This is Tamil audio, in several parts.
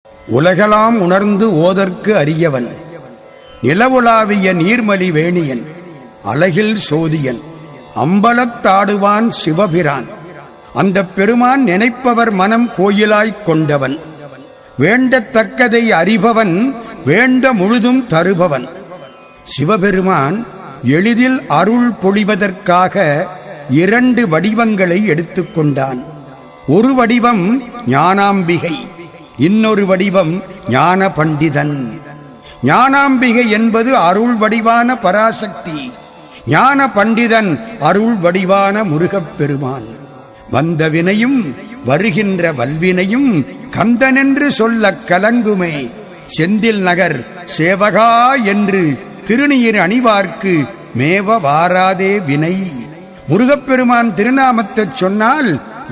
உலகலாம் உணர்ந்து ஓதற்கு அரியவன், நிலவுலாவிய நீர்மலி வேணியன், அழகில் சோதியன், அம்பலத்தாடுவான் சிவபிரான். அந்த பெருமான் நினைப்பவர் மனம் கோயிலாய்க் கொண்டவன், வேண்டத்தக்கதை அறிபவன், வேண்ட முழுதும் தருபவன். சிவபெருமான் எளிதில் அருள் பொழிவதற்காக 2 வடிவங்களை எடுத்துக்கொண்டான். ஒரு வடிவம் ஞானாம்பிகை, இன்னொரு வடிவம் ஞான பண்டிதன். ஞானாம்பிகை என்பது அருள் வடிவான பராசக்தி, ஞான பண்டிதன் அருள் வடிவான முருகப்பெருமான். வந்த வினையும் வருகின்ற வல்வினையும் கந்தனென்று சொல்ல கலங்குமே, செந்தில் நகர் சேவகா என்று திருநீர் அணிவார்க்கு மேவ வாராதே வினை. முருகப்பெருமான் திருநாமத்தைச் சொன்னால்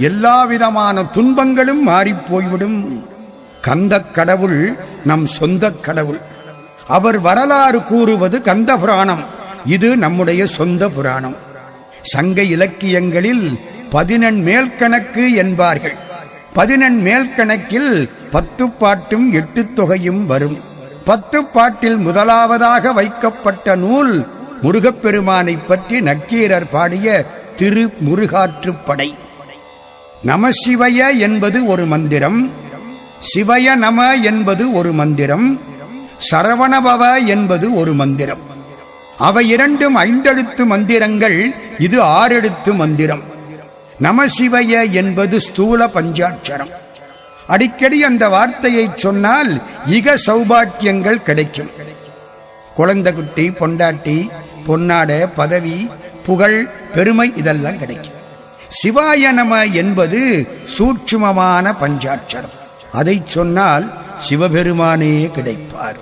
எல்லாவிதமான துன்பங்களும் மாறிப்போய்விடும். கந்தக் கடவுள் நம் சொந்த கடவுள். அவர் வரலாறு கூறுவது கந்த புராணம். இது நம்முடைய சொந்த புராணம். சங்க இலக்கியங்களில் 14 மேல்கணக்கு என்பார்கள். 14 மேல்கணக்கில் 10 பாட்டும் 8 தொகையும் வரும். 10 பாட்டில் முதலாவதாக வைக்கப்பட்ட நூல் முருகப்பெருமானை பற்றி நக்கீரர் பாடிய திருமுருகாற்றுப்படை. நமசிவய என்பது ஒரு மந்திரம், சிவய நம என்பது ஒரு மந்திரம், சரவணபவ என்பது ஒரு மந்திரம். அவை இரண்டும் 5 எழுத்து மந்திரங்கள், இது 6 எழுத்து மந்திரம். நமசிவய என்பது ஸ்தூல பஞ்சாட்சரம். அடிக்கடி அந்த வார்த்தையை சொன்னால் இக சௌபாக்கியங்கள் கிடைக்கும். குழந்தை குட்டி, பொண்டாட்டி, பொன்னாட, பதவி, புகழ், பெருமை இதெல்லாம் கிடைக்கும். சிவாய நம என்பது சூட்சுமமான பஞ்சாட்சரம். அதை சொன்னால் சிவபெருமானே கிடைப்பார்.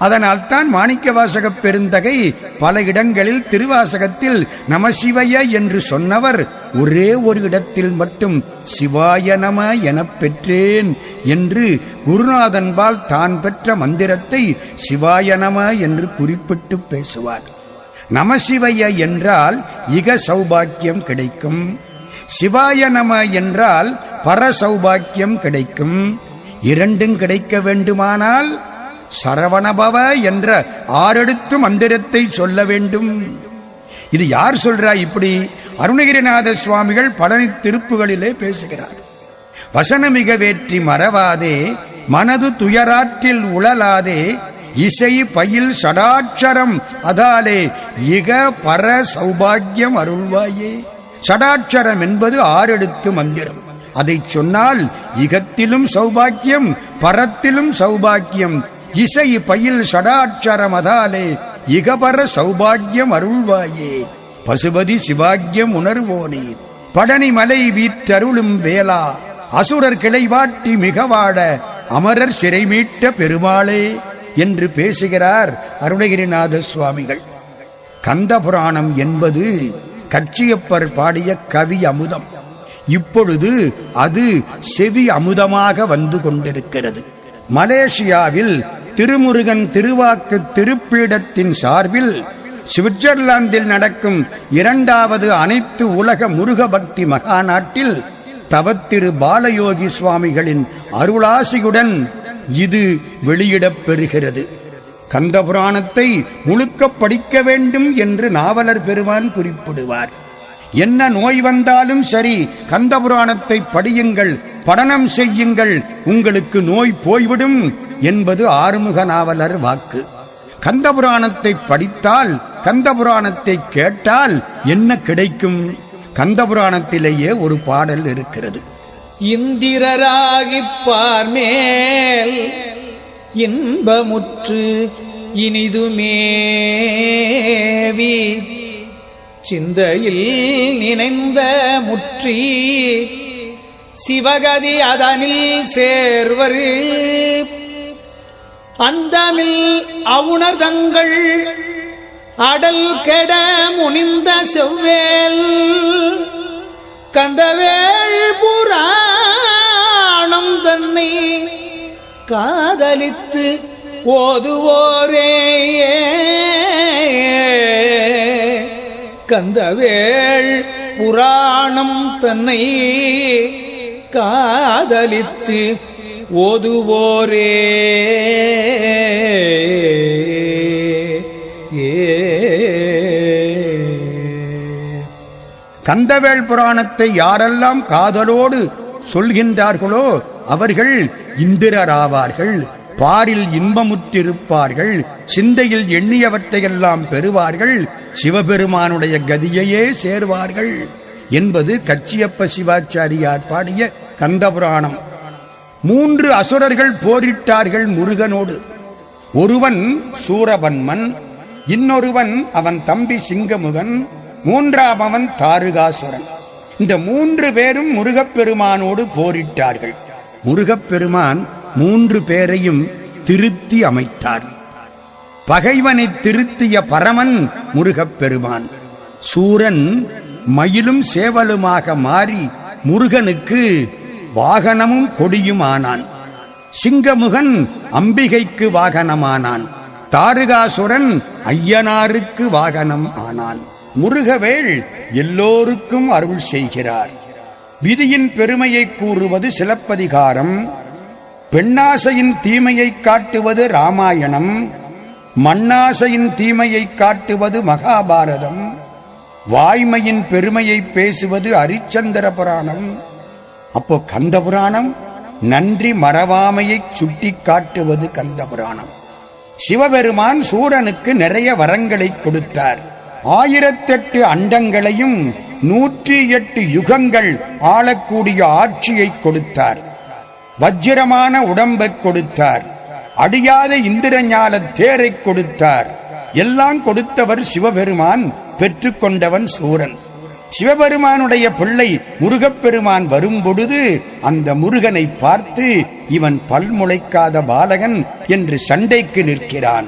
அதனால் தான் மாணிக்கவாசக பெருந்தகை பல இடங்களில் திருவாசகத்தில் நமசிவய என்று சொன்னவர் ஒரே ஒரு இடத்தில் மட்டும் சிவாய நம எனப் பெற்றேன் என்று குருநாதன்பால் தான் பெற்ற மந்திரத்தை சிவாய நம என்று குறிப்பிட்டு பேசுவார். நமசிவய என்றால் இக சௌபாக்கியம் கிடைக்கும், சிவாய நம என்றால் பர சௌபாக்கியம் கிடைக்கும். இரண்டும் கிடைக்க வேண்டுமானால் சரவணபவ என்ற 6 எழுத்து மந்திரத்தை சொல்ல வேண்டும். இது யார் சொல்றா? இப்படி அருணகிரிநாத சுவாமிகள் பழனி திருப்புகளிலே பேசுகிறார். வசனமிக வேற்றி மறவாதே, மனது துயராற்றில் உழலாதே, இசை பயில் சடாட்சரம் அதாலே இக பர சௌபாக்கியம் அருள்வாயே. சடாட்சரம் என்பது 6 எழுத்து மந்திரம். அதை சொன்னால் இகத்திலும் சௌபாக்கியம், பரத்திலும் சௌபாக்கியம். இசை பயில் சடாட்சரம் அதாலே இகபர சௌபாக்கியம் அருள்வாயே. பசுபதி சிவாக்கியம் உணர்வோனே, பழனி மலை வீற்றருளும் வேளா, அசுரர் கிளைவாட்டி மிகவாட அமரர் சிறை மீட்ட பெருமாளே என்று பேசுகிறார் அருணகிரிநாத சுவாமிகள். கந்த புராணம் என்பது கச்சியப்பர் பாடிய கவி அமுதம். இப்பொழுது அது செவி அமுதமாக வந்து கொண்டிருக்கிறது. மலேசியாவில் திருமுருகன் திருவாக்கு திருப்பீடத்தின் சார்பில் சுவிட்சர்லாந்தில் நடக்கும் 2வது அனைத்து உலக முருக பக்தி மகாநாட்டில் தவத்திரு பாலயோகி சுவாமிகளின் அருளாசியுடன் இது வெளியிடப் பெறுகிறது. கந்த புராணத்தை முழுக்க படிக்க வேண்டும் என்று நாவலர் பெருமான் குறிப்பிடுவார். என்ன நோய் வந்தாலும் சரி, கந்த புராணத்தை படியுங்கள், படனம் செய்யுங்கள், உங்களுக்கு நோய் போய்விடும் என்பது ஆறுமுக நாவலர் வாக்கு. கந்த புராணத்தை படித்தால், கந்த புராணத்தை கேட்டால் என்ன கிடைக்கும்? கந்த புராணத்திலேயே ஒரு பாடல் இருக்கிறது. இந்திரராகிப் பார்மேல் இன்பமுற்று இனிதுமேவி, சிந்தையில் நினைந்த முற்றி சிவகதி அதனில் சேர்வரு, அந்தமில் அவுணர்தங்கள் அடல் கெட முனிந்த செவ்வேல், கந்தவேள் புராணம் தன்னை காதலித்து ஓதுவோரே. கந்தவேள் புராணம் தன்னை காதலித்து ஓதுவோரே கந்தவேள் புராணத்தை யாரெல்லாம் காதலோடு சொல்கின்றார்களோ அவர்கள் இந்திரராவார்கள், பாரில் இன்பமுற்றிருப்பார்கள், சிந்தையில் எண்ணியவற்றையெல்லாம் பெறுவார்கள், சிவபெருமானுடைய கதியையே சேர்வார்கள் என்பது கச்சியப்ப சிவாச்சாரியார் பாடிய கந்தபுராணம். 3 அசுரர்கள் போரிட்டார்கள் முருகனோடு. ஒருவன் சூரபன்மன், இன்னொருவன் அவன் தம்பி சிங்கமுகன், 3ஆமவன் தாருகாசுரன். இந்த 3 பேரும் முருகப்பெருமானோடு போரிட்டார்கள். முருகப்பெருமான் 3 பேரையும் திருத்தி அமைத்தார். பகைவனை திருத்திய பரமன் முருகப்பெருமான். சூரன் மயிலும் சேவலுமாக மாறி முருகனுக்கு வாகனமும் கொடியுமானான். சிங்கமுகன் அம்பிகைக்கு வாகனமானான். தாருகாசுரன் ஐயனாருக்கு வாகனம் ஆனான். முருகவேள் எல்லோருக்கும் அருள் செய்கிறார். விதியின் பெருமையை கூறுவது சிலப்பதிகாரம், பெண்ணாசையின் தீமையை காட்டுவது ராமாயணம், மண்ணாசையின் தீமையை காட்டுவது மகாபாரதம், வாய்மையின் பெருமையை பேசுவது அரிச்சந்திர புராணம். அப்போ கந்தபுராணம் நன்றி மறவாமையை சுட்டி காட்டுவது கந்தபுராணம். சிவபெருமான் சூரனுக்கு நிறைய வரங்களை கொடுத்தார். 1008 அண்டங்களையும் 108 யுகங்கள் ஆளக்கூடிய ஆட்சியை கொடுத்தார். வஜ்ரமான உடம்பை கொடுத்தார். அடியாத இந்திரஞால தேரை கொடுத்தார். எல்லாம் கொடுத்தவர் சிவபெருமான், பெற்றுக்கொண்டவன் சூரன். சிவபெருமானுடைய பிள்ளை முருகப்பெருமான் வரும்பொழுது அந்த முருகனை பார்த்து இவன் பல்முளைக்காத பாலகன் என்று சண்டைக்கு நிற்கிறான்.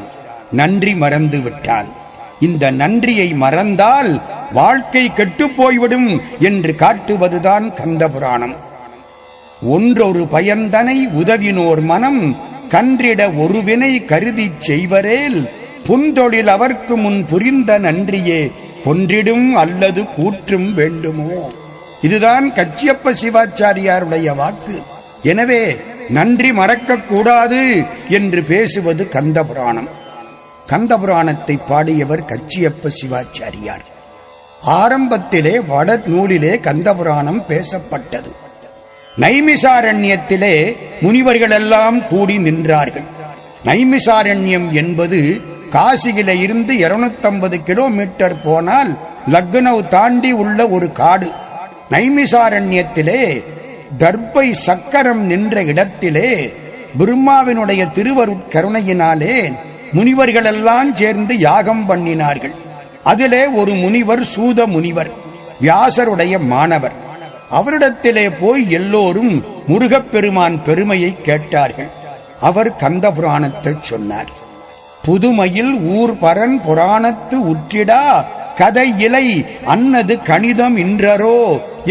நன்றி மறந்து விட்டான். இந்த நன்றியை மறந்தால் வாழ்க்கை கெட்டுப்போய்விடும் என்று காட்டுவதுதான் கந்தபுராணம். ஒன்றொரு பயன்தனை உதவினோர் மனம் கன்றிட ஒருவினை கருதி செய்வரேல் புந்தொழில் அவர்க்கு முன் புரிந்த நன்றியே கொன்றிடும் அல்லது கூற்றும் வேண்டுமோ. இதுதான் கச்சியப்ப சிவாச்சாரியாருடைய வாக்கு. எனவே நன்றி மறக்கக்கூடாது என்று பேசுவது கந்தபுராணம். கந்தபுராணத்தை பாடியவர் கச்சியப்ப சிவாச்சாரியார். ஆரம்பத்திலே வட நூலிலே கந்தபுராணம் பேசப்பட்டது. நைமிசாரண்யத்திலே முனிவர்களெல்லாம் கூடி நின்றார்கள். நைமிசாரண்யம் என்பது காசியில இருந்து 250 கிலோமீட்டர் போனால் லக்னவ் தாண்டி உள்ள ஒரு காடு. நைமிசாரண்யத்திலே தர்பை சக்கரம் நின்ற இடத்திலே பிரம்மாவினுடைய திருவருட்கருணையினாலே முனிவர்களெல்லாம் சேர்ந்து யாகம் பண்ணினார்கள். அதிலே ஒரு முனிவர் சூத முனிவர், வியாசருடைய மாணவர். அவரிடத்திலே போய் எல்லோரும் முருகப்பெருமான் பெருமையை கேட்டார்கள். அவர் கந்தபுராணத்தை சொன்னார். புதுமையில் ஊர் பரன் புராணத்து உற்றிடா கதை இலை அன்னது கணிதம் இன்றரோ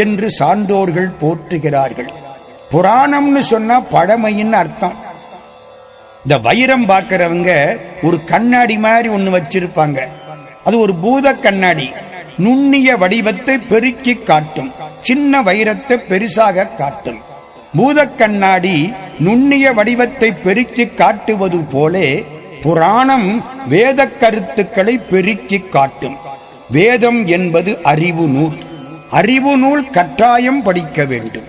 என்று சான்றோர்கள் போற்றுகிறார்கள். புராணம்னு சொன்னா பழமையின் அர்த்தம். இந்த வைரம் பார்க்கிறவங்க ஒரு கண்ணாடி மாதிரி ஒண்ணு வச்சிருப்பாங்க. அது ஒரு பூத கண்ணாடி. நுண்ணிய வடிவத்தை பெருக்கி காட்டும், சின்ன வைரத்தை பெருசாக காட்டும். பூத கண்ணாடி நுண்ணிய வடிவத்தை பெருக்கி காட்டுவது போலே புராணம் வேத கருத்துக்களை பெருக்கி காட்டும். வேதம் என்பது அறிவு நூல். அறிவு நூல் கட்டாயம் படிக்க வேண்டும்.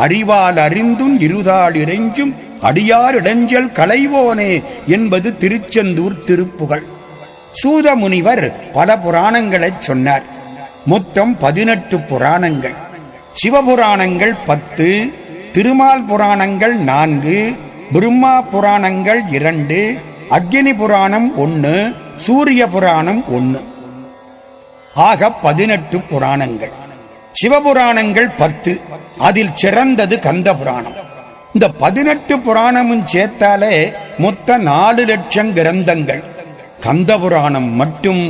அறிவால் அறிந்தும் இருதாள் இறைஞ்சும் அடியார் இடைஞ்சல் களைவோனே என்பது திருச்செந்தூர் திருப்புகழ். சூத முனிவர் பல புராணங்களை சொன்னார். மொத்தம் 18 புராணங்கள். சிவபுராணங்கள் 10, திருமால் புராணங்கள் 4, பிரம்மா புராணங்கள் 2, அக்னி புராணம் 1, சூரிய புராணம் 1. ஆக 18 புராணங்கள். சிவபுராணங்கள் 10. அதில் சிறந்தது கந்த புராணம். இந்த 18 புராணமும் சேர்த்தாலே மொத்த 4 லட்சம் கிரந்தங்கள். கந்த புராணம் மட்டும்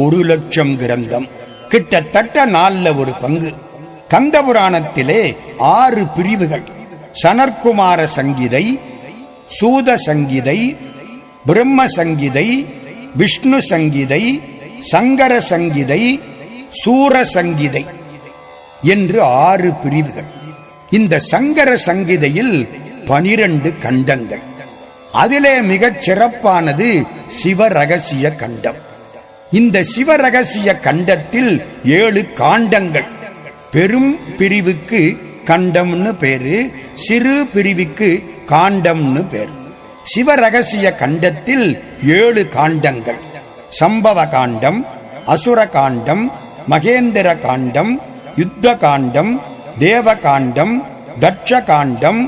1 லட்சம் கிரந்தம், கிட்டத்தட்ட 4 ஒரு பங்கு. கந்த புராணத்திலே 6 பிரிவுகள். சனற்குமார சங்கீதை, சூத சங்கீதை, பிரம்ம சங்கீதை, விஷ்ணு சங்கீதை, சங்கர சங்கீதை, சூர சங்கீதை என்று 6 பிரிவுகள். இந்த சங்கர சங்கீதையில் 12 கண்டங்கள். அதிலே மிகச் சிறப்பானது சிவரகசிய கண்டம். இந்த சிவரகசிய கண்டத்தில் 7 காண்டங்கள். பெரும் பிரிவுக்கு கண்டம்னு பேரு, சிறு பிரிவுக்கு காண்டம்னு பேரு. சிவரகசிய கண்டத்தில் 7 காண்டங்கள். சம்பவ காண்டம், அசுர காண்டம், மகேந்திர காண்டம், யுத்த காண்டம், தேவ காண்டம், தட்ச காண்டம்,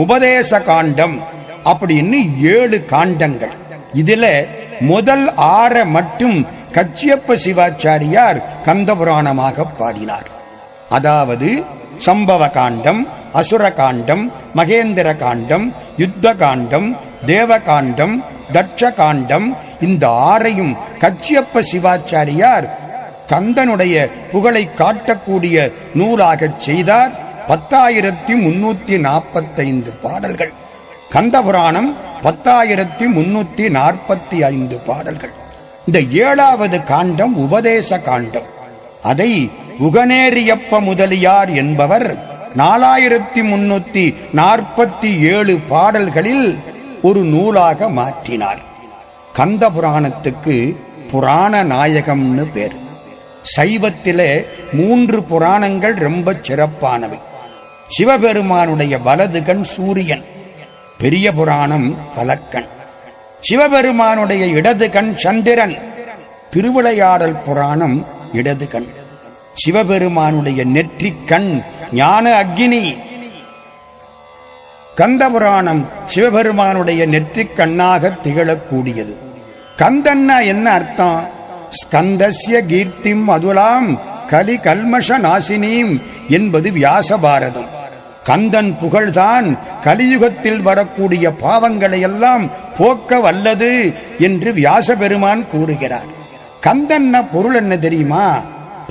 உபதேச காண்டம் அப்படின்னு 7 காண்டங்கள். இதுல முதல் 6 மட்டும் கச்சியப்ப சிவாச்சாரியார் கந்தபுராணமாக பாடினார். அதாவது சம்பவ காண்டம், அசுர காண்டம், மகேந்திர காண்டம், யுத்த காண்டம், தேவ காண்டம், தட்ச காண்டம், இந்த 6ஐயும் கச்சியப்ப சிவாச்சாரியார் கந்தனுடைய புகழை காட்டக்கூடிய நூலாகச் செய்தார். 10,345 பாடல்கள். கந்தபுராணம் 10,345 பாடல்கள். இந்த 7வது காண்டம் உபதேச காண்டம். அதை உகநேரியப்ப முதலியார் என்பவர் 4,347 பாடல்களில் ஒரு நூலாக மாற்றினார். கந்தபுராணத்துக்கு புராண நாயகம்னு பேர். சைவத்திலே 3 புராணங்கள் ரொம்ப சிறப்பானவை. சிவபெருமானுடைய வலது கண் சூரியன், பெரிய புராணம் பலக்கண். சிவபெருமானுடைய இடது கண் சந்திரன், திருவிளையாடல் புராணம் இடது கண். சிவபெருமானுடைய நெற்றிக் கண் ஞான அக்னி. கந்தபுராணம் சிவபெருமானுடைய நெற்றிக் கண்ணாக திகழக்கூடியது. கந்தன்னா என்ன அர்த்தம்? ஸ்கந்தஸ்ய கீர்த்திம் அதுலாம் கலி கல்மஷ நாசினீம் என்பது வியாச பாரதம். கந்தன் புகழ்தான் கலியுகத்தில் வரக்கூடிய பாவங்களை எல்லாம் போக்க வல்லது என்று வியாச பெருமான் கூறுகிறார். கந்தன்ன பொருள் என்ன தெரியுமா?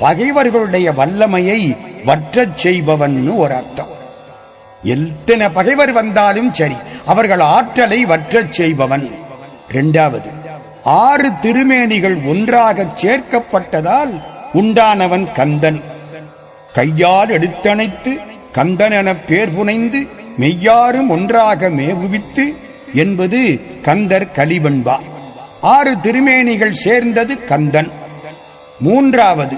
பகைவர்களுடைய வல்லமையை வற்றச் செய்பவன் ஒரு அர்த்தம். எத்தனை பகைவர் வந்தாலும் சரி, அவர்கள் ஆற்றலை வற்றச் செய்பவன். 2வது, 6 திருமேனிகள் ஒன்றாக சேர்க்கப்பட்டதால் உண்டானவன் கந்தன். கையால் எடுத்தணைத்து கந்தன் என பேர் புனைந்து மெய்யாரும் ஒன்றாக மேவுவித்து என்பது கந்தர் கலிவெண்பா. 6 திருமேனிகள் சேர்ந்தது கந்தன். 3வது,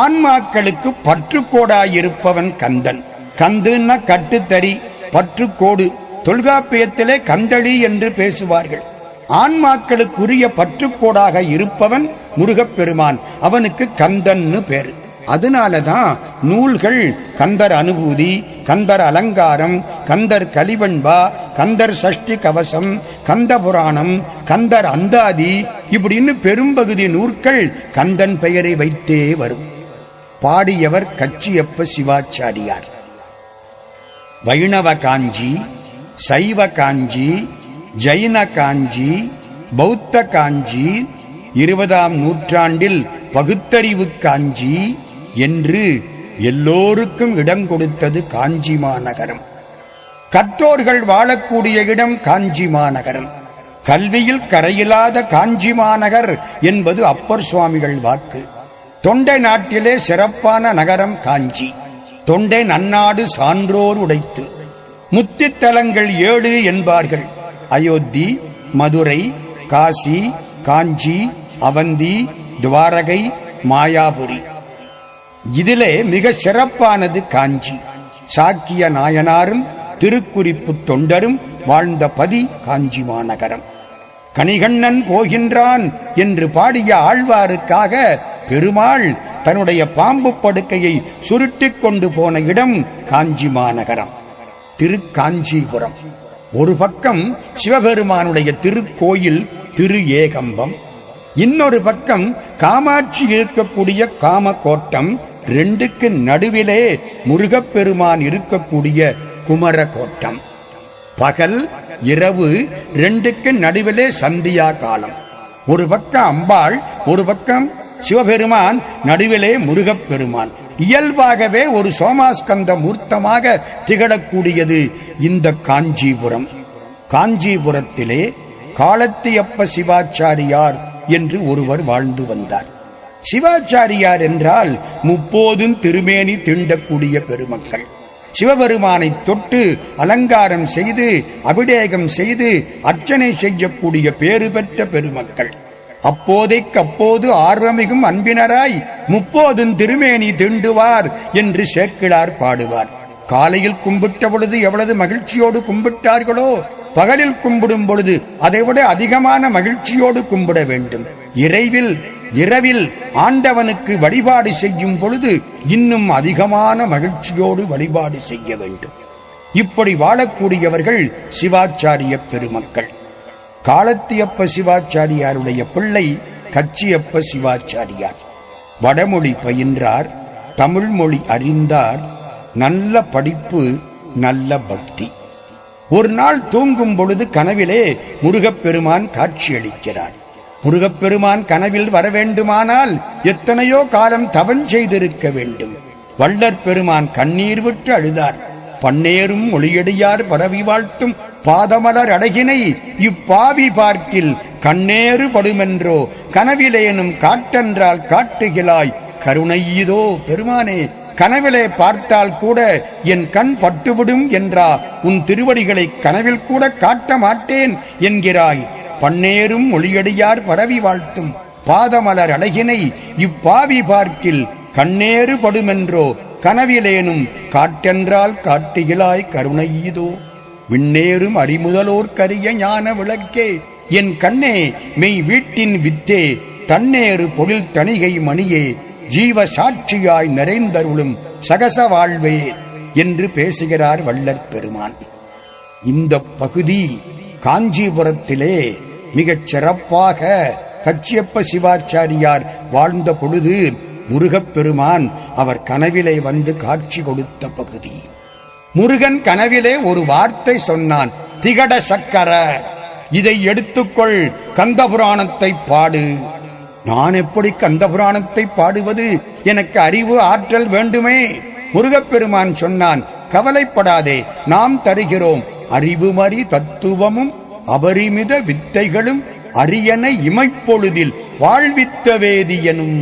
ஆன்மாக்களுக்கு பற்றுக்கோடாயிருப்பவன் கந்தன். கந்துன்னா கட்டுத்தறி, பற்றுக்கோடு. தொல்காப்பியத்திலே கந்தளி என்று பேசுவார்கள். ஆன்மாக்களுக்குரிய பற்றுக்கோடாக இருப்பவன் முருகப்பெருமான். அவனுக்கு கந்தன்னு பேரு. அதனாலதான் நூல்கள் கந்தர் அனுபூதி, கந்தர் அலங்காரம், கந்தர் கலிவெண்பா, கந்தர் சஷ்டி கவசம், கந்த புராணம், கந்தர் அந்தாதி இப்படின்னு பெரும்பகுதி நூற்கள் கந்தன் பெயரை வைத்தே வரும். பாடியவர் கச்சியப்ப சிவாச்சாரியார். வைணவ காஞ்சி, சைவ காஞ்சி, ஜைன காஞ்சி, பௌத்த காஞ்சி, 20ஆம் நூற்றாண்டில் பகுத்தறிவு காஞ்சி என்று எல்லோருக்கும் இடம் கொடுத்தது காஞ்சி மாநகரம். கற்றோர்கள் வாழக்கூடிய இடம் காஞ்சி மாநகரம். கல்வியில் கரையில்லாத காஞ்சி மாநகர் என்பது அப்பர் சுவாமிகள் வாக்கு. தொண்டை நாட்டிலே சிறப்பான நகரம் காஞ்சி. தொண்டை நன்னாடு சான்றோர் உடைத்து. முத்தித்தலங்கள் 7 என்பார்கள். அயோத்தி, மதுரை, காசி, காஞ்சி, அவந்தி, துவாரகை, மாயாபுரி. இதிலே மிக சிறப்பானது காஞ்சி. சாக்கிய நாயனாரும் திருக்குறிப்பு தொண்டரும் வாழ்ந்த பதி காஞ்சி மாநகரம். கணிகண்ணன் போகின்றான் என்று பாடிய ஆழ்வாருக்காக பெருமாள் தன்னுடைய பாம்பு படுக்கையை சுருட்டிக் கொண்டு போன இடம் காஞ்சி மாநகரம். திருக்காஞ்சிபுரம். ஒரு பக்கம் சிவபெருமானுடைய திருக்கோயில் திரு ஏகம்பம், இன்னொரு பக்கம் காமாட்சி இருக்கக்கூடிய காமகோட்டம், 2க்கு நடுவிலே முருகப்பெருமான் இருக்கக்கூடிய குமரகோட்டம். பகல் இரவு 2க்கு நடுவிலே சந்தியா காலம். ஒரு பக்கம் அம்பாள், ஒரு பக்கம் சிவபெருமான், நடுவிலே முருகப்பெருமான். இயல்பாகவே ஒரு சோமாஸ்கந்த மூர்த்தமாக திகழக்கூடியது இந்த காஞ்சிபுரம். காஞ்சிபுரத்திலே காலத்தியப்ப சிவாச்சாரியார் என்று ஒருவர் வாழ்ந்து வந்தார். சிவாச்சாரியார் என்றால் 30 திருமேனி தீண்டக்கூடிய பெருமக்கள். சிவபெருமானை தொட்டு அலங்காரம் செய்து அபிடேகம் செய்து அர்ச்சனை செய்யக்கூடிய பேறு பெற்ற பெருமக்கள். அப்போதைக்கப்போது ஆர்வமிகும் அன்பினராய் முப்போதும் திருமேனி தீண்டுவார் என்று சேக்கிழார் பாடுவார். காலையில் கும்பிட்ட பொழுது எவ்வளவு மகிழ்ச்சியோடு கும்பிட்டார்களோ, பகலில் கும்பிடும் பொழுது அதைவிட அதிகமான மகிழ்ச்சியோடு கும்பிட வேண்டும். இரவில் ஆண்டவனுக்கு வழிபாடு செய்யும் பொழுது இன்னும் அதிகமான மகிழ்ச்சியோடு வழிபாடு செய்ய வேண்டும். இப்படி வாழக்கூடியவர்கள் சிவாச்சாரிய பெருமக்கள். காலத்தியப்ப சிவாச்சாரியாருடைய பிள்ளை கச்சியப்ப சிவாச்சாரியார். வடமொழி பயின்றார், தமிழ் மொழி அறிந்தார், நல்ல படிப்பு, நல்ல பக்தி. ஒரு நாள் தூங்கும் பொழுது கனவிலே முருகப்பெருமான் காட்சியளிக்கிறார். முருகப்பெருமான் கனவில் வர வேண்டுமானால் எத்தனையோ காலம் தவம் செய்திருக்க வேண்டும். வள்ளற் பெருமான் கண்ணீர் விட்டு அழுதார். பன்னேரும் மொழியடியார் பரவி வாழ்த்தும் பாதமலர் அழகினை இப்பாவி பார்க்கில் கண்ணேறு படுமென்றோ கனவிலேனும் காட்டென்றால் காட்டுகிலாய் கருணையீதோ. பெருமானே, கனவிலே பார்த்தால் கூட என் கண் பட்டுவிடும் என்றா உன் திருவடிகளை கனவில் கூட காட்ட மாட்டேன் என்கிறாய். பன்னேரும் மொழியடியார் பரவி வாழ்த்தும் பாதமலர் அழகினை இப்பாவி பார்க்கில் கண்ணேறு படுமென்றோ கனவிலேனும் காட்டென்றால் காட்டுகிலாய் கருணையீதோ. விண்ணேறும் அறிமுதலோர் கரிய ஞான விளக்கே, என் கண்ணே மெய் வீட்டின் வித்தே, தன்னேறு பொருள் தணிகை மணியே, ஜீவ சாட்சியாய் நிறைந்தருளும் சகச வாழ்வே என்று பேசுகிறார் வள்ளற் பெருமான். இந்த பகுதி காஞ்சிபுரத்திலே மிகச் சிறப்பாக கச்சியப்ப சிவாச்சாரியார் வாழ்ந்த பொழுது முருகப்பெருமான் அவர் கனவிலே வந்து காட்சி கொடுத்த பகுதி. முருகன் கனவிலே ஒரு வார்த்தை சொன்னான், திகட சக்கர, இதை எடுத்துக்கொள், கந்தபுராணத்தை பாடு. நான் எப்படி கந்தபுராணத்தை பாடுவது? எனக்கு அறிவு ஆற்றல் வேண்டுமே. முருகப்பெருமான் சொன்னான், கவலைப்படாதே, நாம் தருகிறோம். அறிவுமறி தத்துவமும் அபரிமித வித்தைகளும் அரியன இமைப்பொழுதில் வாழ்வித்த வேதியனும்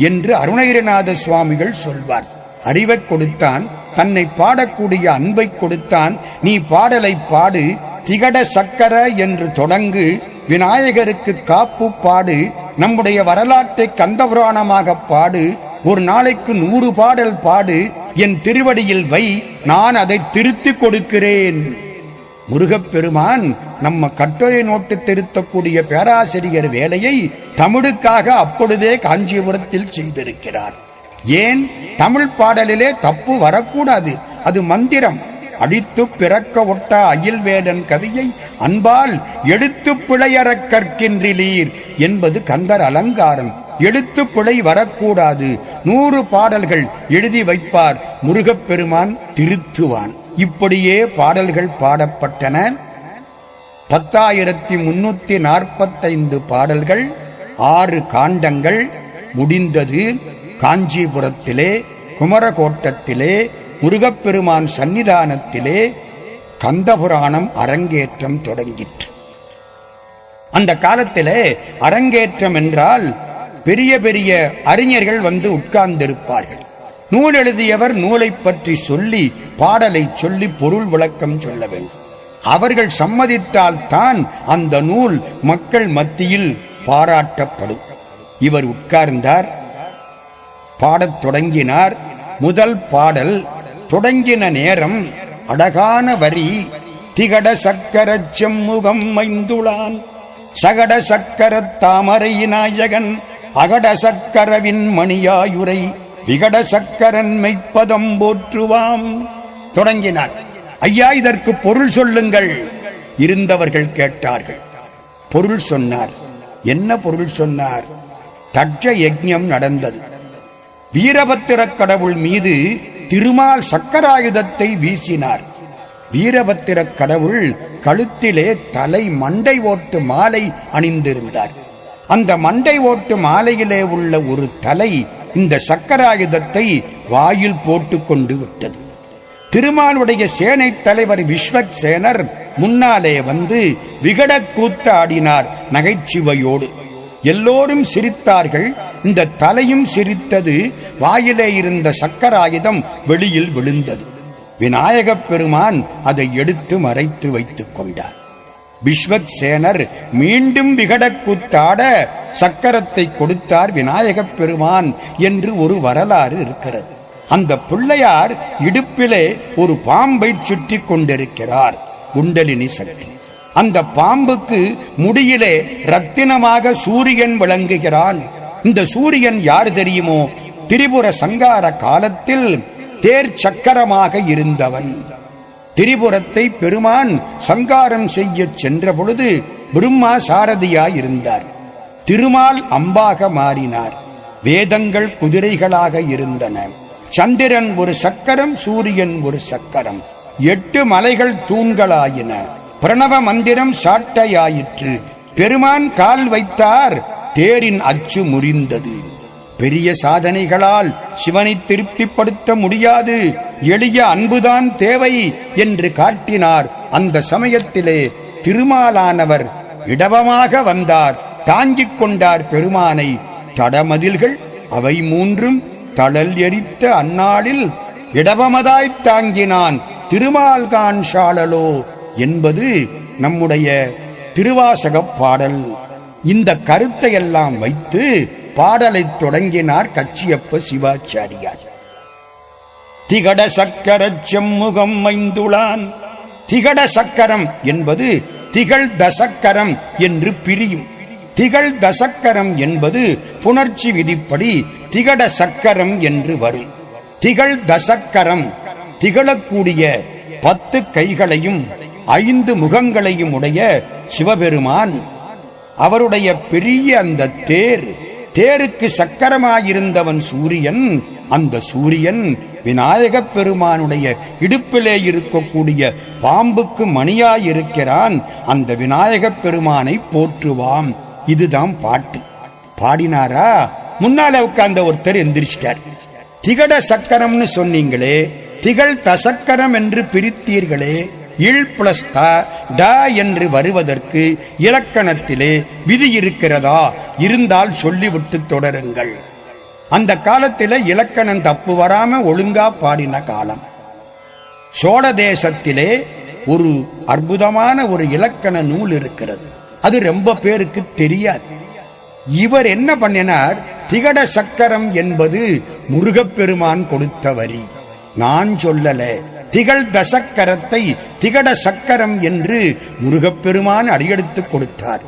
என்று அருணகிரிநாத சுவாமிகள் சொல்வார். அறிவை கொடுத்தான், தன்னை பாடக்கூடிய அன்பை கொடுத்தான். நீ பாடலை பாடு, திகட சக்கர என்று தொடங்கு, விநாயகருக்கு காப்பு பாடு, நம்முடைய வரலாற்றை கந்தபுராணமாக பாடு, ஒரு நாளைக்கு 100 பாடல் பாடு, என் திருவடியில் வை, நான் அதை திருத்தி கொடுக்கிறேன். முருகப்பெருமான் நம்ம கட்டுரை நோட்டு திருத்தக்கூடிய பேராசிரியர் வேலையை தமிழுக்காக அப்பொழுதே காஞ்சிபுரத்தில் செய்திருக்கிறார். ஏன்? தமிழ் பாடலிலே தப்பு வரக்கூடாது, அது மந்திரம். அடித்து பிறக்க ஒட்ட அயில்வேலன் கவியை அன்பால் எடுத்து பிழையறக் கற்கின்றீர் என்பது கந்தர் அலங்காரம். எழுத்து பிழை வரக்கூடாது. 100 பாடல்கள் எழுதி வைப்பார், முருகப்பெருமான் திருத்துவான். இப்படியே பாடல்கள் பாடப்பட்டன. 10,345 பாடல்கள், 6 காண்டங்கள் முடிந்தது. காஞ்சிபுரத்திலே குமரகோட்டத்திலே முருகப்பெருமான் சன்னிதானத்திலே கந்தபுராணம் அரங்கேற்றம் தொடங்கிற்று. அந்த காலத்திலே அரங்கேற்றம் என்றால் பெரிய பெரிய அறிஞர்கள் வந்து உட்கார்ந்திருப்பார்கள். நூல் எழுதியவர் நூலை பற்றி சொல்லி பாடலை சொல்லி பொருள் விளக்கம் சொல்ல வேண்டும். அவர்கள் சம்மதித்தால் தான் அந்த நூல் மக்கள் மத்தியில் பாராட்டப்படும். இவர் உட்கார்ந்தார், பாடத் தொடங்கினார். முதல் பாடல் தொடங்கின நேரம் அழகான வரி, திகட சக்கர செம்முகம் மைந்துளான் சகட சக்கர தாமரை நாயகன் அகட சக்கரவின் மணியாயுரை விகட சக்கரன் மெய்ப்பதம் போற்றுவாம். தொடங்கினார். ஐயா, இதற்கு பொருள் சொல்லுங்கள். இருந்தவர்கள் கேட்டார்கள். பொருள் சொன்னார். என்ன பொருள் சொன்னார்? தட்ச யஜ்ஞம் நடந்தது. வீரபத்திர கடவுள் மீது திருமால் சக்கராயுதத்தை வீசினார். வீரபத்திர கடவுள் கழுத்திலே தலை மண்டை ஓட்டு மாலை அணிந்திருந்தார். அந்த மண்டை ஓட்டு மாலையிலே உள்ள ஒரு தலை இந்த சக்கராயுதத்தை வாயில் போட்டு கொண்டு விட்டது. திருமாலுடைய சேனை தலைவர் விஸ்வக்சேனர் முன்னாலே வந்து விகட கூத்து ஆடினார் நகைச்சுவையோடு. எல்லோரும் சிரித்தார்கள். இந்த தலையும் சிரித்தது. வாயிலே இருந்த சக்கராயுதம் வெளியில் விழுந்தது. விநாயகப் பெருமான் அதை எடுத்து மறைத்து வைத்துக் கொண்டார். விஸ்வக்சேனர் மீண்டும் விகடக்கூத்தாட சக்கரத்தை கொடுத்தார் விநாயகப் பெருமான் என்று ஒரு வரலாறு இருக்கிறது. அந்த பிள்ளையார் இடுப்பிலே ஒரு பாம்பை சுற்றி கொண்டிருக்கிறார், குண்டலினி சக்தி. அந்த பாம்புக்கு முடியிலே ரத்தினமாக சூரியன் விளங்குகிறான். இந்த சூரியன் யார் தெரியுமோ? திரிபுர சங்கார காலத்தில் தேர் சக்கரமாக இருந்தவன். திரிபுரத்தை பெருமான் சங்காரம் செய்ய சென்ற பொழுது பிரம்மா சாரதியாய் இருந்தார். திருமால் அம்பாக மாறினார். வேதங்கள் குதிரைகளாக இருந்தன. சந்திரன் ஒரு சக்கரம், சூரியன் ஒரு சக்கரம். 8 மலைகள் தூண்களாயின. பிரணவ மந்திரம் சாட்டையாயிற்று. பெருமான் கால் வைத்தார், தேரின் அச்சு முறிந்தது. பெரிய சாதனைகளால் சிவனை திருப்திப்படுத்த முடியாது, எளிய அன்புதான் தேவை என்று காட்டினார். அந்த சமயத்திலே திருமாலானவர் இடவமாக வந்தார், தாங்கிக் கொண்டார் பெருமானை. தடமதில்கள் அவை 3ம் தளல் எரித்த அந்நாளில் இடவமதாய் தாங்கினான் திருமால்கான் ஷாளலோ என்பது நம்முடைய திருவாசகப் பாடல். இந்த கருத்தை எல்லாம் வைத்து பாடலை தொடங்கினார் கச்சியப்ப சிவாச்சாரியார். திகட சக்கர செம்முகம் மைந்துளான். திகட சக்கரம் என்பது திகழ் தசக்கரம் என்று பிரியும். திகழ் தசக்கரம் என்பது புணர்ச்சி விதிப்படி திகட சக்கரம் என்று வரும். திகழ் தசக்கரம் திகழக்கூடிய 10 கைகளையும் 5 முகங்களையும் உடைய சிவபெருமான். அவருடைய பெரிய அந்த தேருக்கு சக்கரமாயிருந்தவன் சூரியன். அந்த சூரியன் விநாயகப் பெருமானுடைய இடுப்பிலே இருக்கக்கூடிய பாம்புக்கு மணியாயிருக்கிறான். அந்த விநாயகப் பெருமானை போற்றுவாம். இதுதான் பாட்டு. பாடினாரா? முன்னால உட்கார்ந்த ஒருத்தர் எந்திரிச்சிட்டார். திகட சக்கரம்னு சொன்னீங்களே, திகழ் தசக்கரம் என்று பிரித்தீர்களே, இல் பிளஸ் ட என்று வருவதற்கு இலக்கணத்திலே விதி இருக்கிறதா? இருந்தால் சொல்லிவிட்டு தொடருங்கள். அந்த காலத்திலே இலக்கணம் தப்பு வராம ஒழுங்கா பாடின காலம். சோழ தேசத்திலே ஒரு அற்புதமான ஒரு இலக்கண நூல் இருக்கிறது. அது ரொம்ப பேருக்கு தெரியாது. இவர் என்ன பண்ணினார்? திகட சக்கரம் என்பது முருகப்பெருமான் கொடுத்த வரி, நான் சொல்லல. திகழ் தசக்கரத்தை திகட சக்கரம் என்று முருகப்பெருமான் அடியெடுத்து கொடுத்தார்.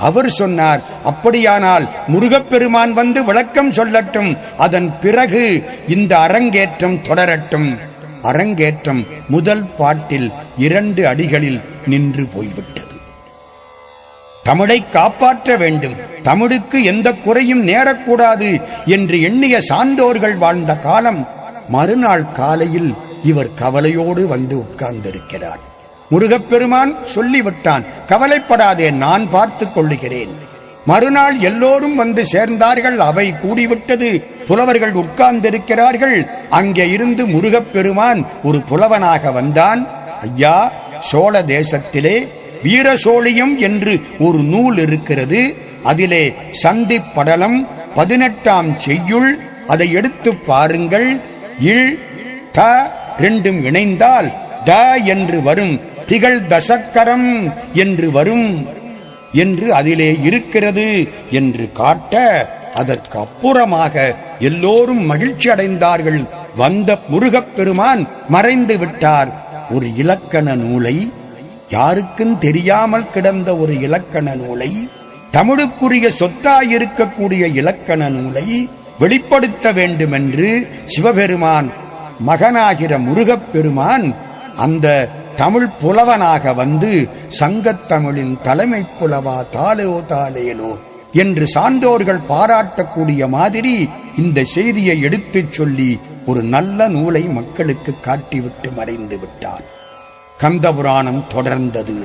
அவர் சொன்னார், அப்படியானால் முருகப்பெருமான் வந்து விளக்கம் சொல்லட்டும், அதன் பிறகு இந்த அரங்கேற்றம் தொடரட்டும். அரங்கேற்றம் முதல் பாட்டில் 2 அடிகளில் நின்று போய்விட்டது. தமிழை காப்பாற்ற வேண்டும், தமிழுக்கு எந்த குறையும் நேரக்கூடாது என்று எண்ணிய சான்றோர்கள் வாழ்ந்த காலம். மறுநாள் காலையில் இவர் கவலையோடு வந்து உட்கார்ந்திருக்கிறார். முருகப்பெருமான் சொல்லிவிட்டான், கவலைப்படாதே, நான் பார்த்துக் கொள்ளுகிறேன். மறுநாள் எல்லோரும் வந்து சேர்ந்தார்கள். அவை கூடிவிட்டது. புலவர்கள் உட்கார்ந்திருக்கிறார்கள். அங்கே இருந்து முருகப்பெருமான் ஒரு புலவனாக வந்தான். ஐயா, சோழ தேசத்திலே வீரசோழியம் என்று ஒரு நூல் இருக்கிறது. அதிலே சந்தி படலம் 18ஆம் செய்யுள். அதை எடுத்து பாருங்கள். இல் த 2ம் இணைந்தால் ட என்று வரும், திகழ் தசக்கரம் என்று வரும் என்று அதிலே இருக்கிறது என்று காட்ட, அதற்கு அப்புறமாக எல்லோரும் மகிழ்ச்சி அடைந்தார்கள். வந்த முருகப்பெருமான் மறைந்து விட்டார். ஒரு இலக்கண நூலை, யாருக்கும் தெரியாமல் கிடந்த ஒரு இலக்கண நூலை, தமிழுக்குரிய சொத்தாயிருக்கக்கூடிய இலக்கண நூலை வெளிப்படுத்த வேண்டுமென்று சிவபெருமான் மகனாகிற முருகப்பெருமான் அந்த தமிழ் புலவனாக வந்து சங்கத்தமிழின் தலைமை புலவா தாலேோ தாலேலோ என்று சான்றோர்கள் பாராட்டக்கூடிய மாதிரி இந்த செய்தியை எடுத்துச் சொல்லி ஒரு நல்ல நூலை மக்களுக்கு காட்டிவிட்டு மறைந்து விட்டார். கந்தபுராணம் தொடர்ந்தது.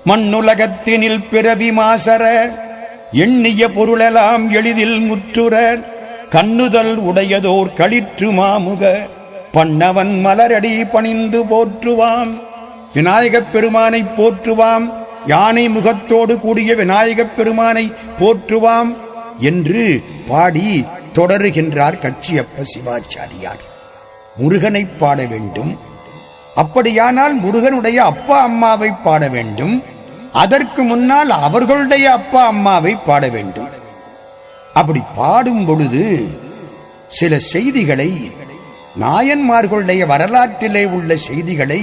மண்ணுலகத்தினில் பிறவி மாசர, எண்ணிய பொருளெல்லாம் எளிதில் முற்றுற, கண்ணுதல் உடையதோர் களிற்று மாமுக, பண்ணவன் மலரடி பணிந்து போற்றுவாம். விநாயகப் பெருமானை போற்றுவாம். யானை முகத்தோடு கூடிய விநாயகப் பெருமானை போற்றுவாம் என்று பாடி தொடருகின்றார் கச்சியப்ப சிவாச்சாரியார். முருகனை பாட வேண்டும், அப்படியானால் முருகனுடைய அப்பா அம்மாவை பாட வேண்டும், அதற்கு முன்னால் அவர்களுடைய அப்பா அம்மாவை பாட வேண்டும். அப்படி பாடும் பொழுது சில செய்திகளை, நாயன்மார்களுடைய வரலாற்றிலே உள்ள செய்திகளை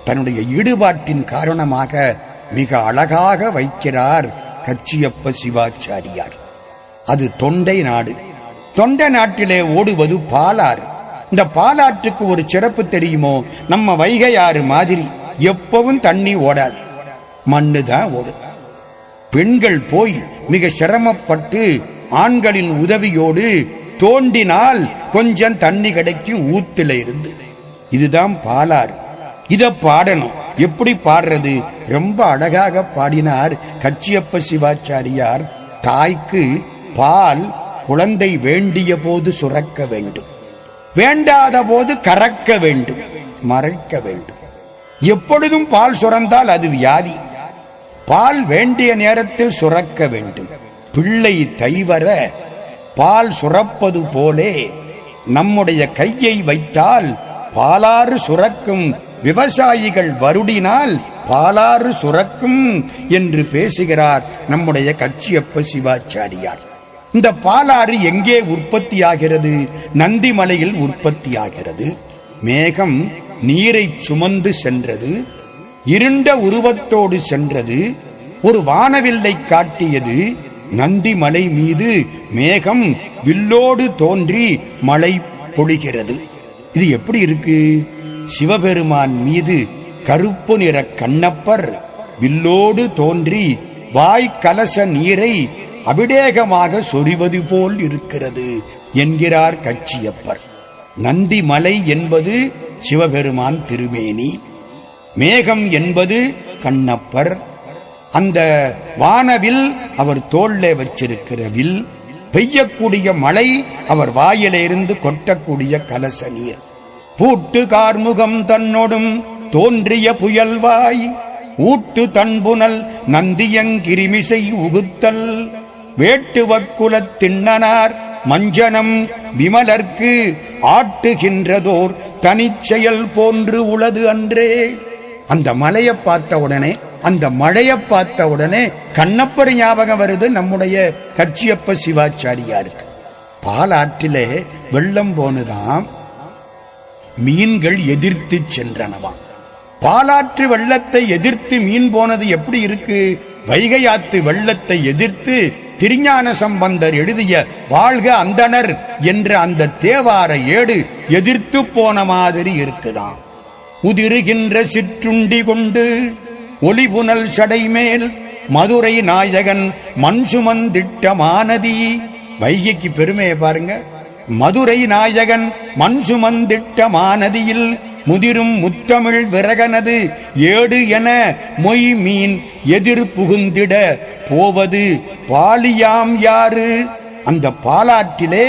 தன்னுடைய ஈடுபாட்டின் காரணமாக மிக அழகாக வைக்கிறார் கச்சியப்ப சிவாச்சாரியார். அது தொண்டை நாடு. தொண்டை நாட்டிலே ஓடுவது பாலாறு. இந்த பாலாற்றுக்கு ஒரு சிறப்பு தெரியுமோ? நம்ம வைகை ஆறு மாதிரி எப்பவும் தண்ணி ஓடாது, மண்ணுதான் ஓடும். பெண்கள் போய் மிக சிரமப்பட்டு ஆண்களின் உதவியோடு தோண்டினால் கொஞ்சம் தண்ணி கிடைக்கும் ஊத்துல இருந்து. இதுதான் பாலாறு. இத பாடணும். எப்படி பாடுறது? ரொம்ப அழகாக பாடினார் கச்சியப்ப சிவாச்சாரியார். தாய்க்கு பால் குழந்தை வேண்டிய போது சுரக்க வேண்டும், வேண்டாத போது கறக்க வேண்டும், மறைக்க வேண்டும். எப்பொழுதும் பால் சுரந்தால் அது வியாதி. பால் வேண்டிய நேரத்தில் சுரக்க வேண்டும். பிள்ளை தைவர பால் சுரப்பது போலே நம்முடைய கையை வைத்தால் பாலாறு சுரக்கும், விவசாயிகள் வருடினால் பாலாறு சுரக்கும் என்று பேசுகிறார் நம்முடைய கச்சியப்ப சிவாச்சாரியார். இந்த பாலாறு எங்கே உற்பத்தியாகிறது? நந்திமலையில் உற்பத்தியாகிறது. மேகம் நீரை சுமந்து சென்றது, இருண்ட உருவத்தோடு சென்றது, ஒரு வானவில்லை காட்டியது. நந்திமலை மீது மேகம் வில்லோடு தோன்றி மழை பொழிகிறது. இது எப்படி இருக்கு? சிவபெருமான் மீது கருப்பு நிற கண்ணப்பர் வில்லோடு தோன்றி வாய்க்கலச நீரை அபிடேகமாக சொரிவது போல் இருக்கிறது என்கிறார் கச்சியப்பர். நந்திமலை என்பது சிவபெருமான் திருமேனி, மேகம் என்பது கண்ணப்பர். அந்த வானவில் அவர் தோள்ல வச்சிருக்கிற வில், பெய்யக்கூடிய மழை அவர் வாயிலிருந்து கொட்டக்கூடிய கலச நீர். பூட்டு கார்முகம் தன்னோடும் தோன்றிய புயல்வாய், ஊட்டு தன்புனல் நந்தியங்கிரிமிசை உகுத்தல், வேட்டுவக்குலத் திண்ணனார் மஞ்சனம் விமலர்க்கு ஆட்டுகின்றதோர் தனிச்செயல் போன்று உளது அன்றே. அந்த மலையை பார்த்த உடனே, அந்த மழையை பார்த்த உடனே கண்ணப்பர் ஞாபகம் வருது நம்முடைய கச்சியப்ப சிவாச்சாரியாருக்கு. பாலாற்றிலே வெள்ளம் போனதாம், மீன்கள் எதிர்த்து சென்றனவாம். பாலாற்று வெள்ளத்தை எதிர்த்து மீன் போனது எப்படி இருக்கு? வைகை ஆத்து வெள்ளத்தை எதிர்த்து திருஞான சம்பந்தர் எழுதிய வாழ்க அந்தணர் என்ற அந்த தேவார ஏடு எதிர்த்து போன மாதிரி இருக்குதாம். உதிருகின்ற சிற்றுண்டி கொண்டு ஒளிபுனல் சடைமேல் மதுரை நாயகன் மண் சுமந்திட்ட மாநதி. வைகைக்கு பெருமையை பாருங்க. மதுரை நாயகன் மண் சுமந்திட்ட மாநதியில் முதிரும் முத்தமிழ் விரகனது ஏடு என மொய் மீன் எதிர் புகுந்திட போவது பாலியாம் யாரு? அந்த பாலாற்றிலே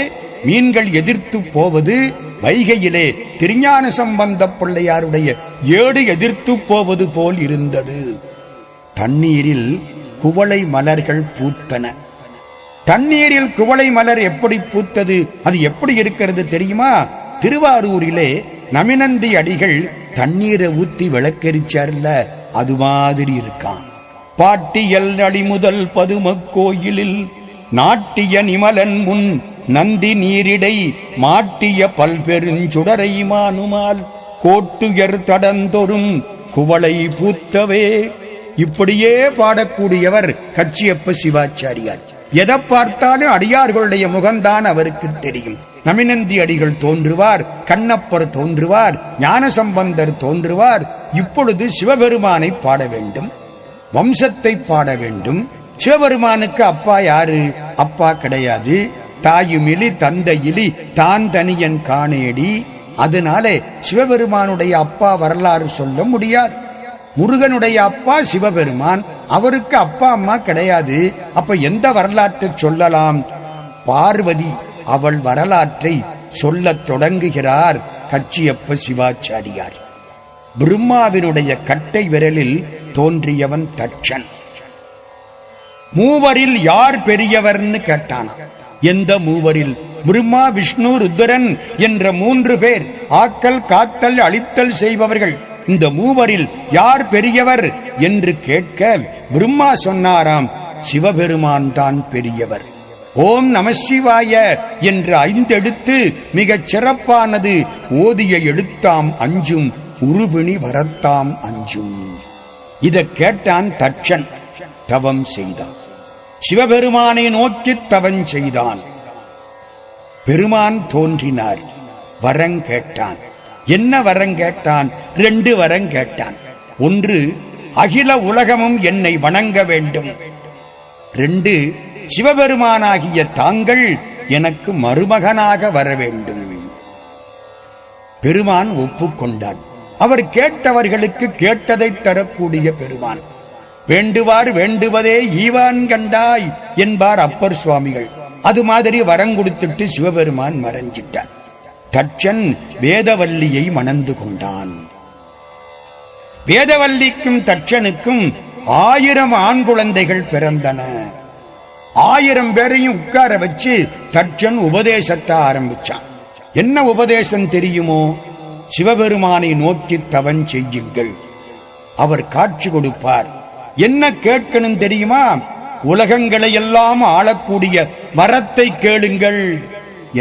மீன்கள் எதிர்த்து போவது வைகையிலே திருஞான சம்பந்த பிள்ளையாருடைய ஏடு எதிர்த்து போவது போல் இருந்தது. தண்ணீரில் குவளை மலர்கள் பூத்தன. தண்ணீரில் குவளை மலர் எப்படி பூத்தது? அது எப்படி இருக்கிறது தெரியுமா? திருவாரூரிலே நமினந்தி அடிகள் தண்ணீரை ஊத்தி விளக்கரிச்சார்ல, அது மாதிரி இருக்கான். பாட்டியல் அடிமுதல் பதும கோயிலில் நாட்டிய நிமலன் முன் நந்தி நீரிடை மாட்டிய பல்பெருஞ்சுடரை மானுமால் கோட்டுயர் தடந்தொரும் குவளை பூத்தவே. இப்படியே பாடக்கூடியவர் கச்சியப்ப சிவாச்சாரியார். எதை பார்த்தாலும் அடியார்களுடைய முகம்தான் அவருக்கு தெரியும். நமினந்தி அடிகள் தோன்றுவார், கண்ணப்பர் தோன்றுவார், ஞானசம்பந்தர் தோன்றுவார். இப்பொழுது சிவபெருமானை பாட வேண்டும், வம்சத்தை பாட வேண்டும். சிவபெருமானுக்கு அப்பா யாரு? அப்பா கிடையாது. தாயுமிலி தந்தையிலி தான் தனியன் காணேடி. அதனாலே சிவபெருமானுடைய அப்பா வரலாறு சொல்ல முடியாது. முருகனுடைய அப்பா சிவபெருமான், அவருக்கு அப்பா அம்மா கிடையாது. அப்ப எந்த வரலாற்றை சொல்லலாம்? பார்வதி அவள் வரலாற்றை சொல்லத் தொடங்குகிறார் கச்சியப்ப சிவாச்சாரியார். பிரம்மாவினுடைய கட்டை விரலில் தோன்றியவன் தட்சன். மூவரில் யார் பெரியவர்னு கேட்டானா. எந்த மூவரில் பிரம்மா விஷ்ணு ருத்ரன் என்ற 3 பேர் ஆக்கல் காத்தல் அழித்தல் செய்பவர்கள். இந்த மூவரில் யார் பெரியவர் என்று கேட்க பிரம்மா சொன்னாராம், சிவபெருமான் தான் பெரியவர். ஓம் நமசிவாய என்ற 5 எழுத்து மிகச் சிறப்பானது. ஓதிய எழுத்தாம் அஞ்சும், உருபிணி வரத்தாம் அஞ்சும். இதை கேட்டான் தட்சன். தவம் செய்தான். சிவபெருமானை நோக்கி தவம் செய்தான். பெருமான் தோன்றினார். வரம் கேட்டான். என்ன வரம் கேட்டான்? 2 வரம் கேட்டான். ஒன்று, அகில உலகமும் என்னை வணங்க வேண்டும். 2, சிவபெருமானாகிய தாங்கள் எனக்கு மருமகனாக வர வேண்டும். பெருமான் ஒப்புக்கொண்டார். அவர் கேட்டவர்களுக்கு கேட்டதை தரக்கூடிய பெருமான். வேண்டுவார் வேண்டுவதே ஈவான் கண்டாய் என்பார் அப்பர் சுவாமிகள். அது மாதிரி வரம் கொடுத்துட்டு சிவபெருமான் மறைஞ்சிட்டார். தட்சன் வேதவல்லியை மணந்து கொண்டான். வேதவல்லிக்கும் தட்சனுக்கும் 1000 ஆண் குழந்தைகள் பிறந்தன. 1000 பேரையும் உட்கார வச்சு தட்சன் உபதேசத்தை ஆரம்பிச்சான். என்ன உபதேசம் தெரியுமோ? சிவபெருமானை நோக்கி தவம் செய்யுங்கள், அவர் காட்சி கொடுப்பார். என்ன கேட்கணும் தெரியுமா? உலகங்களை எல்லாம் ஆளக்கூடிய வரத்தை கேளுங்கள்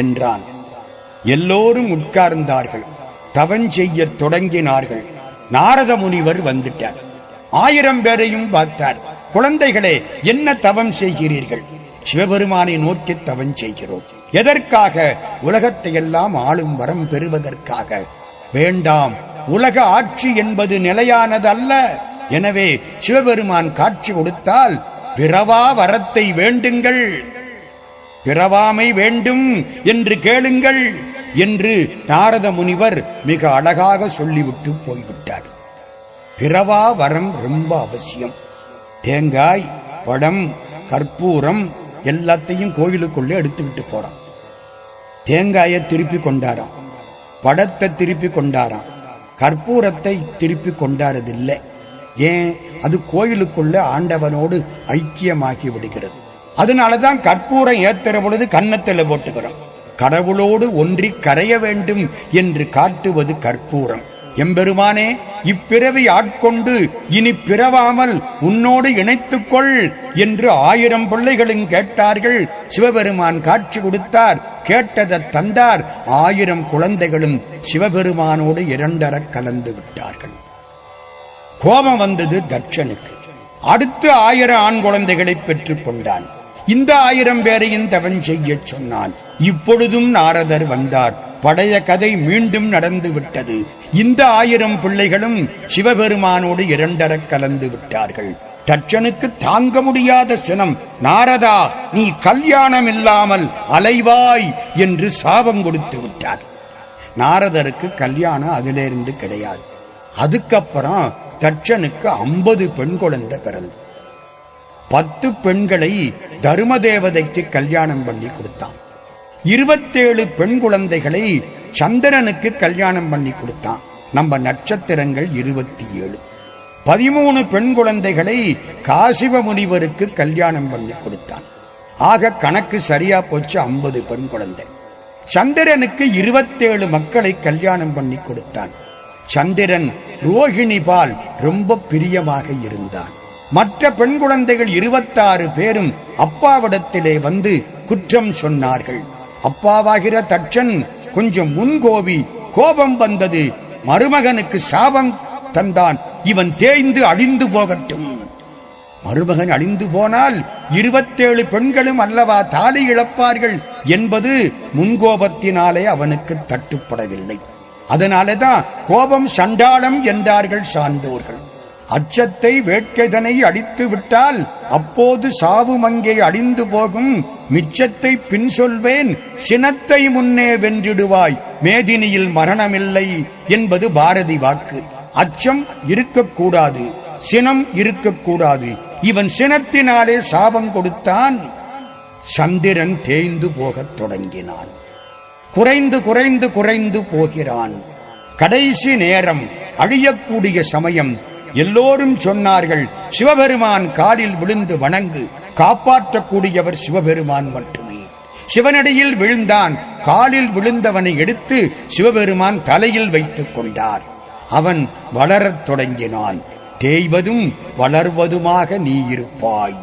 என்றான். எல்லோரும் உட்கார்ந்தார்கள். தவம் செய்ய தொடங்கினார்கள். நாரத முனிவர் வந்துட்டார். 1000 பேரையும் பார்த்தார். குழந்தைகளே, என்ன தவம் செய்கிறீர்கள்? சிவபெருமானை நோக்கி தவம் செய்கிறோம். எதற்காக? உலகத்தை எல்லாம் ஆளும் வரம் பெறுவதற்காக. வேண்டாம், உலக ஆட்சி என்பது நிலையானது அல்ல. எனவே சிவபெருமான் காட்சி கொடுத்தால் பிறவா வரத்தை வேண்டுங்கள், பிறவாமை வேண்டும் என்று கேளுங்கள் என்று நாரத முனிவர் மிக அழகாக சொல்லிவிட்டு போய்விட்டார். பிறவா வரம் ரொம்ப அவசியம். தேங்காய், பழம், கற்பூரம் எல்லாத்தையும் கோயிலுக்குள்ளே எடுத்துக்கிட்டு போறான். தேங்காயை திருப்பி கொண்டாராம், பழத்தை திருப்பி கொண்டாராம், கற்பூரத்தை திருப்பி கொண்டாரதில்லை. ஏன்? அது கோயிலுக்குள்ள ஆண்டவனோடு ஐக்கியமாகி விடுகிறது. அதனாலதான் கற்பூரம் ஏத்துற பொழுது கன்னத்தில் போட்டுக்கிறோம். கடவுளோடு ஒன்றி கரைய வேண்டும் என்று காட்டுவது கற்பூரம். எம்பெருமானே, இப்பிறவி ஆட்கொண்டு இனி பிறவாமல் உன்னோடு இணைத்துக்கொள் என்று 1000 பிள்ளைகளும் கேட்டார்கள். சிவபெருமான் காட்சி கொடுத்தார். கேட்டதை தந்தார். 1000 குழந்தைகளும் சிவபெருமானோடு 2 கலந்து விட்டார்கள். கோபம் வந்தது தட்சனுக்கு. அடுத்து 1000 ஆண் குழந்தைகளை பெற்றுக் கொண்டான். இந்த 1000 பேரையும் தவம் செய்ய சொன்னான். இப்பொழுதும் நாரதர் வந்தார். பழைய கதை மீண்டும் நடந்து விட்டது. இந்த 1000 பிள்ளைகளும் சிவபெருமானோடு 2 கலந்து விட்டார்கள். தட்சனுக்கு தாங்க முடியாத சினம். நாரதா, நீ கல்யாணம் இல்லாமல் அலைவாய் என்று சாபம் கொடுத்து விட்டார். நாரதருக்கு கல்யாணம் அதிலிருந்து கிடையாது. அதுக்கப்புறம் தட்சனுக்கு 50 பெண் குழந்தை பிறந்து 10 பெண்களை தர்மதேவதைக்கு கல்யாணம் பண்ணி கொடுத்தான். 27 பெண் குழந்தைகளை சந்திரனுக்கு கல்யாணம் பண்ணி கொடுத்தான். நம்ம நட்சத்திரங்கள் 27. 13 பெண் குழந்தைகளை காசிப முனிவருக்கு கல்யாணம் பண்ணி கொடுத்தான். ஆக கணக்கு சரியா போச்சு, 50 பெண் குழந்தை. சந்திரனுக்கு 27 மக்களை கல்யாணம் பண்ணி கொடுத்தான். சந்திரன் ரோகிணிபால் ரொம்ப பிரியமாக இருந்தான். மற்ற பெண் குழந்தைகள் 26 பேரும் அப்பாவிடத்திலே வந்து குற்றம் சொன்னார்கள். அப்பாவாகிற தட்சன் கொஞ்சம் முன்கோபி. கோபம் வந்தது. மருமகனுக்கு சாபம் தந்தான். இவன் தேய்ந்து அழிந்து போகட்டும். மருமகன் அழிந்து போனால் 27 பெண்களும் அல்லவா தாலி இழப்பார்கள் என்பது முன்கோபத்தினாலே அவனுக்கு தட்டுப்படவில்லை. அதனாலேதான் கோபம் சண்டாளம் என்றார்கள் சான்றோர்கள். அச்சத்தை வேட்கைதனை அடித்து விட்டால் அப்போது சாவும் அங்கே அழிந்து போகும். மிச்சத்தை பின் சொல்வேன், சினத்தை முன்னே வென்றிடுவாய், மேதினியில் மரணமில்லை என்பது பாரதி வாக்கு. அச்சம் இருக்கக்கூடாது, சினம் இருக்கக்கூடாது. இவன் சினத்தினாலே சாபம் கொடுத்தான். சந்திரன் தேய்ந்து போகத் தொடங்கினான். குறைந்து குறைந்து குறைந்து போகிறான். கடைசி நேரம், அழியக்கூடிய சமயம். எல்லோரும் சொன்னார்கள், சிவபெருமான் காலில் விழுந்து வணங்கு, காப்பாற்றக்கூடியவர் சிவபெருமான் மட்டுமே. சிவனடியில் விழுந்தான். காலில் விழுந்தவனை எடுத்து சிவபெருமான் தலையில் வைத்துக் கொண்டார். அவன் வளரத் தொடங்கினான். தேய்வதும் வளர்வதுமாக நீ இருப்பாய்.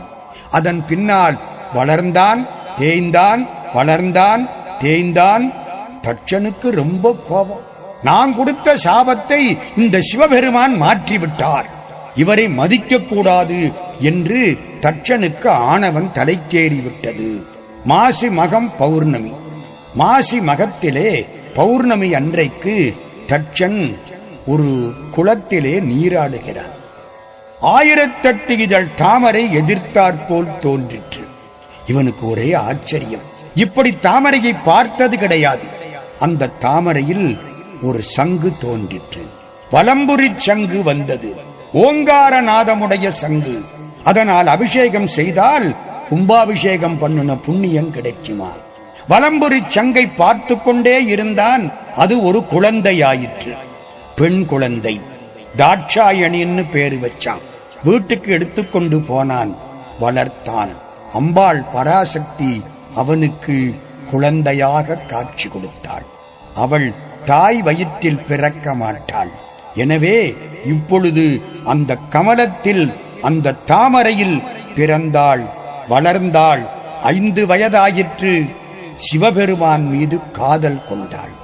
அதன் பின்னால் வளர்ந்தான், தேய்ந்தான், வளர்ந்தான், தேய்ந்தான். தட்சனுக்கு ரொம்ப கோபம். நான் கொடுத்த சாபத்தை இந்த சிவபெருமான் மாற்றிவிட்டார், இவரை மதிக்கக்கூடாது என்று தட்சனுக்கு ஆணவன் தலைக்கேறிவிட்டது. மாசி மகம் பௌர்ணமி. மாசி மகத்திலே பௌர்ணமி அன்றைக்கு தட்சன் ஒரு குளத்திலே நீராடுகிறான். 1008 இதழ் தாமரை எதிர்த்தாற்போல் தோன்றிற்று. இவனுக்கு ஒரே ஆச்சரியம். இப்படி தாமரையை பார்த்தது கிடையாது. அந்த தாமரையில் ஒரு சங்கு தோன்றிற்று. வலம்புரி சங்கு வந்தது. ஓங்காரநாதமுடைய சங்கு. அதனால் அபிஷேகம் செய்தால் கும்பாபிஷேகம் பண்ணுன புண்ணியம் கிடைக்குமா? வலம்புரி சங்கை பார்த்து கொண்டே இருந்தான். அது ஒரு குழந்தையாயிற்று. பெண் குழந்தை. தாட்சாயணின்னு பேரு வச்சான். வீட்டுக்கு எடுத்துக்கொண்டு போனான், வளர்த்தான். அம்பாள் பராசக்தி அவனுக்கு குழந்தையாக காட்சி கொடுத்தாள். அவள் தாய் வயிற்றில் பிறக்க மாட்டாள். எனவே இப்பொழுது அந்த கமலத்தில், அந்த தாமரையில் பிறந்தாள், வளர்ந்தாள். 5 வயதாயிற்று. சிவபெருமான் மீது காதல் கொண்டாள்.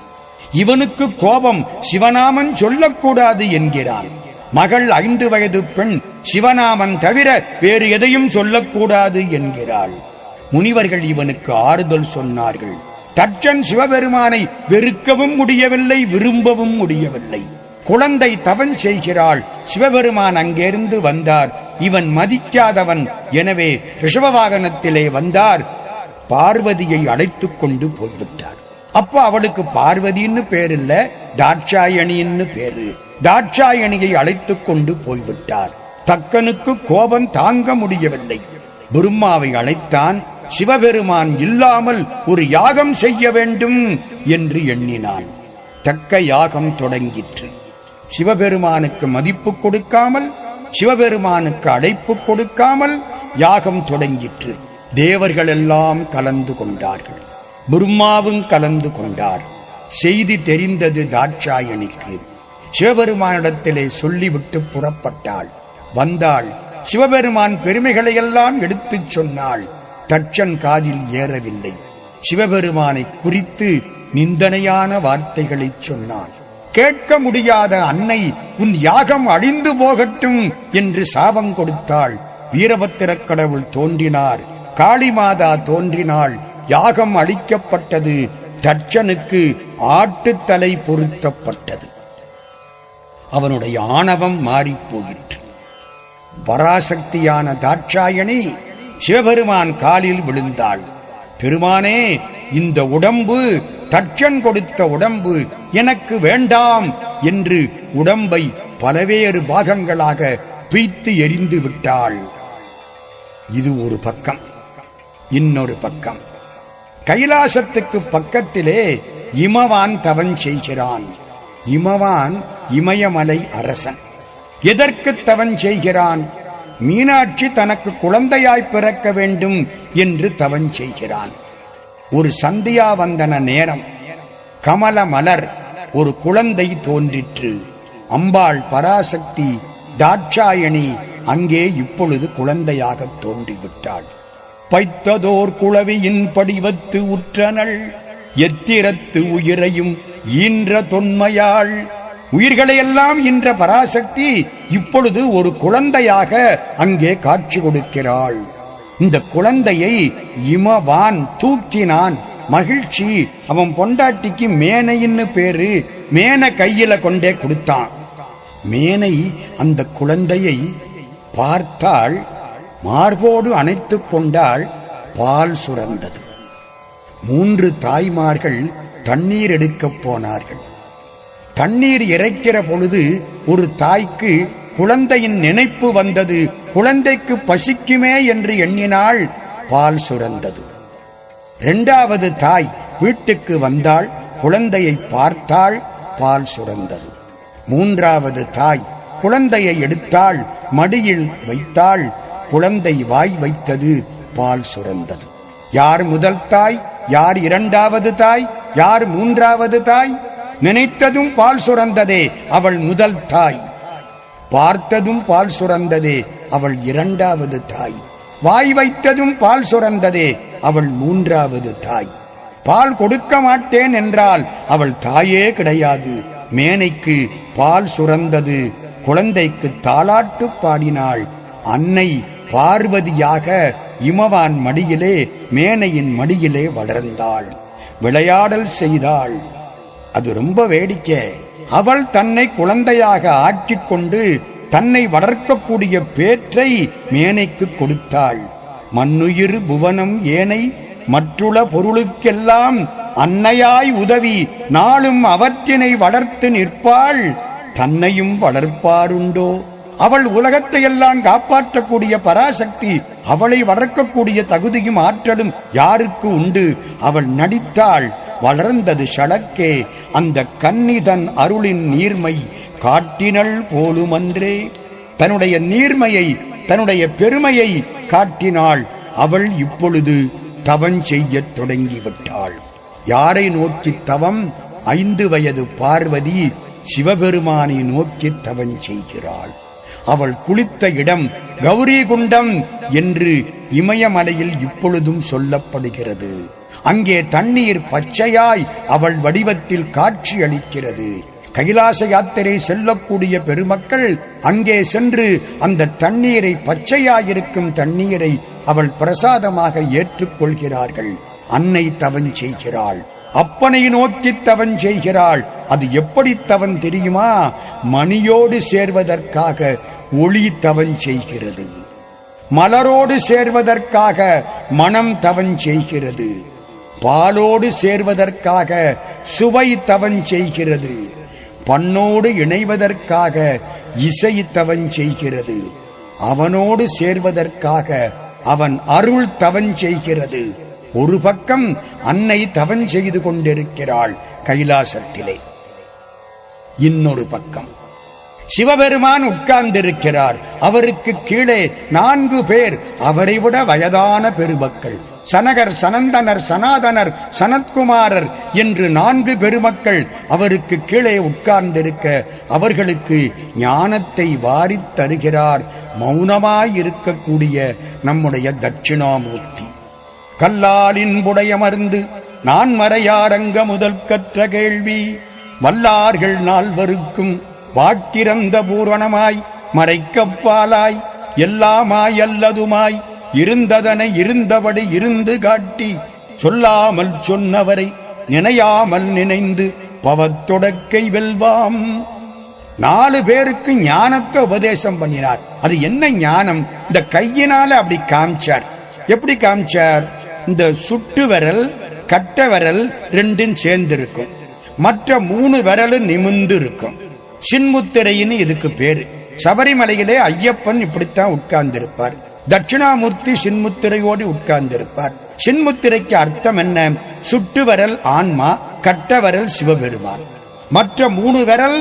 இவனுக்கு கோபம். சிவநாமன் சொல்லக்கூடாது என்கிறான். மகள் 5 வயது பெண் சிவநாமன் தவிர வேறு எதையும் சொல்லக்கூடாது என்கிறாள். முனிவர்கள் இவனுக்கு ஆறுதல் சொன்னார்கள். தட்சன் சிவபெருமானை வெறுக்கவும் முடியவில்லை, விரும்பவும் முடியவில்லை. குழந்தை தவன் செய்கிறாள். சிவபெருமான் அங்கிருந்து வந்தார். இவன் மதிக்காதவன். எனவே ரிஷப வாகனத்திலே வந்தார். பார்வதியை அழைத்துக் கொண்டு போய்விட்டார். அப்ப அவளுக்கு பார்வதின்னு பேரில்ல, தாட்சாயணின்னு பேரு. தாட்சாயணியை அழைத்துக் கொண்டு போய்விட்டார். தக்கனுக்கு கோபம் தாங்க முடியவில்லை. பிரம்மாவை அழைத்தான். சிவபெருமான் இல்லாமல் ஒரு யாகம் செய்ய வேண்டும் என்று எண்ணினான். தக்க யாகம் தொடங்கிற்று. சிவபெருமானுக்கு மதிப்பு கொடுக்காமல், சிவபெருமானுக்கு அழைப்பு கொடுக்காமல் யாகம் தொடங்கிற்று. தேவர்கள் எல்லாம் கலந்து கொண்டார்கள். பிரம்மாவும் கலந்து கொண்டார். செய்தி தெரிந்தது தாட்சாயணிக்கு. சிவபெருமானிடத்திலே சொல்லிவிட்டு புறப்பட்டாள். வந்தாள். சிவபெருமான் பெருமைகளை எல்லாம் எடுத்துச் சொன்னாள். தட்சன் காதில் ஏறவில்லை. சிவபெருமானை குறித்து நிந்தனையான வார்த்தைகளை சொன்னான். கேட்க முடியாத அன்னை, உன் யாகம் அழிந்து போகட்டும் என்று சாபம் கொடுத்தாள். வீரபத்திரக் கடவுள் தோன்றினார். காளிமாதா தோன்றினாள். யாகம் அழிக்கப்பட்டது. தட்சனுக்கு ஆட்டுத்தலை பொருத்தப்பட்டது. அவனுடைய ஆணவம் மாறிப்போயிற்று. பராசக்தியான தாட்சாயணி சிவபெருமான் காலில் விழுந்தாள். பெருமானே, இந்த உடம்பு தட்சன் கொடுத்த உடம்பு எனக்கு வேண்டாம் என்று உடம்பை பலவேறு பாகங்களாக பிய்த்து எரிந்து விட்டாள். இது ஒரு பக்கம். இன்னொரு பக்கம், கைலாசத்துக்கு பக்கத்திலே இமவான் தவன் செய்கிறான். இமவான் இமயமலை அரசன். எதற்கு தவன் செய்கிறான்? மீனாட்சி தனக்கு குழந்தையாய் பிறக்க வேண்டும் என்று தவன் செய்கிறான். ஒரு சந்தியாவந்தன நேரம், கமல மலர், ஒரு குழந்தை தோன்றிற்று. அம்பாள் பராசக்தி தாட்சாயணி அங்கே இப்பொழுது குழந்தையாக தோன்றிவிட்டாள். பைத்ததோர் குளவியின் படிவத்து உற்றனள், எத்திரத்து உயிரையும் ஈன்ற தொன்மையாள். உயிர்களையெல்லாம் ஈன்ற பராசக்தி இப்பொழுது ஒரு குழந்தையாக அங்கே காட்சி கொடுக்கிறாள். இந்த குழந்தையை இமவான் தூக்கினான். மகிழ்ச்சி. அவன் பொண்டாட்டிக்கு மேனைன்னு பேரு. மேனை கையில கொண்டே கொடுத்தான். மேனை அந்த குழந்தையை பார்த்தாள். மார்போடு அணைத்துக் கொண்டாள். பால் சுரந்தது. 3 தாய்மார்கள் தண்ணீர் எடுக்கப் போனார்கள். தண்ணீர் இறைக்கிற பொழுது ஒரு தாய்க்கு குழந்தையின் நினைப்பு வந்தது. குழந்தைக்கு பசிக்குமே என்று எண்ணினாள். பால் சுரந்தது. 2வது தாய் வீட்டுக்கு வந்தாள். குழந்தையை பார்த்தாள். பால் சுரந்தது. 3வது தாய் குழந்தையை எடுத்தாள். மடியில் வைத்தாள். குழந்தை வாய் வைத்தது. பால் சுரந்தது. யார் முதல் தாய்? யார் இரண்டாவது தாய், யார் மூன்றாவது தாய்? நினைத்ததும் பால் சுரந்ததே, அவள் முதல் தாய். பார்த்ததும் பால் சுரந்ததே, அவள் இரண்டாவது தாய். வாய் வைத்ததும் பால் சுரந்ததே, அவள் மூன்றாவது தாய். பால் கொடுக்க மாட்டேன் என்றால் அவள் தாயே கிடையாது. மேனைக்கு பால் சுரந்தது, குழந்தைக்கு தாலாட்டு பாடினாள். அன்னை பார்வதியாக இமவான் மடியிலே, மேனையின் மடியிலே வளர்ந்தாள், விளையாடல் செய்தாள். அது ரொம்ப வேடிக்கை. அவள் தன்னை குழந்தையாக ஆக்கிக்கொண்டு தன்னை வளர்க்கக்கூடிய பேற்றை மேனைக்கு கொடுத்தாள். மண்ணுயிர் புவனம் ஏனை மற்றுள்ள பொருளுக்கெல்லாம் அன்னையாய் உதவி நாளும் அவற்றினை வளர்த்து நிற்பாள். தன்னையும் வளர்ப்பாருண்டோ? அவள் உலகத்தையெல்லாம் காப்பாற்றக்கூடிய பராசக்தி. அவளை வளர்க்கக்கூடிய தகுதியும் ஆற்றலும் யாருக்கு உண்டு? அவள் நடித்தாள், வளர்ந்தது ஷடக்கே. அந்த கன்னிதன் அருளின் நீர்மை காட்டினள் போலுமன்றே. தன்னுடைய நீர்மையை, தன்னுடைய பெருமையை காட்டினாள். அவள் இப்பொழுது தவம் செய்யத் தொடங்கிவிட்டாள். யாரை நோக்கி தவம்? 5 வயது பார்வதி சிவபெருமானை நோக்கி தவம் செய்கிறாள். அவள் குளித்த இடம் கௌரி குண்டம் என்று இமயமலையில் இப்பொழுதும் சொல்லப்படுகிறது. அங்கே தண்ணீர் பச்சையாய் அவள் வடிவத்தில் காட்சி அளிக்கிறது. கைலாச யாத்திரை செல்லக்கூடிய பெருமக்கள் அங்கே சென்று அந்த தண்ணீரை, பச்சையாயிருக்கும் தண்ணீரை அவள் பிரசாதமாக ஏற்றுக்கொள்கிறார்கள். அன்னை தவம் செய்கிறாள், அப்பனை நோக்கி தவம் செய்கிறாள். அது எப்படி தவம் தெரியுமா? மணியோடு சேர்வதற்காக ஒளி தவம் செய்கிறது, மலரோடு சேர்வதற்காக மனம் தவம் செய்கிறது, பாலோடு சேர்வதற்காக சுவை தவம் செய்கிறது, பண்ணோடு இணைவதற்காக இசை தவம் செய்கிறது, அவனோடு சேர்வதற்காக அவன் அருள் தவம் செய்கிறது. ஒரு பக்கம் அன்னை தவம் செய்து கொண்டிருக்கிறாள் கைலாசத்திலே. இன்னொரு பக்கம் சிவபெருமான் உட்கார்ந்திருக்கிறார். அவருக்கு கீழே 4 பேர் அவரை விட வயதான பெருமக்கள். சனகர், சனந்தனர், சனாதனர், சனத்குமாரர் என்று 4 பெருமக்கள் அவருக்கு கீழே உட்கார்ந்திருக்க அவர்களுக்கு ஞானத்தை வாரித் தருகிறார் மௌனமாயிருக்கக்கூடிய நம்முடைய தட்சிணாமூர்த்தி. கல்லாலின் புடையமர்ந்து நான் மறையாரங்க முதல் கற்ற கேள்வி வல்லார்கள் 4 வாக்கிறந்த பூரணமாய் மறைக்கப்பாலாய் எல்லாமாய் அல்லதுமாய் இருந்ததனை இருந்தபடி இருந்து காட்டி சொல்லாமல் சொன்னவரை நினையாமல் நினைந்து பவத்தொடக்கை வெல்வாம். 4 பேருக்கு ஞானத்தை உபதேசம் பண்ணினார். அது என்ன ஞானம்? இந்த கையினால அப்படி காமிச்சார். எப்படி காமிச்சார்? இந்த சுட்டு விரல், கட்ட விரல் 2 சேர்ந்திருக்கும், மற்ற 3 விரல் நிமிர்ந்து இருக்கும். சின்முத்திரைன்னு இதுக்கு பேரு. சபரிமலையிலே ஐயப்பன் இப்படித்தான் உட்கார்ந்திருப்பார். தட்சிணாமூர்த்தி சின்முத்திரையோடு உட்கார்ந்திருப்பார். சின்முத்திரைக்கு அர்த்தம் என்ன? சுட்டு விரல் ஆன்மா, கட்ட விரல் சிவபெருமான். மற்ற 3 விரல்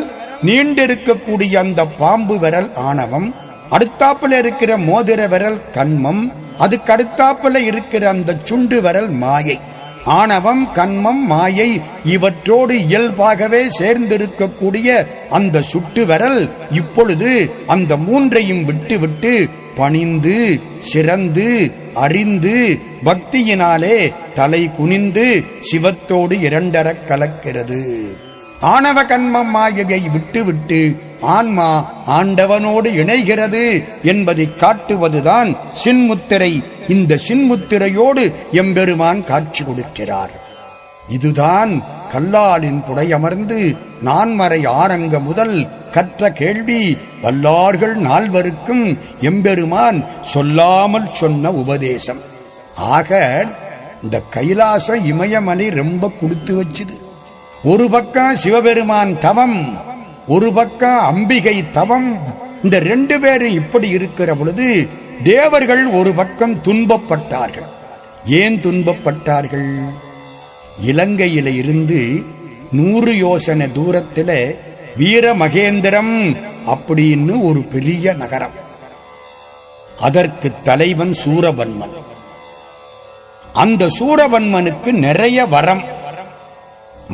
நீண்டிருக்கக்கூடிய அந்த பாம்பு விரல் ஆணவம், அடுத்தாப்புல இருக்கிற மோதிர விரல் கண்மம், அதுக்கு அடுத்தாப்புல இருக்கிற அந்த சுண்டு விரல் மாயை. ஆணவம், கண்மம், மாயை இவற்றோடு இயல்பாகவே சேர்ந்திருக்கக்கூடிய அந்த சுட்டு விரல் இப்பொழுது அந்த 3ஐயும் விட்டு பணிந்து சிறந்து அறிந்து பக்தியினாலே தலை குனிந்து சிவத்தோடு 2 கலக்கிறது. ஆணவ கண்மம் மாயையை விட்டு ஆன்மா ஆண்டவனோடு இணைகிறது என்பதை காட்டுவதுதான் சின்முத்திரை. இந்த சின்முத்திரையோடு எம்பெருமான் காட்சி கொடுக்கிறார். இதுதான் கல்லாலின் புடையமர்ந்து நான்மறை ஆரங்க முதல் கற்ற கேள்வி வல்லார்கள் 4 எம்பெருமான் சொல்லாமல் சொன்ன உபதேசம். ஆக இந்த கைலாச இமயமலை ரொம்ப கொடுத்து வச்சுது. ஒரு பக்கம் சிவபெருமான் தவம், ஒரு பக்கம் அம்பிகை தவம். இந்த 2 பேரும் இப்படி இருக்கிற பொழுது தேவர்கள் ஒரு பக்கம் துன்பப்பட்டார்கள். ஏன் துன்பப்பட்டார்கள்? இலங்கையில இருந்து 100 யோசனை தூரத்துல வீரமகேந்திரம் அப்படின்னு ஒரு பெரிய நகரம். அதற்கு தலைவன் சூரபன்மன். அந்த சூரபன்மனுக்கு நிறைய வரம்.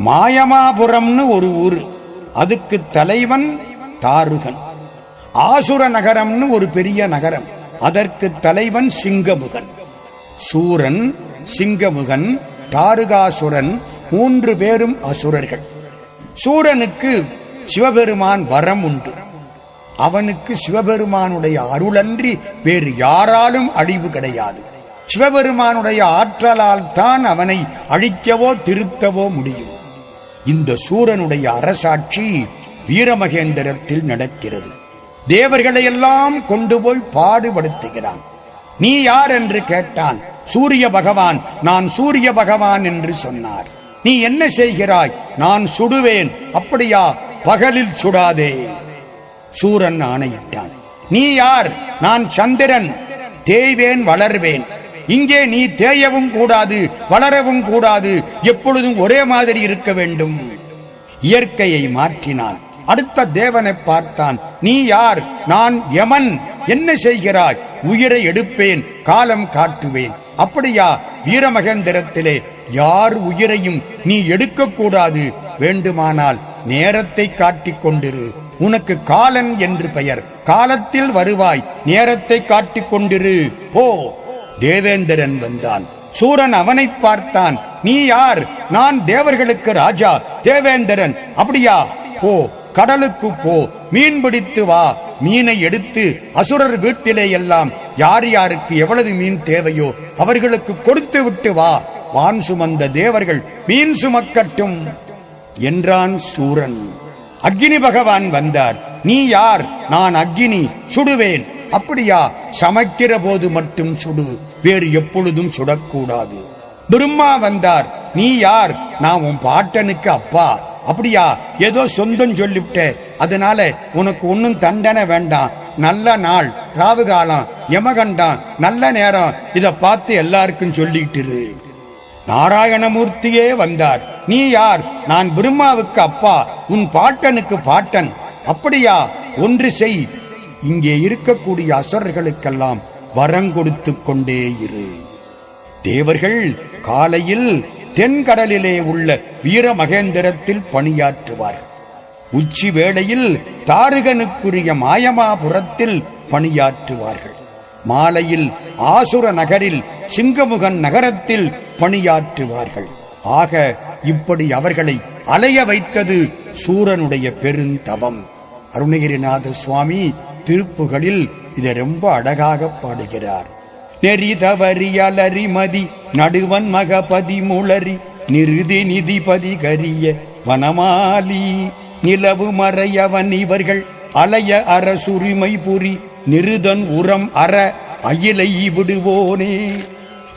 மாயமாபுரம்னு ஒரு ஊரு, அதுக்கு தலைவன் தாருகன். ஆசுர நகரம்னு ஒரு பெரிய நகரம், அதற்கு தலைவன் சிங்கமுகன். சூரன், சிங்கமுகன், தாருகாசுரன் 3 பேரும் அசுரர்கள். சூரனுக்கு சிவபெருமான் வரம் உண்டு. அவனுக்கு சிவபெருமானுடைய அருளன்றி வேறு யாராலும் அழிவு கிடையாது. சிவபெருமானுடைய ஆற்றலால் தான் அவனை அழிக்கவோ திருத்தவோ முடியும். இந்த சூரனுடைய அரசாட்சி வீரமகேந்திரத்தில் நடக்கிறது. தேவர்களையெல்லாம் கொண்டு போய் பாடுபடுத்துகிறான். நீ யார் என்று கேட்டான். சூரிய பகவான். நான் சூரிய பகவான் என்று சொன்னார். நீ என்ன செய்கிறாய்? நான் சுடுவேன். அப்படியா? பகலில் சுடாதே. சூரன் ஆணையிட்டான். நீ யார்? நான் சந்திரன். தேய்வேன், வளர்வேன். இங்கே நீ தேயவும் கூடாது, வளரவும் கூடாது, எப்பொழுதும் ஒரே மாதிரி இருக்க வேண்டும். இயற்கையை மாற்றினான். அடுத்த தேவனை பார்த்தான். நீ யார்? நான் யமன். என்ன செய்கிறாய்? உயிரை எடுப்பேன், காலம் காட்டுவேன். அப்படியா? வீரமகேந்திரத்திலே யார் உயிரையும் நீ எடுக்கக்கூடாது. வேண்டுமானால் நேரத்தை காட்டிக் கொண்டிரு. உனக்கு காலன் என்று பெயர். காலத்தில் வருவாய். நேரத்தை காட்டிக் கொண்டிரு. போ. தேவேந்திரன் வந்தான். சூரன் அவனை பார்த்தான். நீ யார்? நான் தேவர்களுக்கு ராஜா, தேவேந்திரன். அப்படியா? போ, கடலுக்கு போ, மீன் பிடித்து வா. மீனை எடுத்து அசுரர் வீட்டிலே எல்லாம் யார் யாருக்கு எவ்வளவு மீன் தேவையோ அவர்களுக்கு கொடுத்து விட்டு வா. வான் சுமந்த தேவர்கள் மீன் சுமக்கட்டும் என்றான் சூரன். அக்னி பகவான் வந்தார். நீ யார்? நான் அக்னி, சுடுவேன். அப்படியா? சமைக்கிற போது மட்டும் சுடு, வேறு எப்பொழுதும் சுடக்கூடாது. பிரம்மா வந்தார். நீ யார்? நான் உன் பாட்டனுக்கு அப்பா. அப்படியா? ஏதோ சொந்தம் சொல்லிவிட்ட, அதனால உனக்கு ஒன்னும் தண்டனை வேண்டாம். நல்ல நாள், ராவு காலம், யமகண்டம், நல்ல நேரம், இத பார்த்து எல்லாருக்கும் சொல்லிட்டு. நாராயணமூர்த்தியே வந்தார். நீ யார்? நான் பிரம்மாவுக்கு அப்பா, உன் பாட்டனுக்கு பாட்டன். அப்படியா? ஒன்று செய், இங்கே இருக்கக்கூடிய அசுரர்களுக்கெல்லாம் வரங்கொடுத்து கொண்டே இரு. தேவர்கள் காலையில் தென்கடலிலே உள்ள வீரமகேந்திரத்தில் பணியாற்றுவார்கள். உச்சி வேளையில் தாருகனுக்குரிய மாயமாபுரத்தில் பணியாற்றுவார்கள். மாலையில் ஆசுர நகரில் சிங்கமுகன் நகரத்தில் பணியாற்றுவார்கள். ஆக இப்படி அவர்களை அலைய வைத்தது சூரனுடைய பெருந்தவம். அருணகிரிநாத சுவாமி திருப்புகளில் இதை ரொம்ப அழகாக பாடுகிறார். நெறி தவறி அலறிமதி நடுவன் மகபதி முளரி நிருதி நிதிபதி கரிய வனமாலி நிலவு மறையவன் இவர்கள் அலைய அரசுரிமை புரி நிருதன் உரம் அற அயிலை விடுவோனே.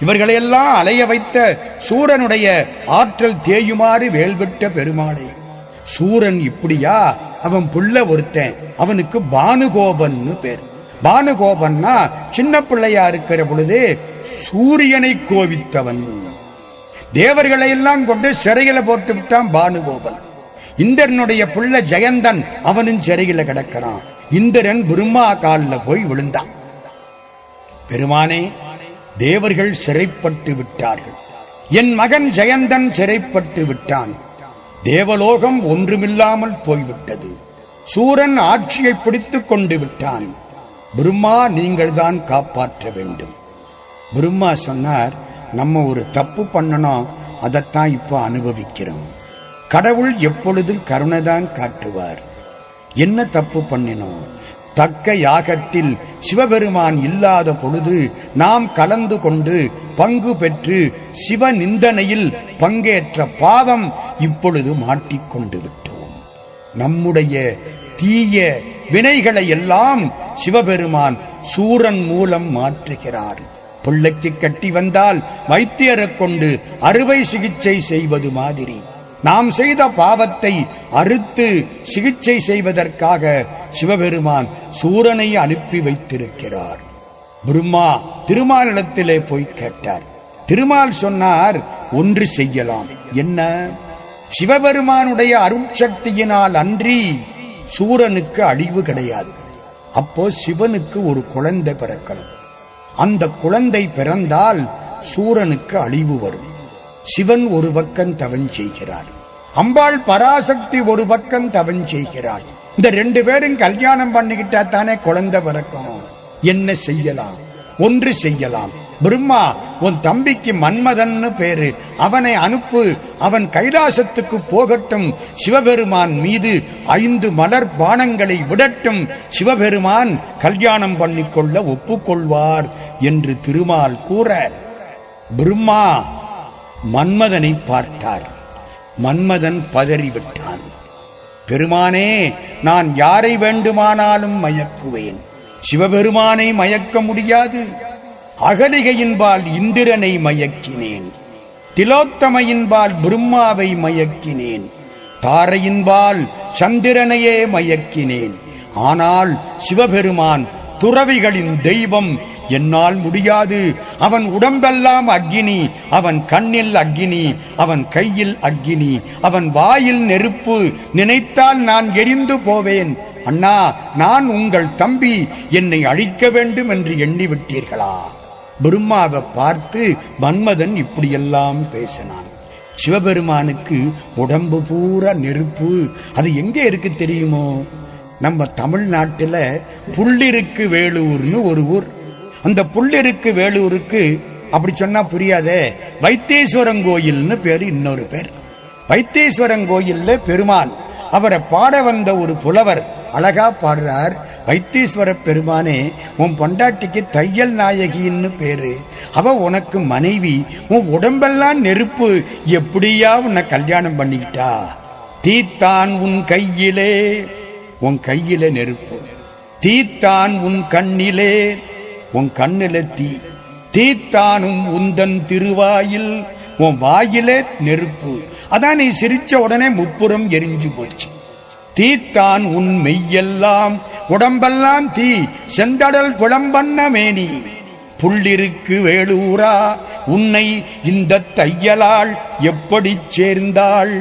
இவர்களையெல்லாம் அலைய வைத்த சூரனுடைய ஆற்றல் தேயுமாறு வேல்விட்ட பெருமாளே. சூரன் இப்படியா? அவன் புள்ள ஒருத்தன், அவனுக்கு பானுகோபன்னு பேர். பானுகோபன்னா சின்ன பிள்ளையா இருக்கிற பொழுது சூரியனை கோவித்தவன். தேவர்களை எல்லாம் கொண்டு சிறையில போட்டு விட்டான் பானுகோபன். இந்திரனுடைய புள்ள ஜெயந்தன், அவனும் சிறையில கிடக்கிறான். இந்திரன் பிரம்மா காலில் போய் விழுந்தான். பெருமானே, தேவர்கள் சிறைப்பட்டு விட்டார்கள். என் மகன் ஜெயந்தன் சிறைப்பட்டு விட்டான். தேவலோகம் ஒன்றுமில்லாமல் போய்விட்டது. சூரன் ஆட்சியை பிடித்துக் கொண்டு விட்டான். பிரம்மா, நீங்கள் தான் காப்பாற்ற வேண்டும். பிரம்மா சொன்னார், நம்ம ஒரு தப்பு பண்ணணும், அதைத்தான் இப்ப அனுபவிக்கிறோம். கடவுள் எப்பொழுதும் கருணைதான் காட்டுவார். என்ன தப்பு பண்ணினோம்? தக்க யாகத்தில் சிவபெருமான் இல்லாத பொழுது நாம் கலந்து கொண்டு பங்கு பெற்று சிவ நிந்தனையில் பங்கேற்ற பாவம் இப்பொழுது மாட்டிக்கொண்டு விட்டோம். நம்முடைய தீய வினைகளை எல்லாம் சிவபெருமான் சூரன் மூலம் மாற்றுகிறார். பிள்ளைக்கு கட்டி வந்தால் வைத்தியரை கொண்டு அறுவை சிகிச்சை செய்வது மாதிரி நாம் செய்த பாவத்தை அறுத்து சிகிச்சை செய்வதற்காக சிவபெருமான் சூரனை அனுப்பி வைத்திருக்கிறார். பிரம்மா திருமாலிடத்திலே போய் கேட்டார். திருமால் சொன்னார், ஒன்று செய்யலாம். என்ன? சிவபெருமானுடைய அருட்சக்தியினால் அன்றி சூரனுக்கு அழிவு கிடையாது. அப்போ சிவனுக்கு ஒரு குழந்தை பிறக்கணும். அந்த குழந்தை பிறந்தால் சூரனுக்கு அழிவு வரும். சிவன் ஒரு பக்கம் தவம் செய்கிறார், அம்பாள் பராசக்தி ஒரு பக்கம் தவம் செய்கிறார். இந்த 2 பேரும் கல்யாணம் பண்ணிக்கிட்டா தானே குழந்தை பிறக்கும். என்ன செய்யலாம்? ஒன்று செய்யலாம். பிரம்மா, உன் தம்பிக்கு மன்மதன்னு பேரு, அவனை அனுப்பு, அவன் கைலாசத்துக்கு போகட்டும், சிவபெருமான் மீது 5 மலர் பானங்களை விடட்டும், சிவபெருமான் கல்யாணம் பண்ணிக்கொள்ள ஒப்புக்கொள்வார் என்று திருமால் கூற, பிரம்மா மன்மதனை பார்த்தார். மன்மதன் பதறிவிட்டான். பெருமானே, நான் யாரை வேண்டுமானாலும் மயக்குவேன், சிவபெருமானை மயக்க முடியாது. அகலிகையின்பால் இந்திரனை மயக்கினேன், திலோத்தமையின்பால் பிரம்மாவை மயக்கினேன், தாரையின்பால் சந்திரனையே மயக்கினேன். ஆனால் சிவபெருமான் துறவிகளின் தெய்வம், என்னால் முடியாது. அவன் உடம்பெல்லாம் அக்கினி, அவன் கண்ணில் அக்கினி, அவன் கையில் அக்கினி, அவன் வாயில் நெருப்பு, நினைத்தால் நான் எரிந்து போவேன். அண்ணா, நான் உங்கள் தம்பி, என்னை அழிக்க வேண்டும் என்று எண்ணிவிட்டீர்களா? பிரம்மாவை பார்த்து மன்மதன் இப்படியெல்லாம் பேசினான். சிவபெருமானுக்கு உடம்பு பூரா நெருப்பு. அது எங்கே இருக்கு தெரியுமோ? நம்ம தமிழ்நாட்டில் புள்ளிருக்கு வேலூர்னு ஒரு ஊர். அந்த புள்ளிருக்கு வேலூருக்கு அப்படி சொன்னா புரியாதே, வைத்தீஸ்வரன் கோயில்னு பேரு, இன்னொரு பேர். வைத்தீஸ்வரன் கோயில்ல பெருமான், அவரை பாட வந்த ஒரு புலவர் அழகா பாடுறார். வைத்தீஸ்வர பெருமானே, உன் பொண்டாட்டிக்கு தையல் நாயகின்னு பேரு, அவ உனக்கு மனைவி, உன் உடம்பெல்லாம் நெருப்பு, எப்படியா உன்னை கல்யாணம் பண்ணிக்கிட்டா? தீத்தான் உன் கையிலே, உன் கையில நெருப்பு, தீத்தான் உன் கண்ணிலே, உன் கண்ணில தீ, தீத்தானும் உந்தன் திருவாயில், உன் வாயிலே நெருப்பு. அதான் நீ சிரிச்ச உடனே முப்புறம் எரிஞ்சு போச்சு. தீத்தான் உன் மெய்யெல்லாம், உடம்பெல்லாம் தீ, செந்தடல் புலம்பண்ண மேனி, புள்ளிருக்கு வேலூரா, உன்னை இந்த தையலால் எப்படி சேர்ந்தாள்?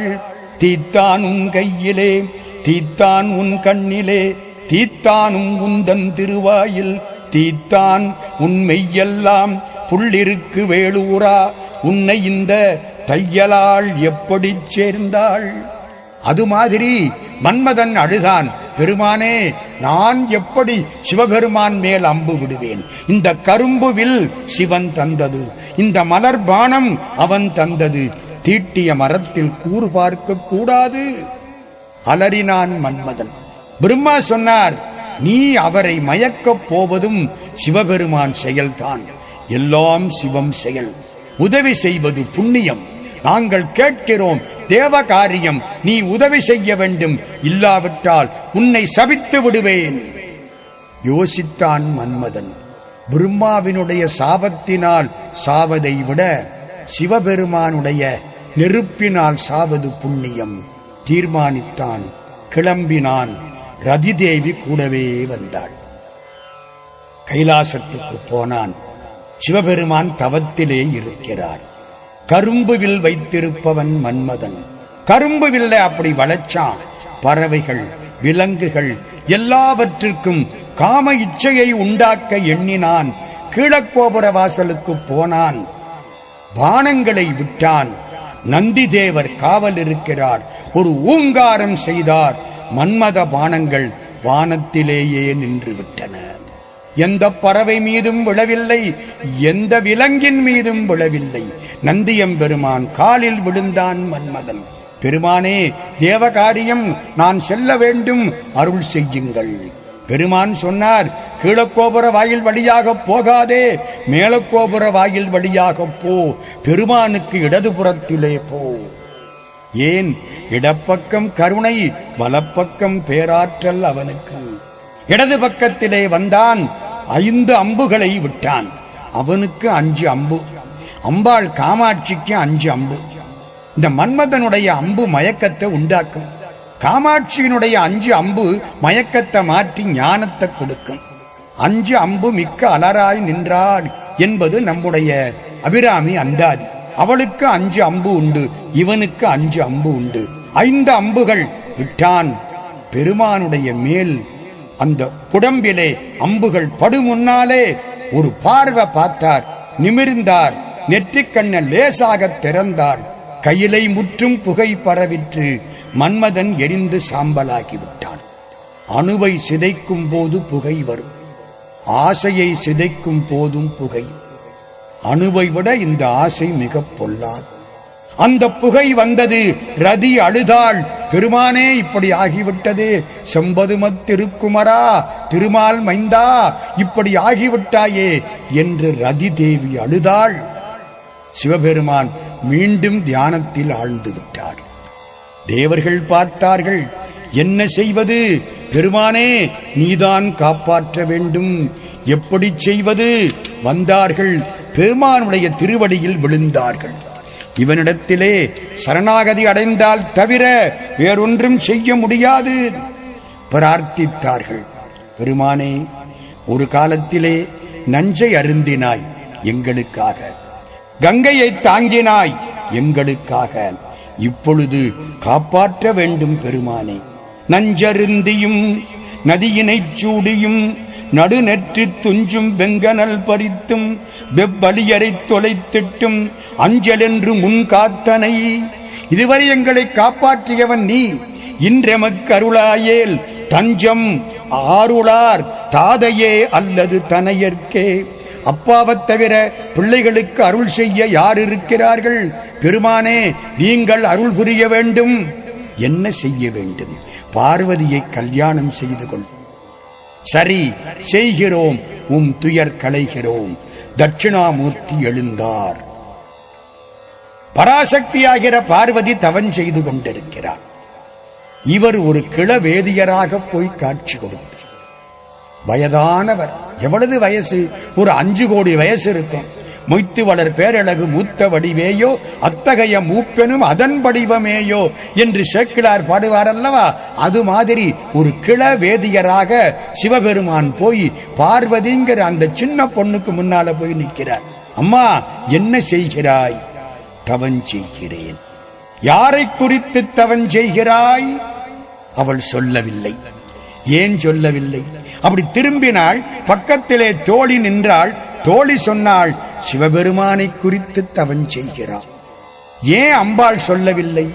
தீத்தான் உன் கையிலே, தீத்தான் உன் கண்ணிலே, தீத்தானும் உந்தன் திருவாயில், தீத்தான் உன் மெய்யெல்லாம், புள்ளிருக்கு வேலூரா, உன்னை இந்த தையலால் எப்படி சேர்ந்தாள்? அது மாதிரி மன்மதன் அழுதான். பெருமானே, நான் எப்படி சிவபெருமான் மேல் அம்பு விடுவேன்? இந்த கரும்புவில் சிவன் தந்தது, இந்த மலர் பானம் அவன் தந்தது, தீட்டிய மரத்தில் கூறு பார்க்க கூடாது. அலறினான் மன்மதன். பிரம்மா சொன்னார், நீ அவரை மயக்கப் போவதும் சிவபெருமான் செயல்தான். எல்லாம் சிவம் செயல். உதவி செய்வது புண்ணியம். நாங்கள் கேட்கிறோம், தேவ காரியம், நீ உதவி செய்ய வேண்டும், இல்லாவிட்டால் உன்னை சபித்து விடுவேன். யோசித்தான் மன்மதன். பிரம்மாவினுடைய சாபத்தினால் சாவதை விட சிவபெருமானுடைய நெருப்பினால் சாவது புண்ணியம். தீர்மானித்தான். கிளம்பினான். ரதிதேவி கூடவே வந்தாள். கைலாசத்துக்கு போனான். சிவபெருமான் தவத்திலே இருக்கிறார். கரும்புவில் வைத்திருப்பவன் மன்மதன். கரும்புவில்லை அப்படி வளைச்சான். பறவைகள், விலங்குகள் எல்லாவற்றிற்கும் காம இச்சையை உண்டாக்க எண்ணினான். கீழக்கோபுர வாசலுக்கு போனான். பானங்களை விட்டான். நந்தி தேவர் காவல் இருக்கிறார். ஒரு ஊங்காரம் செய்தார். மன்மத பானங்கள் வானத்திலேயே நின்று விட்டன. எந்த பறவை மீதும் விழவில்லை, எந்த விலங்கின் மீதும் விழவில்லை. நந்தியம்பெருமான் காலில் விழுந்தான் மன்மதன். பெருமானே, தேவகாரியம், நான் செல்ல வேண்டும், அருள் செய்யுங்கள். பெருமான் சொன்னார், கீழக்கோபுர வாயில் வழியாக போகாதே, மேலக்கோபுர வாயில் வழியாக போ. பெருமானுக்கு இடதுபுறத்திலே போ. ஏன்? இடப்பக்கம் கருணை, வலப்பக்கம் பேராற்றல் அவனுக்கு. இடது பக்கத்திலே வந்தான். 5 அம்புகளை விட்டான். அவனுக்கு 5 அம்பு. அம்பாள் காமாட்சிக்கு 5 அம்பு. இந்த மன்மதனுடைய அம்பு மயக்கத்தை உண்டாக்கும். காமாட்சியினுடைய 5 அம்பு மயக்கத்தை மாற்றி ஞானத்தை கொடுக்கும். 5 அம்பு மிக்க அலராய் நின்றாள் என்பது நம்முடைய அபிராமி அந்தாதி. அவளுக்கு 5 அம்பு உண்டு, இவனுக்கு 5 அம்பு உண்டு. 5 அம்புகள் விட்டான். பெருமானுடைய மேல் அந்த குடம்பிலே அம்புகள் படு முன்னாலே ஒரு பார்வை பார்த்தார். நிமிர்ந்தார். நெற்றிக்கண்ண லேசாக திறந்தார். கையிலை முற்றும் புகை பரவிற்று. மன்மதன் எரிந்து சாம்பலாகிவிட்டான். அணுவை சிதைக்கும் போது புகை வரும், ஆசையை சிதைக்கும் போதும் புகை. அணுவை விட இந்த ஆசை மிக பொல்லாது. அந்த புகை வந்தது. ரதி அழுதாள், பெருமானே இப்படி ஆகிவிட்டது, செம்பதுமத் திருக்குமரா, திருமால் மைந்தா, இப்படி ஆகிவிட்டாயே என்று ரதி தேவி அழுதாள். சிவபெருமான் மீண்டும் தியானத்தில் ஆழ்ந்து விட்டார். தேவர்கள் பார்த்தார்கள், என்ன செய்வது? பெருமானே, நீதான் காப்பாற்ற வேண்டும், எப்படி செய்வது? வந்தார்கள், பெருமானுடைய திருவடியில் விழுந்தார்கள். இவனிடத்திலே சரணாகதி அடைந்தால் தவிர வேறொன்றும் செய்ய முடியாது. பிரார்த்தித்தார்கள், பெருமானே, ஒரு காலத்திலே நஞ்சை அருந்தினாய் எங்களுக்காக, கங்கையை தாங்கினாய் எங்களுக்காக, இப்பொழுது காப்பாற்ற வேண்டும் பெருமானே. நஞ்சருந்தியும் நதியினைச் சூடியும் நடுநெற்றி துஞ்சும் வெங்கனல் பறித்தும் வெவ்வலியரை தொலைத்திட்டும் அஞ்சலென்று முன் காத்தனை. இதுவரை எங்களை காப்பாற்றியவன் நீ, இன்றெமக்கு அருளாயேல் தஞ்சம் ஆருளார் தாதையே அல்லது தனையர்க்கே. அப்பாவத் தவிர பிள்ளைகளுக்கு அருள் செய்ய யார் இருக்கிறார்கள்? பெருமானே, நீங்கள் அருள் புரிய வேண்டும். என்ன செய்ய வேண்டும்? பார்வதியை கல்யாணம் செய்து கொள். சரி, செய்கிறோம், உம் துயர் களைகிறோம். தட்சிணாமூர்த்தி எழுந்தார். பராசக்தியாகிற பார்வதி தவம் செய்து கொண்டிருக்கிறார். இவர் ஒரு கிளவேதியராக போய் காட்சி கொடுத்தார். வயதானவர். எவ்வளவு வயசு? ஒரு 5 கோடி வயசு இருக்கும். மொய்த்து வளர் பேரழகு மூத்த வடிவேயோ, அத்தகைய மூப்பெனும் அதன் வடிவமேயோ என்று சேக்கிழார் பாடுவார் அல்லவா? அது மாதிரி ஒரு கிளவேதியராக சிவபெருமான் போய் பார்வதிங்கிற அந்த சின்ன பொண்ணுக்கு முன்னால போய் நிற்கிறார். அம்மா, என்ன செய்கிறாய்? தவம் செய்கிறேன். யாரை குறித்து தவம் செய்கிறாய்? அவள் சொல்லவில்லை. ஏன் சொல்லவில்லை? அப்படி திரும்பினாள். பக்கத்திலே தோழி நின்றாள். தோழி சொன்னாள், சிவபெருமானை குறித்து தவம் செய்கிறாள். ஏன் அம்பாள் சொல்லவில்லை?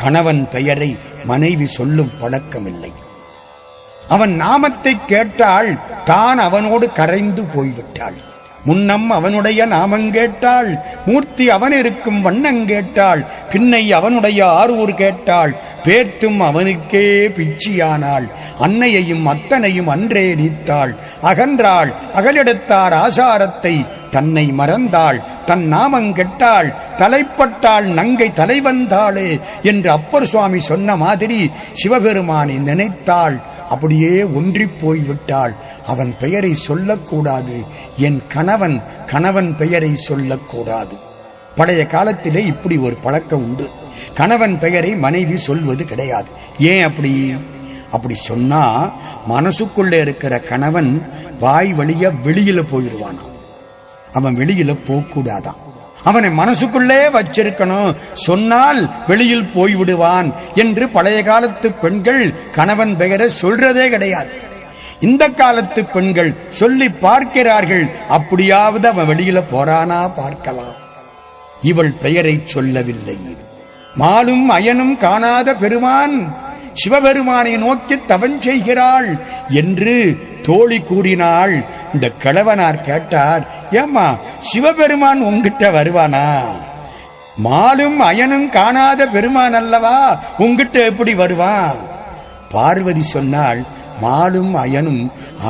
கணவன் பெயரை மனைவி சொல்லும் பழக்கமில்லை. அவன் நாமத்தை கேட்டால் தான் அவனோடு கரைந்து போய்விட்டாள். முன்னம் அவனுடைய நாமங்கேட்டாள், மூர்த்தி அவன் இருக்கும் வண்ணங்கேட்டாள், பின்னை அவனுடைய ஆரூர் கேட்டாள், பேர்த்தும் அவனுக்கே பிச்சியானாள், அன்னையையும் அத்தனையும் அன்றே நீத்தாள், அகன்றாள் அகலிடத்தார் ஆசாரத்தை தன்னை மறந்தாள், தன் நாமங்கெட்டாள், தலைப்பட்டாள் நங்கை தலைவந்தாளே என்று அப்பர் சுவாமி சொன்ன மாதிரி சிவபெருமானை நினைத்தாள். அப்படியே ஒன்றி போய்விட்டாள். அவன் பெயரை சொல்லக்கூடாது, என் கணவன் பெயரை சொல்லக்கூடாது. பழைய காலத்திலே இப்படி ஒரு பழக்கம் உண்டு. கணவன் பெயரை மனைவி சொல்வது கிடையாது. ஏன் அப்படி சொன்னா மனசுக்குள்ளே இருக்கிற கணவன் வாய் வழிய வெளியில போயிடுவான். அவன் வெளியில போகக்கூடாதான். அவனை மனசுக்குள்ளே வச்சிருக்கணும். சொன்னால் வெளியில் போய்விடுவான் என்று பழைய காலத்து பெண்கள் கணவன் பெயரை சொல்றதே கிடையாது. இந்த காலத்து பெண்கள் சொல்லி பார்க்கிறார்கள். அப்படியாவது அவன் வெளியில போறானா பார்க்கலாம். இவள் பெயரை சொல்லவில்லை. மாலும் அயனும் காணாத பெருமான் சிவபெருமானை நோக்கி தவம் செய்கிறாள் என்று தோழி கூறினாள். இந்த கிழவனார் கேட்டார், ஏம்மா சிவபெருமான் உங்கிட்ட வருவானா? மாலும் அயனும் காணாத பெருமான் அல்லவா, உங்கிட்ட எப்படி வருவான்? பார்வதி சொன்னாள், மாலும் அயனும்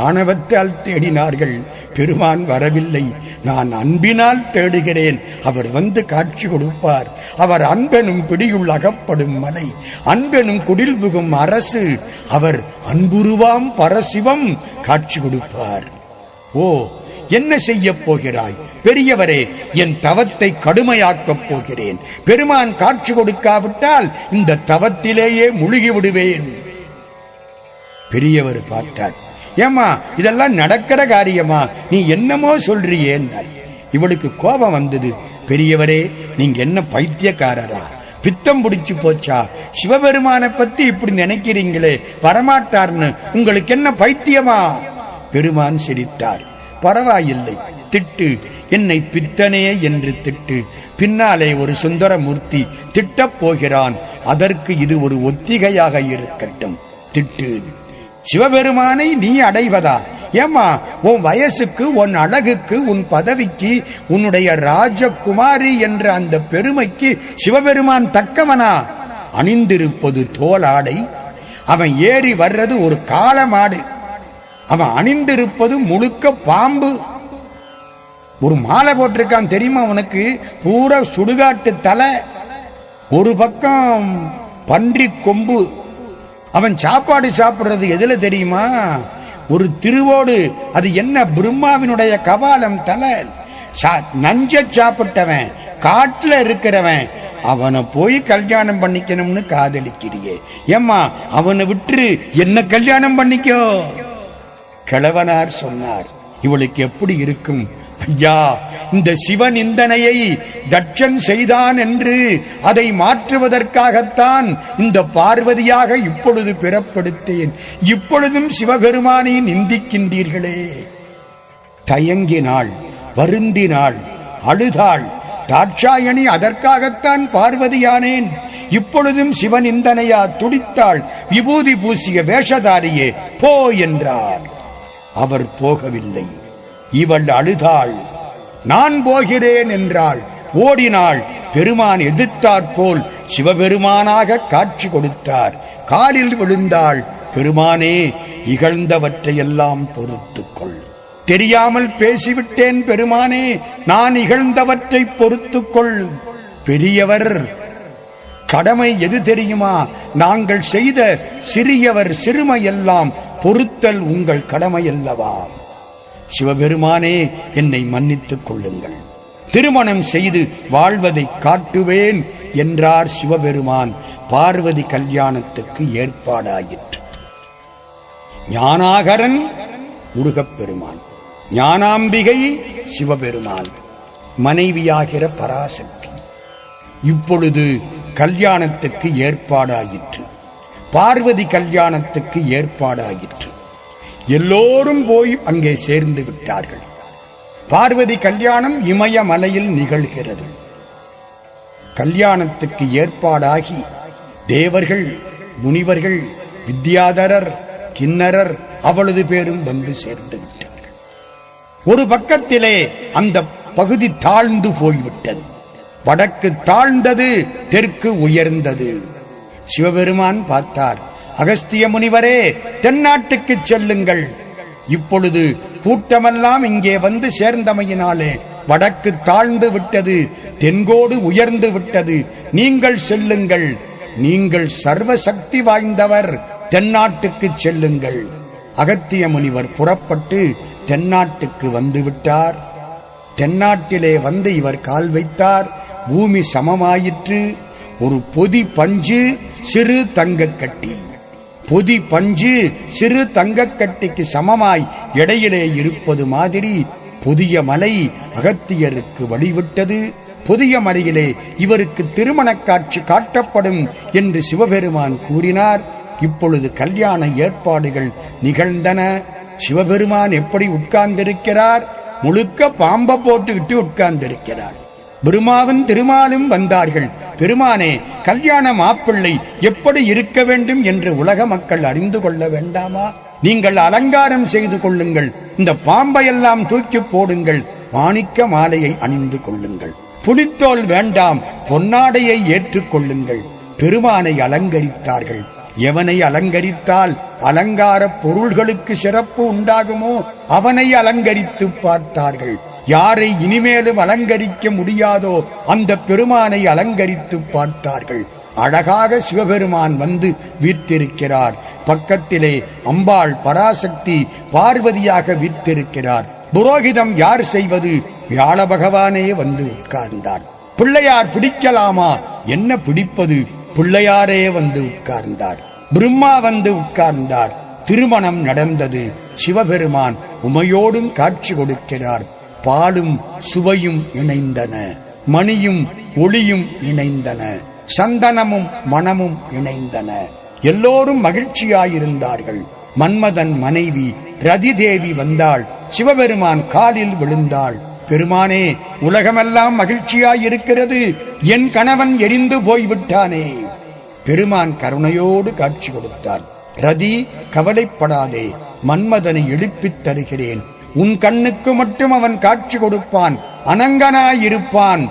ஆணவத்தால் தேடினார்கள், பெருமான் வரவில்லை. நான் அன்பினால் தேடுகிறேன், அவர் வந்து காட்சி கொடுப்பார். அவர் அன்பெனும் பிடியுள் அகப்படும் மலை, அன்பெனும் குடில் புகும் அரசு, அவர் அன்புருவாம் பரசிவம் காட்சி கொடுப்பார். ஓ, என்ன செய்ய போகிறாய்? பெரியவரே, என் தவத்தை கடுமையாக்கப் போகிறேன். பெருமான் காட்சி கொடுக்காவிட்டால் இந்த தவத்திலேயே முழுகி விடுவேன். பெரியவர் பார்த்தார். ஏமா, இதெல்லாம் நடக்கிற காரியமா? நீ என்னமோ சொல்றியே. இவளுக்கு கோபம் வந்தது. பெரியவரே, நீங்க என்ன பைத்தியக்காரரா? பித்தம் பிடிச்சு போச்சா? சிவபெருமானை பத்தி இப்படி நினைக்கிறீங்களே, வரமாட்டார்னு உங்களுக்கு என்ன பைத்தியமா? பெருமான் சிரித்தார். பரவாயில்லை, திட்டு. என்னை பித்தனே என்று திட்டு. பின்னாலே ஒரு சுந்தரமூர்த்தி திட்டப் போகிறான். அதற்கு இது ஒரு ஒத்திகையாக இருக்கட்டும், திட்டு. சிவபெருமானை நீ அடைவதா? ஏமா, உன் வயசுக்கு, உன் அழகுக்கு, உன் பதவிக்கு, உன்னுடைய ராஜகுமாரி என்ற அந்த பெருமைக்கு சிவபெருமான் தக்கவனா? அணிந்திருப்பது தோலாடை, அவன் ஏறி வர்றது ஒரு காளமாடு, அவன் அணிந்திருப்பது முழுக்க பாம்பு. ஒரு மாலை போட்டிருக்கான் தெரியுமா உனக்கு? பூரா சுடுகாட்டு தலை, ஒரு பக்கம் பன்றி கொம்பு. அவன் சாப்பாடு சாப்பிடுறது எதுல தெரியுமா? ஒரு திருவோடு. அது என்ன? பிரம்மாவினுடைய கபாலம் தலை. நஞ்ச சாப்பிட்டவன், காட்டுல இருக்கிறவன், அவனை போய் கல்யாணம் பண்ணிக்கணும்னு காதலிக்கிறியே. ஏம்மா, அவனை விட்டு என்ன கல்யாணம் பண்ணிக்கோ. கிழவனார் சொன்னார். இவளுக்கு எப்படி இருக்கும்? ஐயா, இந்த சிவநிந்தனையை தட்சன் செய்தான் என்று அதை மாற்றுவதற்காகத்தான் இந்த பார்வதியாக இப்பொழுது பிறப்படுத்தேன். இப்பொழுதும் சிவபெருமானை நிந்திக்கின்றீர்களே. தயங்கினாள், வருந்தினாள், அழுதாள். தாட்சாயணி, அதற்காகத்தான் பார்வதியானேன். இப்பொழுதும் சிவநிந்தனையா? துடித்தாள். விபூதி பூசிய வேஷதாரியே, போ என்றார். அவர் போகவில்லை. இவள் அழுதாள். நான் போகிறேன் என்றாள். ஓடினாள். பெருமான் எதிர்த்தாற்போல் சிவபெருமானாக காட்சி கொடுத்தார். காலில் விழுந்தாள். பெருமானே, இகழ்ந்தவற்றையெல்லாம் பொறுத்துக்கொள். தெரியாமல் பேசிவிட்டேன் பெருமானே, நான் இகழ்ந்தவற்றை பொறுத்துக்கொள். பெரியவர் கடமை எது தெரியுமா? நாங்கள் செய்த சிறியவர் சிறுமையெல்லாம் பொறுத்தல் உங்கள் கடமை அல்லவா? சிவபெருமானே, என்னை மன்னித்துக் கொள்ளுங்கள். திருமணம் செய்து வாழ்வதை காட்டுவேன் என்றார் சிவபெருமான். பார்வதி கல்யாணத்துக்கு ஏற்பாடாயிற்று. ஞானாகரன் முருகப்பெருமான், ஞானாம்பிகை சிவபெருமான், மனைவியாகிற பராசக்தி. இப்பொழுது கல்யாணத்துக்கு ஏற்பாடாயிற்று. பார்வதி கல்யாணத்துக்கு ஏற்பாடாயிற்று. எல்லோரும் போய் அங்கே சேர்ந்து விட்டார்கள். பார்வதி கல்யாணம் இமயமலையில் நிகழ்கிறது. கல்யாணத்துக்கு ஏற்பாடாகி தேவர்கள், முனிவர்கள், வித்யாதரர், கிண்ணரர் அவளது பேரும் வந்து சேர்ந்து விட்டார்கள். ஒரு பக்கத்திலே அந்த பகுதி தாழ்ந்து போய்விட்டது. வடக்கு தாழ்ந்தது, தெற்கு உயர்ந்தது. சிவபெருமான் பார்த்தார். அகஸ்திய முனிவரே, தென்னாட்டுக்கு செல்லுங்கள். இப்பொழுது கூட்டமெல்லாம் இங்கே வந்து சேர்ந்தமையினாலே வடக்கு தாழ்ந்து விட்டது, தென்கோடு உயர்ந்து விட்டது. நீங்கள் செல்லுங்கள். நீங்கள் சர்வ சக்தி வாய்ந்தவர், தென்னாட்டுக்கு செல்லுங்கள். அகத்திய முனிவர் புறப்பட்டு தென்னாட்டுக்கு வந்து விட்டார். தென்னாட்டிலே வந்து இவர் கால் வைத்தார். பூமி சமமாயிற்று. ஒரு பொதி பஞ்சு, சிறு தங்கக்கட்டி. பொதி பஞ்சு சிறு தங்கக்கட்டிக்கு சமமாய் இடையிலே இருப்பது மாதிரி புதிய மலை அகத்தியருக்கு வழிவிட்டது. புதிய மலையிலே இவருக்கு திருமண காட்சி காட்டப்படும் என்று சிவபெருமான் கூறினார். இப்பொழுது கல்யாண ஏற்பாடுகள் நிகழ்ந்தன. சிவபெருமான் எப்படி உட்கார்ந்திருக்கிறார்? முழுக்க பாம்பை போட்டுக்கிட்டு உட்கார்ந்திருக்கிறார். பிரம்மாவும் திருமாலும் வந்தார்கள். பெருமானே, கல்யாண மாப்பிள்ளை எப்படி இருக்க வேண்டும் என்று உலக மக்கள் அறிந்து கொள்ள வேண்டாமா? நீங்கள் அலங்காரம் செய்து கொள்ளுங்கள். இந்த பாம்பையெல்லாம் தூக்கி போடுங்கள். மாணிக்க மாலையை அணிந்து கொள்ளுங்கள். புலித்தோல் வேண்டாம், பொன்னாடையை ஏற்றுக் கொள்ளுங்கள். பெருமானை அலங்கரித்தார்கள். எவனை அலங்கரித்தால் அலங்கார பொருள்களுக்கு சிறப்பு உண்டாகுமோ அவனை அலங்கரித்து பார்த்தார்கள். யாரை இனிமேலும் அலங்கரிக்க முடியாதோ அந்த பெருமானை அலங்கரித்து பார்த்தார்கள். அழகாக சிவபெருமான் வந்து வீற்றிருக்கிறார். பக்கத்திலே அம்பாள் பராசக்தி பார்வதியாக வீற்றிருக்கிறார். புரோகிதம் யார் செய்வது? வியாழ பகவானே வந்து உட்கார்ந்தார். பிள்ளையார் பிடிக்கலாமா? என்ன பிடிப்பது? பிள்ளையாரே வந்து உட்கார்ந்தார். பிரம்மா வந்து உட்கார்ந்தார். திருமணம் நடந்தது. சிவபெருமான் உமையோடும் காட்சி கொடுக்கிறார். பாலும் சுவையும் இணைந்தன, மணியும் ஒளியும் இணைந்தன, சந்தனமும் மணமும் இணைந்தன. எல்லோரும் மகிழ்ச்சியாயிருந்தார்கள். மன்மதன் மனைவி ரதிதேவி வந்தாள். சிவபெருமான் காலில் விழுந்தாள். பெருமானே, உலகமெல்லாம் மகிழ்ச்சியாயிருக்கிறது, என் கணவன் எரிந்து போய்விட்டானே. பெருமான் கருணையோடு காட்சி கொடுத்தார். ரதி, கவலைப்படாதே, மன்மதனை எழுப்பித் தருகிறேன். உன் கண்ணுக்கு மட்டும் அவன் காட்சி கொடுப்பான், அனங்கனாயிருப்பான்.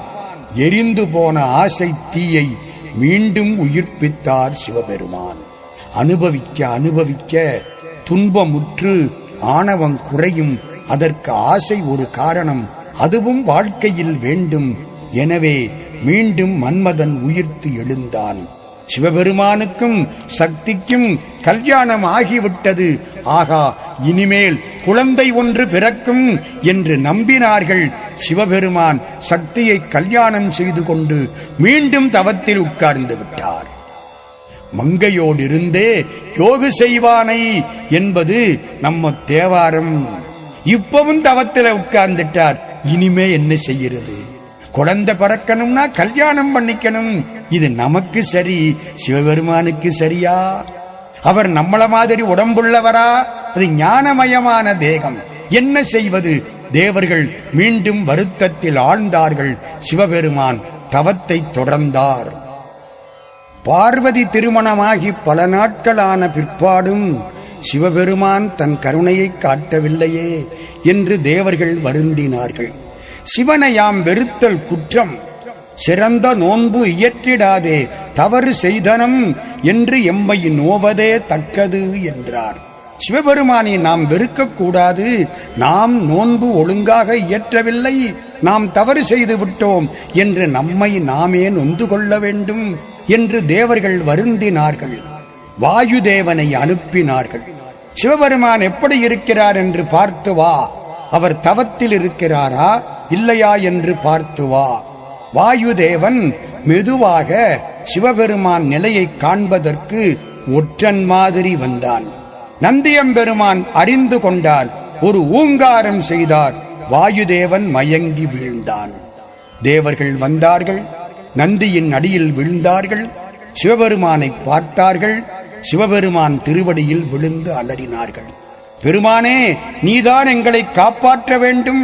எரிந்து போன ஆசை தீயை மீண்டும் உயிர்ப்பித்தார் சிவபெருமான். அனுபவிக்க அனுபவிக்க துன்பமுற்று ஆணவம் குறையும். அதற்கு ஆசை ஒரு காரணம், அதுவும் வாழ்க்கையில் வேண்டும். எனவே மீண்டும் மன்மதன் உயிர்த்து எழுந்தான். சிவபெருமானுக்கும் சக்திக்கும் கல்யாணம் ஆகிவிட்டது. ஆகா, இனிமேல் குழந்தை ஒன்று பிறக்கும் என்று நம்பினார்கள். சிவபெருமான் சக்தியை கல்யாணம் செய்து கொண்டு மீண்டும் தவத்தில் உட்கார்ந்து விட்டார். மங்கையோடு இருந்தே யோகு செய்வானை என்பது நம்ம தேவாரம். இப்பவும் தவத்தில் உட்கார்ந்துட்டார். இனிமே என்ன செய்கிறது? குழந்தை பிறக்கணும்னா கல்யாணம் பண்ணிக்கணும். இது நமக்கு சரி, சிவபெருமானுக்கு சரியா? அவர் நம்மள மாதிரி உடம்புள்ளவரா? அது ஞானமயமான தேகம். என்ன செய்வது? தேவர்கள் மீண்டும் வருத்தத்தில் ஆழ்ந்தார்கள். சிவபெருமான் தவத்தை தொடர்ந்தார். பார்வதி திருமணமாகி பல நாட்களான பிற்பாடும் சிவபெருமான் தன் கருணையை காட்டவில்லையே என்று தேவர்கள் வருந்தினார்கள். சிவனை யாம் வெறுத்தல் குற்றம், சிறந்த நோன்பு இயற்றிடாதே, தவறு செய்தனம் என்று எம்மை நோவதே தக்கது என்றார். சிவபெருமானை நாம் வெறுக்கக்கூடாது. நாம் நோன்பு ஒழுங்காக இயற்றவில்லை, நாம் தவறு செய்து விட்டோம் என்று நம்மை நாமே நொந்து கொள்ள வேண்டும் என்று தேவர்கள் வருந்தினார்கள். வாயுதேவனை அனுப்பினார்கள். சிவபெருமான் எப்படி இருக்கிறார் என்று பார்த்து வா, அவர் தவத்தில் இருக்கிறாரா இல்லையா என்று பார்த்து வா. வாயுதேவன் மெதுவாக சிவபெருமான் நிலையை காண்பதற்கு ஒற்றன் மாதிரி வந்தான். நந்தியம்பெருமான் அறிந்து கொண்டார். ஒரு ஊங்காரம் செய்தார். வாயுதேவன் மயங்கி வீழ்ந்தான். தேவர்கள் வந்தார்கள், நந்தியின் அடியில் விழுந்தார்கள். சிவபெருமானை பார்த்தார்கள். சிவபெருமான் திருவடியில் விழுந்து அலறினார்கள். பெருமானே, நீதான் எங்களை காப்பாற்ற வேண்டும்.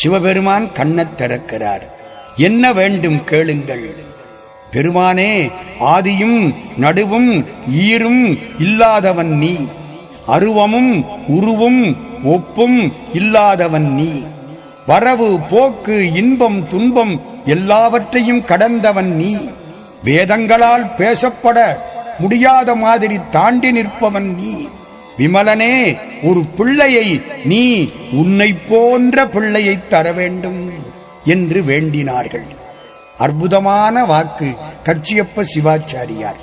சிவபெருமான் கண்ணத் திறக்கிறார். என்ன வேண்டும் கேளுங்கள். பெருமானே, ஆதியும் நடுவும் ஈரும் இல்லாதவன் நீ, அருவமும் உருவும் ஒப்பும் இல்லாதவன் நீ, வரவு போக்கு இன்பம் துன்பம் எல்லாவற்றையும் கடந்தவன் நீ, வேதங்களால் பேசப்பட முடியாத மாதிரி தாண்டி நிற்பவன் நீ. விமலனே, ஒரு பிள்ளையை நீ உன்னை போன்ற பிள்ளையை தர வேண்டும் என்று வேண்டினார்கள். அற்புதமான வாக்கு கச்சியப்ப சிவாச்சாரியார்.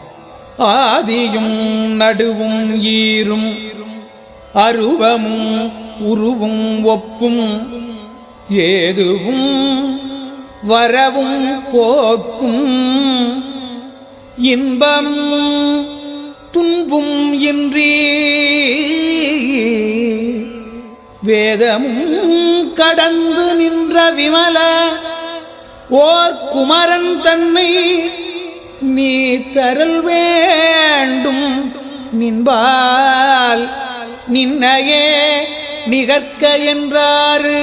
ஆதியும் நடுவும் ஈரும் அருவமும் உருவும் ஒப்பும் ஏதுவும் வரவும் போக்கும் இன்பமும் துன்பும் இன்றி வேதமும் கடந்து நின்ற விமல ஓர் குமரன் தன்னை நீ தரல் வேண்டும். நின்பால் நின்னையே நிகர்க்க என்றாரு.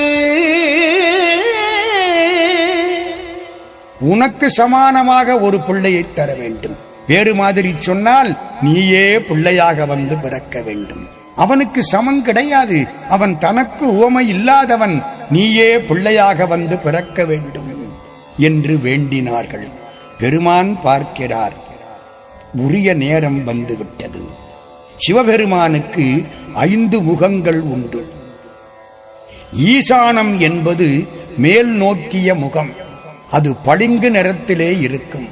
உனக்கு சமானமாக ஒரு பிள்ளையை தர வேண்டும். வேறு மாதிரி சொன்னால் நீயே பிள்ளையாக வந்து பிறக்க வேண்டும். அவனுக்கு சமம் கிடையாது. அவன் தனக்கு உவமை இல்லாதவன். நீயே பிள்ளையாக வந்து பிறக்க வேண்டும் என்று வேண்டினார்கள். பெருமான் பார்க்கிறார். உரிய நேரம் வந்துவிட்டது. சிவபெருமானுக்கு 5 முகங்கள் உண்டு. ஈசானம் என்பது மேல் நோக்கிய முகம். அது பளிங்கு நிறத்திலே இருக்கும்.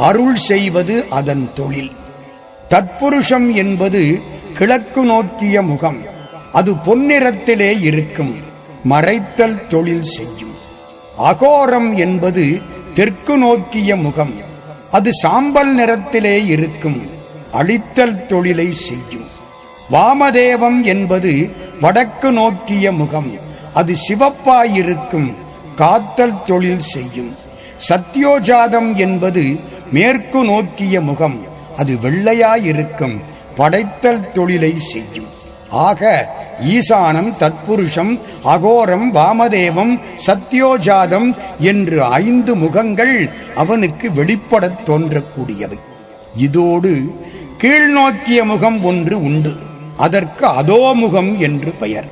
அருள் செய்வது அதன் தொழில். தத்புருஷம் என்பது கிழக்கு நோக்கிய முகம். அது பொன்னிறத்திலே இருக்கும். மறைத்தல் தொழில் செய்யும். அகோரம் என்பது தெற்கு நோக்கிய முகம். அது சாம்பல் நிறத்திலே இருக்கும். அழித்தல் தொழிலை செய்யும். வாமதேவம் என்பது வடக்கு நோக்கிய முகம். அது சிவப்பாயிருக்கும். காத்தல் தொழில் செய்யும். சத்யோஜாதம் என்பது மேற்கு நோக்கிய முகம். அது வெள்ளையாயிருக்கும். படைத்தல் தொழிலை செய்யும். ஆக ஈசானம், தத்புருஷம், அகோரம், வாமதேவம், சத்யோஜாதம் என்று 5 முகங்கள் அவனுக்கு வெளிப்படத் தோன்றக்கூடியவை. இதோடு கீழ்நோக்கிய முகம் ஒன்று உண்டு. அதற்கு அதோமுகம் என்று பெயர்.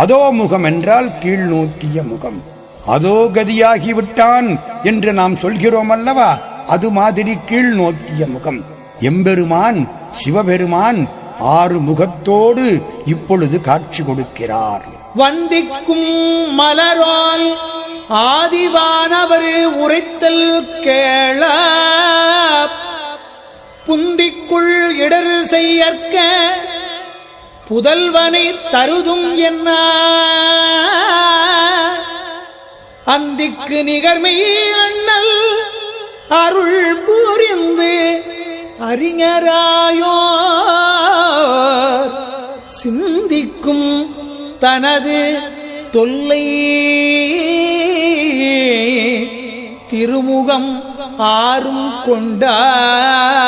அதோமுகம் என்றால் கீழ்நோக்கிய முகம். அதோ கதியாகிவிட்டான் என்று நாம் சொல்கிறோம் அல்லவா, அது மாதிரி கீழ்நோக்கிய முகம். எம்பெருமான் சிவபெருமான் 6 முகத்தோடு இப்பொழுது காட்சி கொடுக்கிறார். வந்திக்கும் மலரால் ஆதிவானவர் உரைத்தல் கேள புந்திக்குள் இடர் செய்யற்க புதல்வனை தருதும் என்ன அந்திக்கு நிகர்மை அண்ணல் அருள் புரிந்து அறிஞராயோ சிந்திக்கும் தனது தொல்லை திருமுகம் 6 கொண்டான்.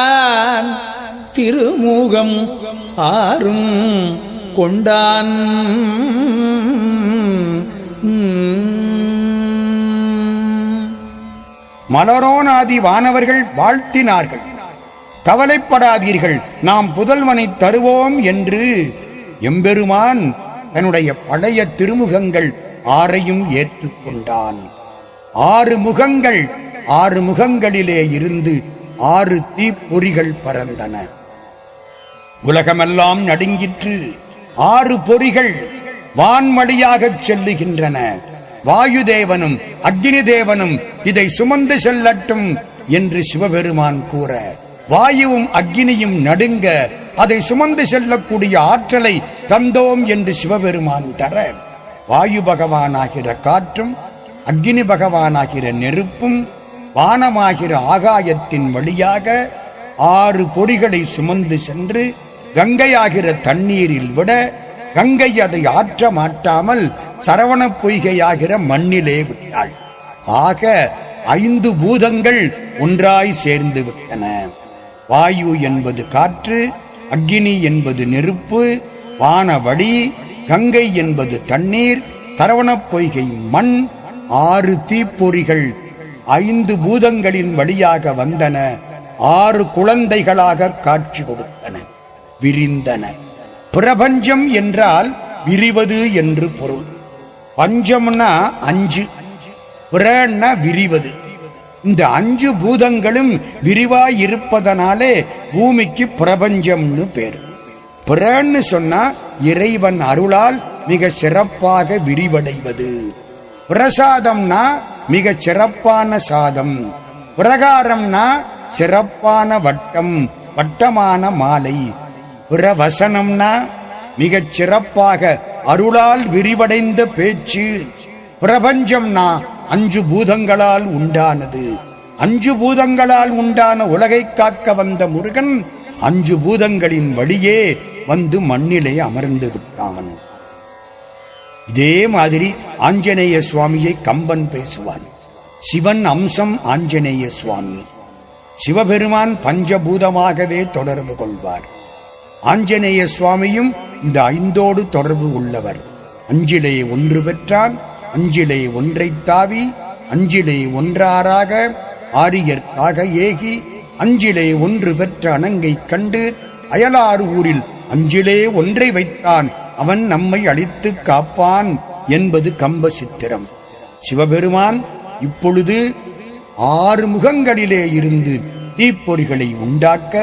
திருமுகம் 6 கொண்டான். மலரோனாதி வானவர்கள் வாழ்த்தினார்கள். கவலைப்படாதீர்கள், நாம் புதல்வனை தருவோம் என்று எம்பெருமான் தன்னுடைய பழைய திருமுகங்கள் 6ஐயும் ஏற்றுக்கொண்டான். 6 முகங்கள், 6 முகங்களிலே இருந்து 6 தீப்பொறிகள் பறந்தன. உலகமெல்லாம் நடுங்கிற்று. 6 பொறிகள் வான்வழியாகச் செல்லுகின்றன. வாயுதேவனும் அக்னி தேவனும் இதை சுமந்து செல்லட்டும் என்று சிவபெருமான் கூற, வாயுவும் அக்னியும் நடுங்க அதை சுமந்து செல்லக்கூடிய ஆற்றலை தந்தோம் என்று சிவபெருமான் தர, வாயு பகவானாகிற காற்றும் அக்னி பகவானாகிற நெருப்பும் வானமாகிற ஆகாயத்தின் வழியாக 6 பொறிகளை சுமந்து சென்று கங்கையாகிற தண்ணீரில் விட, கங்கை அதை ஆற்ற மாட்டாமல் சரவண பொய்கையாகிற மண்ணிலே விட்டாள். ஆக 5 பூதங்கள் ஒன்றாய் சேர்ந்து விட்டன. வாயு என்பது காற்று, அக்னி என்பது நெருப்பு, வானவழி, கங்கை என்பது தண்ணீர், சரவண பொய்கை மண். 6 தீப்பொறிகள் 5 பூதங்களின் வழியாக வந்தன. 6 குழந்தைகளாக காட்சி கொடுத்தன, விரிந்தன. பிரபஞ்சம் என்றால் விரிவது என்று பொருள். பஞ்சம்னா 5, பிரன்னா விரிவது. இந்த 5 பூதங்களும் விரிவாய் இருப்பதனாலே பூமிக்கு பிரபஞ்சம்னு பேரு. பிரன்னு சொன்னா இறைவன் அருளால் மிக சிறப்பாக விரிவடைவது. பிரசாதம்னா மிக சிறப்பான சாதம். பிரகாரம்னா சிறப்பான வட்டம், வட்டமான மாலை. பிரவசனம்னா மிகச் சிறப்பாக அருளால் விரிவடைந்த பேச்சு. பிரபஞ்சம்னா 5 பூதங்களால் உண்டானது. 5 பூதங்களால் உண்டான உலகை காக்க வந்த முருகன் 5 பூதங்களின் வழியே வந்து மண்ணிலே அமர்ந்து விட்டான். இதே மாதிரி ஆஞ்சநேய சுவாமியை கம்பன் பேசுவான். சிவன் அம்சம் ஆஞ்சநேய சுவாமி. சிவபெருமான் பஞ்சபூதமாகவே தொடர்பு கொள்வார். ஆஞ்சநேய சுவாமியும் இந்த 5ஓடு தொடர்பு உள்ளவர். 5லே 1 பெற்றான், 5லே 1 தாவி, 5லே 1 ஆரியற்காக ஏகி, 5லே 1 பெற்ற அணங்கை கண்டு அயலாறு ஊரில் 5லே 1 வைத்தான், அவன் நம்மை அழித்து காப்பான் என்பது கம்ப சித்திரம். சிவபெருமான் இப்பொழுது 6 முகங்களிலே இருந்து தீப்பொறிகளை உண்டாக்க,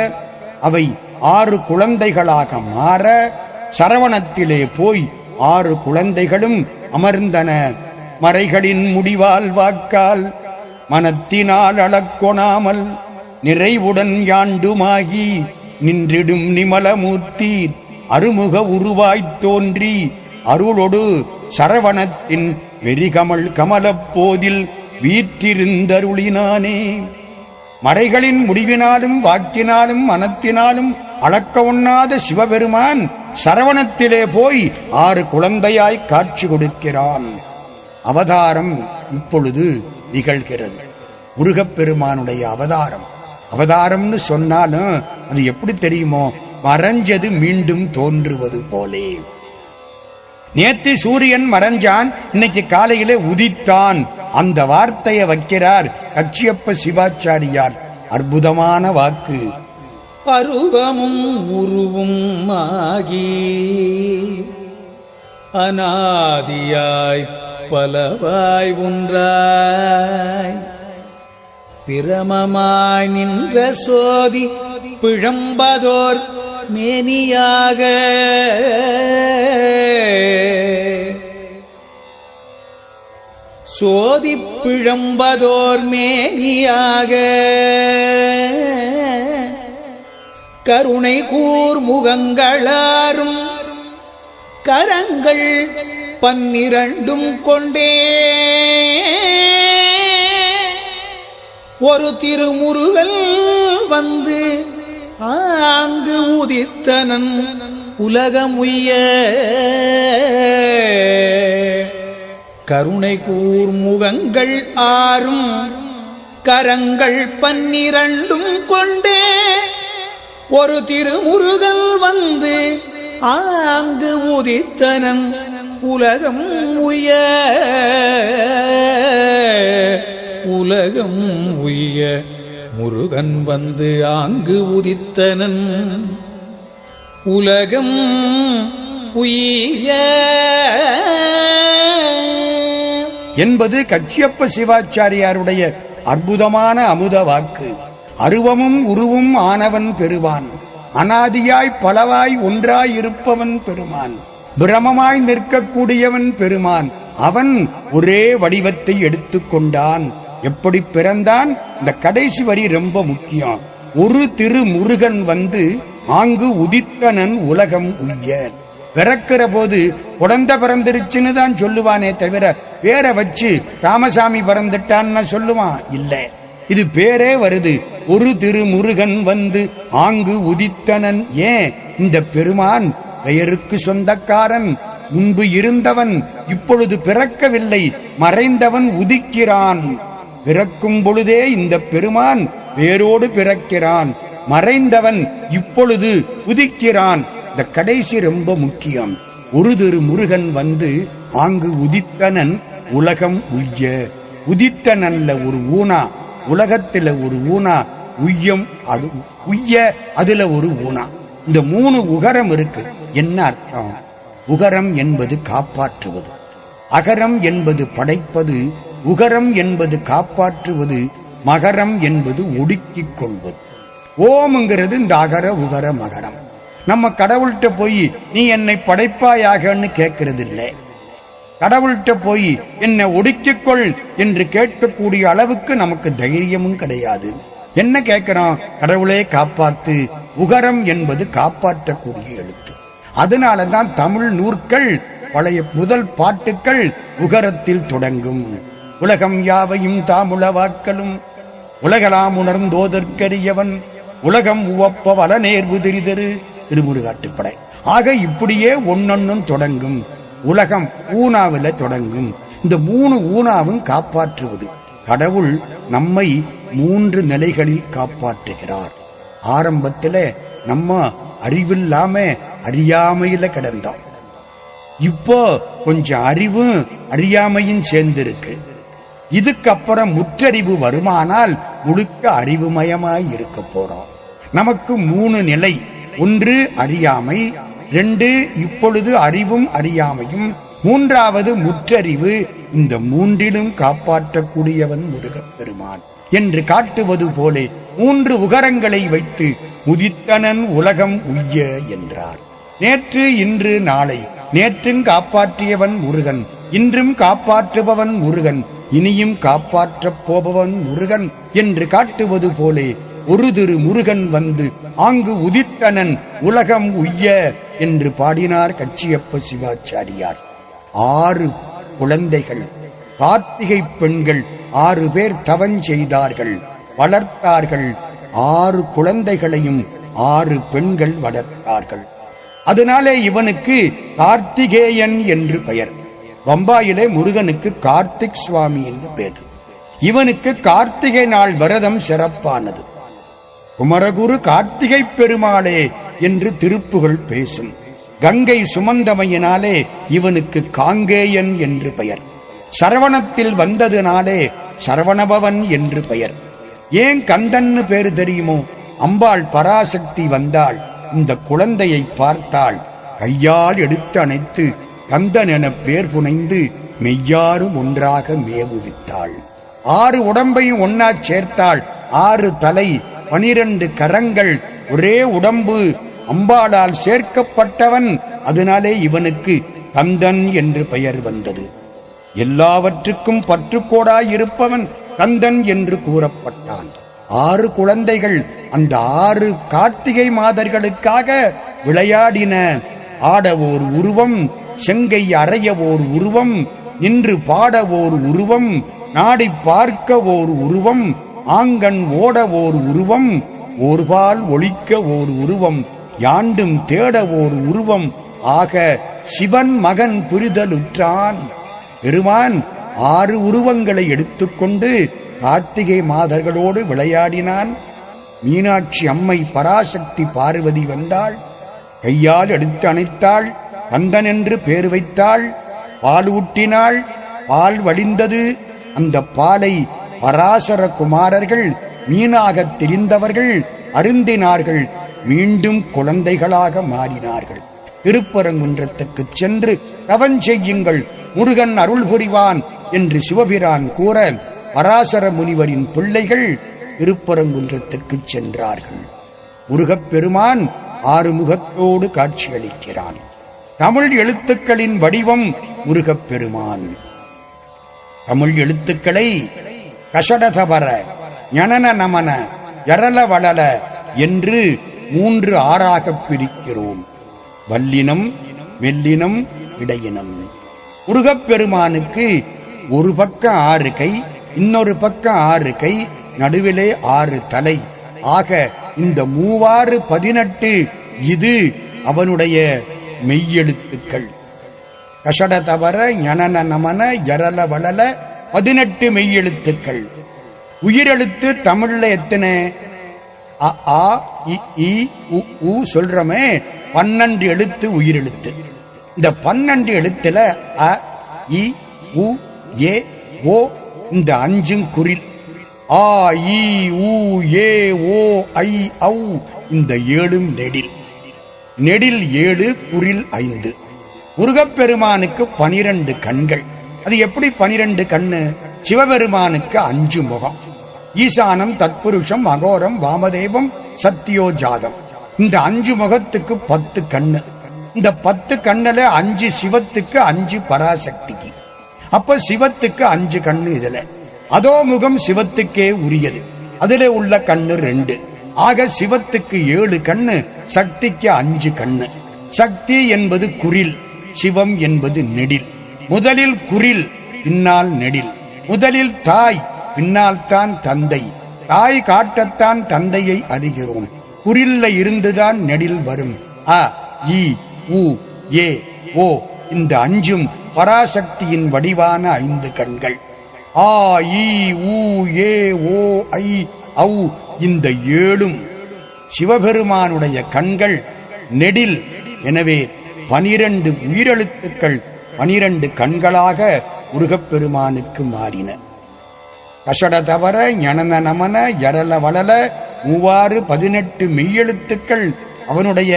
அவை 6 குழந்தைகளாக மாற, சரவணத்திலே போய் 6 குழந்தைகளும் அமர்ந்தன. மறைகளின் முடிவால் வாக்கால் மனத்தினால் அளக்கொணாமல் நிறைவுடன் யாண்டுமாகி நின்றிடும் நிமலமூர்த்தி அருமுக உருவாய்த் தோன்றி அருளொடு சரவணத்தின் வெறிகமல் கமலப்போதில் வீற்றிருந்தருளினானே. மறைகளின் முடிவினாலும் வாக்கினாலும் மனத்தினாலும் அளக்க ஒண்ணாத சிவபெருமான் சரவணத்திலே போய் 6 குழந்தையாய் காட்சி கொடுக்கிறான். அவதாரம் இப்பொழுது நிகழ்கிறது. முருகப்பெருமானுடைய அவதாரம். அவதாரம்னு சொன்னாலும் அது எப்படி தெரியுமோ, மறைஞ்சது மீண்டும் தோன்றுவது போலே. நேத்து சூரியன் மறைஞ்சான், இன்னைக்கு காலையிலே உதித்தான். அந்த வார்த்தையை வைக்கிறார் கச்சியப்ப சிவாச்சாரியார். அற்புதமான வாக்கு. அருவமும் உருவும் ஆகி அநாதியாய் பலவாய் ஒன்றாய் பிரமமாய் நின்ற சோதி பிழம்பதோர் மேனியாக சோதி பிழம்பதோர் மேனியாக கருணை கூர் முகங்களாரும் கரங்கள் 12 கொண்டே ஒரு திருமுருகல் வந்து ஆங்கு உதித்தனன் உலகமுய்ய கருணை கூர் முகங்கள் 6 கரங்கள் 12 கொண்டே ஒரு திருமுருகல் வந்து ஆங்கு உதித்தனன் உலகம் உய்ய உலகம் உய்ய முருகன் வந்து ஆங்கு உதித்தனன் உலகம் உய்ய என்பது கச்சியப்ப சிவாச்சாரியாருடைய அற்புதமான அமுத வாக்கு. அருவமும் உருவும் ஆனவன் பெறுவான், அனாதியாய் பலவாய் ஒன்றாய் இருப்பவன் பெருமான், பிரமமாய் நிற்கக்கூடியவன் பெருமான். அவன் ஒரே வடிவத்தை எடுத்துக்கொண்டான். எப்படி பிறந்தான்? இந்த கடைசி வரி ரொம்ப முக்கியம். ஒரு திருமுருகன் வந்து ஆங்கு உதித்தனன் உலகம் உய்ய. பிறக்கிற போது குழந்தை பிறந்திருச்சுன்னு தான் சொல்லுவானே தவிர பேரை வச்சு ராமசாமி பிறந்துட்டான்னு சொல்லுவான் இல்லை. இது பேரே வருது. ஒரு திருமுருகன் வந்து ஆங்கு உதித்தனன். ஏன்? இந்த பெருமான் பெயருக்கு சொந்தக்காரன். முன்பு இருந்தவன் இப்பொழுது பிறக்கவில்லை, மறைந்தவன் உதிக்கிறான். பிறக்கும் பொழுதே இந்த பெருமான் வேரோடு பிறக்கிறான், மறைந்தவன் இப்பொழுது உதிக்கிறான். இந்த கடைசி ரொம்ப முக்கியம். ஒரு திருமுருகன் வந்து ஆங்கு உதித்தனன் உலகம் உய்ய. உதித்தனன்ல ஒரு ஊனா, உலகத்துல ஒரு ஊனா, உய்யம் அது உய்ய அதுல ஒரு ஊனா. இந்த 3 உகரம் இருக்கு. என்ன அர்த்தம்? உகரம் என்பது காப்பாற்றுவது, அகரம் என்பது படைப்பது, உகரம் என்பது காப்பாற்றுவது, மகரம் என்பது ஒடுக்கிக் கொள்வது. ஓம்ங்கிறது இந்த அகர உகர மகரம். நம்ம கடவுள்கிட்ட போய் நீ என்னை படைப்பாயாகன்னு கேட்கறது இல்லை. கடவுள்கிட்ட போய் என்னை ஒடுக்கிக்கொள் என்று கேட்கக்கூடிய அளவுக்கு நமக்கு தைரியமும் கிடையாது. என்ன கேட்கிறோம்? கடவுளே காப்பாத்து. உகரம் என்பது காப்பாற்றக்கூடிய எழுத்து. அதனாலதான் தமிழ் நூற்கள், பழைய முதல் பாட்டுக்கள் உகரத்தில் தொடங்கும். உலகம் யாவையும் தாமுளவாக்கலும் உலகலாம் உணர்ந்தோதற்கரியவன் உலகம் உவப்ப வல நேர்வு திரிதரு திருமுருகாட்டுப்படை. ஆக இப்படியே ஒன்னொன்னும் தொடங்கும். உலகம் ஊனாவில தொடங்கும். இந்த 3 ஊனாவும் காப்பாற்றுவது. கடவுள் நம்மை 3 நிலைகளில் காப்பாற்றுகிறார். ஆரம்பத்தில் நம்ம அறிவில்லாம அறியாமையில கிடந்தோம். இப்போ கொஞ்சம் அறிவும் அறியாமையும் சேர்ந்திருக்கு. இதுக்கப்புறம் முற்றறிவு வருமானால் முழுக்க அறிவுமயமாய் இருக்க போறோம். நமக்கு 3 நிலை. 1 அறியாமை, 2 இப்பொழுது அறிவும் அறியாமையும், 3வது முற்றறிவு. இந்த 3லும் காப்பாற்றக்கூடியவன் முருகப்பெருமான் என்று காட்டுவது போல 3 உகரங்களை வைத்து உதித்தனன் உலகம் உய்ய என்றார். நேற்று இன்று நாளை. நேற்றும் காப்பாற்றியவன் முருகன், இன்றும் காப்பாற்றுபவன் முருகன், இனியும் காப்பாற்றப் போபவன் முருகன் என்று காட்டுவது போலே ஒரு திரு முருகன் வந்து ஆங்கு உதித்தனன் உலகம் உய்ய என்று பாடினார் கச்சியப்ப சிவாச்சாரியார். 6 குழந்தைகள், கார்த்திகை பெண்கள் 6 பேர் தவம் செய்தார்கள், வளர்த்தார்கள். 6 குழந்தைகளையும் 6 பெண்கள் வளர்த்தார்கள். அதனாலே இவனுக்கு கார்த்திகேயன் என்று பெயர். பம்பாயிலே முருகனுக்கு கார்த்திக் சுவாமி என்று பெயர். இவனுக்கு கார்த்திகை நாள் விரதம் சிறப்பானது. குமரகுரு கார்த்திகை பெருமாளே என்று திருப்புகள் பேசும். கங்கை சுமந்தமையினாலே இவனுக்கு காங்கேயன் என்று பெயர். சரவணத்தில் வந்ததினாலே சரவணபவன் என்று பெயர். ஏன் கந்தன்னு பேரு தெரியுமோ? அம்பாள் பராசக்தி வந்தாள், இந்த குழந்தையை பார்த்தாள், கையால் எடுத்து அணைத்து கந்தன் என பேர் புனைந்து மெய்யாரும் ஒன்றாக மேவுவித்தாள். 6 உடம்பையும் ஒன்னா சேர்த்தாள். 6 தலை, 12 கரங்கள், ஒரே உடம்பு, அம்பாளால் சேர்க்கப்பட்டவன். அதனாலே இவனுக்கு கந்தன் என்று பெயர் வந்தது. எல்லாவற்றுக்கும் பற்றுக்கோடாய் இருப்பவன் கந்தன் என்று கூறப்பட்டான். 6 குழந்தைகள் அந்த 6 கார்த்திகை மாதர்களுக்காக விளையாடின. ஆட ஓர் உருவம், செங்கை அறைய ஓர் உருவம், நின்று பாட ஓர் உருவம், நாடி பார்க்க ஓர் உருவம், ஆங்கண் ஓட ஓர் உருவம், ஓர்பால் ஒழிக்க ஓர் உருவம், யாண்டும் தேட ஓர் உருவம் ஆக சிவன் மகன் புரிதலுற்றான். பெருமான் 6 உருவங்களை எடுத்துக்கொண்டு கார்த்திகை மாதர்களோடு விளையாடினான். மீனாட்சி அம்மை பராசக்தி பார்வதி வந்தாள், கையால் எடுத்து அணைத்தாள், கந்தன் என்று பேர் வைத்தாள். பால் ஊட்டினாள், பால் வடிந்தது. அந்த பாலை பராசர குமாரர்கள் மீனாகத் தெரிந்தவர்கள் அருந்தினார்கள். மீண்டும் குழந்தைகளாக மாறினார்கள். திருப்பரங்குன்றத்துக்கு சென்று தவம் செய்யுங்கள், முருகன் அருள் புரிவான் என்று சிவபிரான் கூற பராசர முனிவரின் பிள்ளைகள் திருப்பரங்குன்றத்துக்கு சென்றார்கள். முருகப்பெருமான் 6 முகத்தோடு காட்சியளிக்கிறான். தமிழ் எழுத்துக்களின் வடிவம் முருகப்பெருமான். தமிழ் எழுத்துக்களை கஷடதபர, ஞனன நமன, யரல வளல என்று 3 ஆறாகப் பிரிக்கிறோம். வல்லினம், மெல்லினம், இடையினம். முருகப்பெருமானுக்கு ஒரு பக்கம் 6 கை, இன்னொரு பக்கம் 6 கை, நடுவிலே 6 தலை. ஆக இந்த 3 18 இது அவனுடைய மெய்யெழுத்துக்கள். கஷட தவற, ஞனன நமன, யரல வளல 18 மெய்யெழுத்துக்கள். உயிரெழுத்து தமிழ்ல எத்தனை? அ ஆ இ ஈ உ ஊ சொல்றமே 12 எழுத்து உயிரெழுத்து. இந்த 12 எழுத்துல அ இ உ ஏ ஓ இந்த 5 குறில். ஆ இ உ ஏ ஓ ஐ ஔ இந்த 7 நெடில். நெடில் 7, குறில் 5. முருகப்பெருமானுக்கு 12 கண்கள். அது எப்படி 12 கண்ணு? சிவபெருமானுக்கு 5 முகம். ஈசானம், தத்புருஷம், அகோரம், வாமதேவம், சத்தியோஜாதம். இந்த 5 முகத்துக்கு 10 கண்ணு. இந்த 10 கண்ணுல 5 சிவத்துக்கு, 5 பராசக்திக்கு. அப்ப சிவத்துக்கு 5 கண்ணு. இதுல அதோ முகம் சிவத்துக்கே உரியது. அதுல உள்ள கண்ணு 2. ஆக சிவத்துக்கு 7 கண்ணு, சக்திக்கு 5 கண்ணு. சக்தி என்பது குறில், சிவம் என்பது நெடில். முதலில் குறில், பின்னால் நெடில். முதலில் தாய், பின்னால் தான் தந்தை. தாய் காட்டத்தான் தந்தையை அறிகிறோம். குறில்ல இருந்துதான் நெடில் வரும். அ இ உ ஏ ஓ இந்த 5 பராசக்தியின் வடிவான 5 கண்கள். ஆ இ உ ஏ ஓ ஐ ஔ இந்த 7 சிவபெருமானுடைய கண்கள் நெடில். எனவே 12 உயிரெழுத்துக்கள் 12 கண்களாக முருகப்பெருமானுக்கு மாறின. கஷட தவற, ஞனன நமன, யரல வளல 18 மெய்யெழுத்துக்கள் அவனுடைய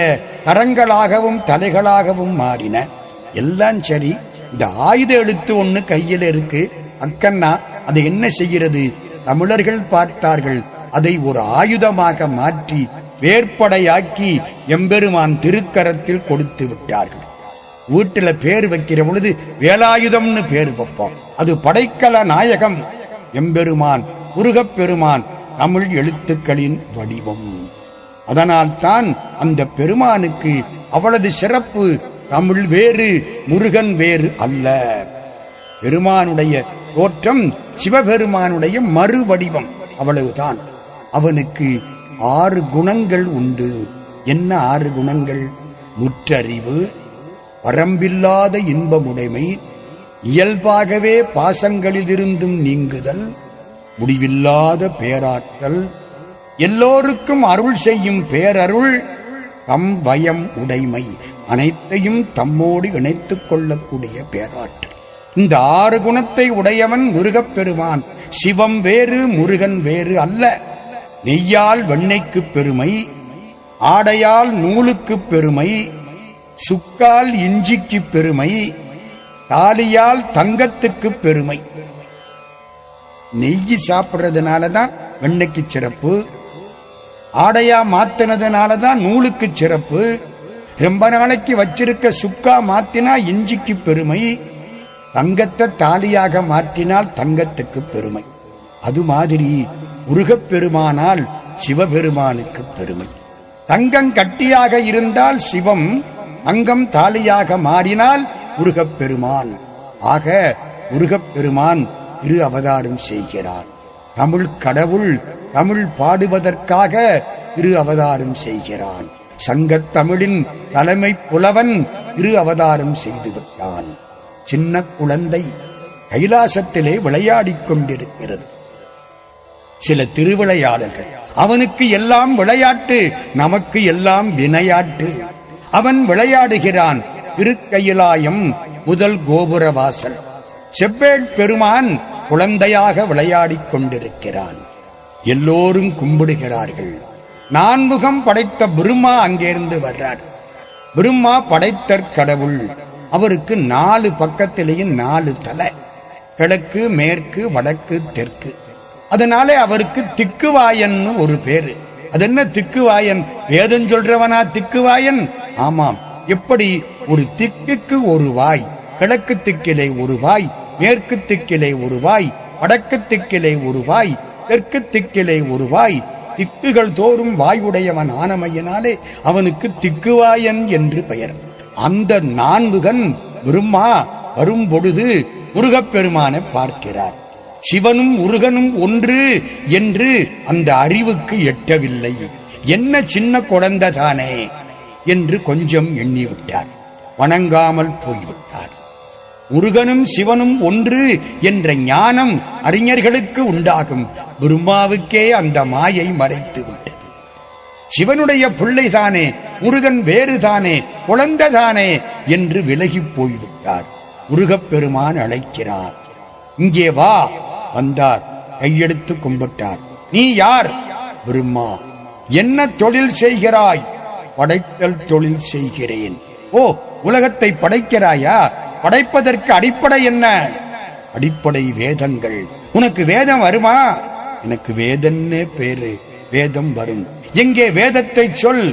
கரங்களாகவும் தலைகளாகவும் மாறின. எல்லாம் சரி, இந்த ஆயுத எழுத்து ஒண்ணு கையில் இருக்கு. அக்கன்னா அதை என்ன செய்கிறது? தமிழர்கள் பார்த்தார்கள், அதை ஒரு ஆயுதமாக மாற்றி வேற்படையாக்கி எம்பெருமான் திருக்கரத்தில் கொடுத்து விட்டார்கள். வீட்டுல பேர் வைக்கிற பொழுது வேலாயுதம்னு பேர் வைப்போம். அது படைக்கல நாயகம் எம்பெருமான் முருகப்பெருமான், தமிழ் எழுத்துக்களின் வடிவம். அதனால்தான் அந்த பெருமானுக்கு அவளது சிறப்பு. தமிழ் வேறு, முருகன் வேறு அல்ல. பெருமானுடைய தோற்றம் சிவபெருமானுடைய மறு வடிவம், அவ்வளவுதான். அவனுக்கு 6 குணங்கள் உண்டு. என்ன 6 குணங்கள்? முற்றறிவு, வரம்பில்லாத இன்பமுடைமை, இயல்பாகவே பாசங்களிலிருந்தும் நீங்குதல், முடிவில்லாத பேராற்றல், எல்லோருக்கும் அருள் செய்யும் பேரருள், தம் வயம் உடைமை, அனைத்தையும் தம்மோடு இணைத்துக் கொள்ளக்கூடிய பேராற்றல். இந்த 6 குணத்தை உடையவன் முருகப்பெருமான். சிவம் வேறு, முருகன் வேறு அல்ல. நெய்யால் வெண்ணெய்க்கு பெருமை, ஆடையால் நூலுக்கு பெருமை, சுக்கால் இஞ்சிக்கு பெருமை, தாலியால் தங்கத்துக்கு பெருமை. நெய்யி சாப்பிடுறதுனாலதான் வெண்ணெய்க்கு சிறப்பு, ஆடையா மாத்தினதுனாலதான் நூலுக்கு சிறப்பு, ரொம்ப நாளைக்கு வச்சிருக்க சுக்கா மாத்தினா இஞ்சிக்கு பெருமை, தங்கத்தை தாலியாக மாற்றினால் தங்கத்துக்கு பெருமை. அது மாதிரி முருகப்பெருமானால் சிவபெருமானுக்கு பெருமை. தங்கம் கட்டியாக இருந்தால் சிவம், தங்கம் தாலியாக மாறினால் முருகப்பெருமான். ஆக முருகப்பெருமான் இரு அவதாரம் செய்கிறார். தமிழ் கடவுள் தமிழ் பாடுவதற்காக இரு அவதாரம் செய்கிறான். சங்கத் தமிழின் தலைமை புலவன் இரு அவதாரம் செய்து விட்டான். சின்ன குழந்தை கைலாசத்திலே விளையாடிக் கொண்டிருக்கிறது. சில திருவிளையாடல்கள். அவனுக்கு எல்லாம் விளையாட்டு, நமக்கு எல்லாம் வினையாட்டு. அவன் விளையாடுகிறான். திருக்கையிலாயம் முதல் கோபுரவாசல். செவ்வேள் பெருமான் குழந்தையாக விளையாடிக் கொண்டிருக்கிறான். எல்லோரும் கும்பிடுகிறார்கள். 4 முகம் படைத்த பிரம்மா அங்கிருந்து வர்றார். பிரம்மா படைத்தற் கடவுள். அவருக்கு 4 பக்கத்திலேயும் 4 தலை, கிழக்கு மேற்கு வடக்கு தெற்கு. அதனாலே அவருக்கு திக்குவாயன் ஒரு பேரு. அது என்ன திக்குவாயன்? வேதம் சொல்றவனா திக்குவாயன்? ஆமாம். எப்படி? ஒரு திக்குக்கு ஒரு வாய், கிழக்கு திக்கிலே ஒரு வாய், மேற்கு திக்கிலே ஒரு வாய், வடக்கு திக்கிலே ஒரு வாய், தெற்கு திக்கிலே ஒரு வாய். திக்குகள் தோறும் வாயுடையவன் ஆனமையினாலே அவனுக்கு திக்குவாயன் என்று பெயர். அந்த 4 பிரம்மா வரும் பொழுது முருகப்பெருமானை பார்க்கிறார். சிவனும் முருகனும் ஒன்று என்று அந்த அறிவுக்கு எட்டவில்லை. என்ன சின்ன குழந்தை தானே என்று கொஞ்சம் எண்ணிவிட்டார். வணங்காமல் போய்விட்டார். முருகனும் சிவனும் ஒன்று என்ற ஞானம் அறிஞர்களுக்கு உண்டாகும். பிரம்மாவுக்கே அந்த மாயை மறைத்து விட்டது. சிவனுடைய பிள்ளைதானே, முருகன் வேறுதானே, குழந்தைதானே என்று விலகி போய்விட்டார். முருகப்பெருமான் அழைக்கிறார். இங்கே வா. வந்தார். கையெடுத்து கும்பிட்டார். நீ யார்? பிரம்மா. என்ன தொழில் செய்கிறாய்? படைத்தல் தொழில் செய்கிறேன். ஓ, உலகத்தை படைக்கிறாயா? படைப்பதற்கு அடிப்படை என்ன? அடிப்படை வேதங்கள். உனக்கு வேதம் வருமா? எனக்கு வேதன்னே பேரு. வேதம் வரும். எங்கே வேதத்தை சொல்.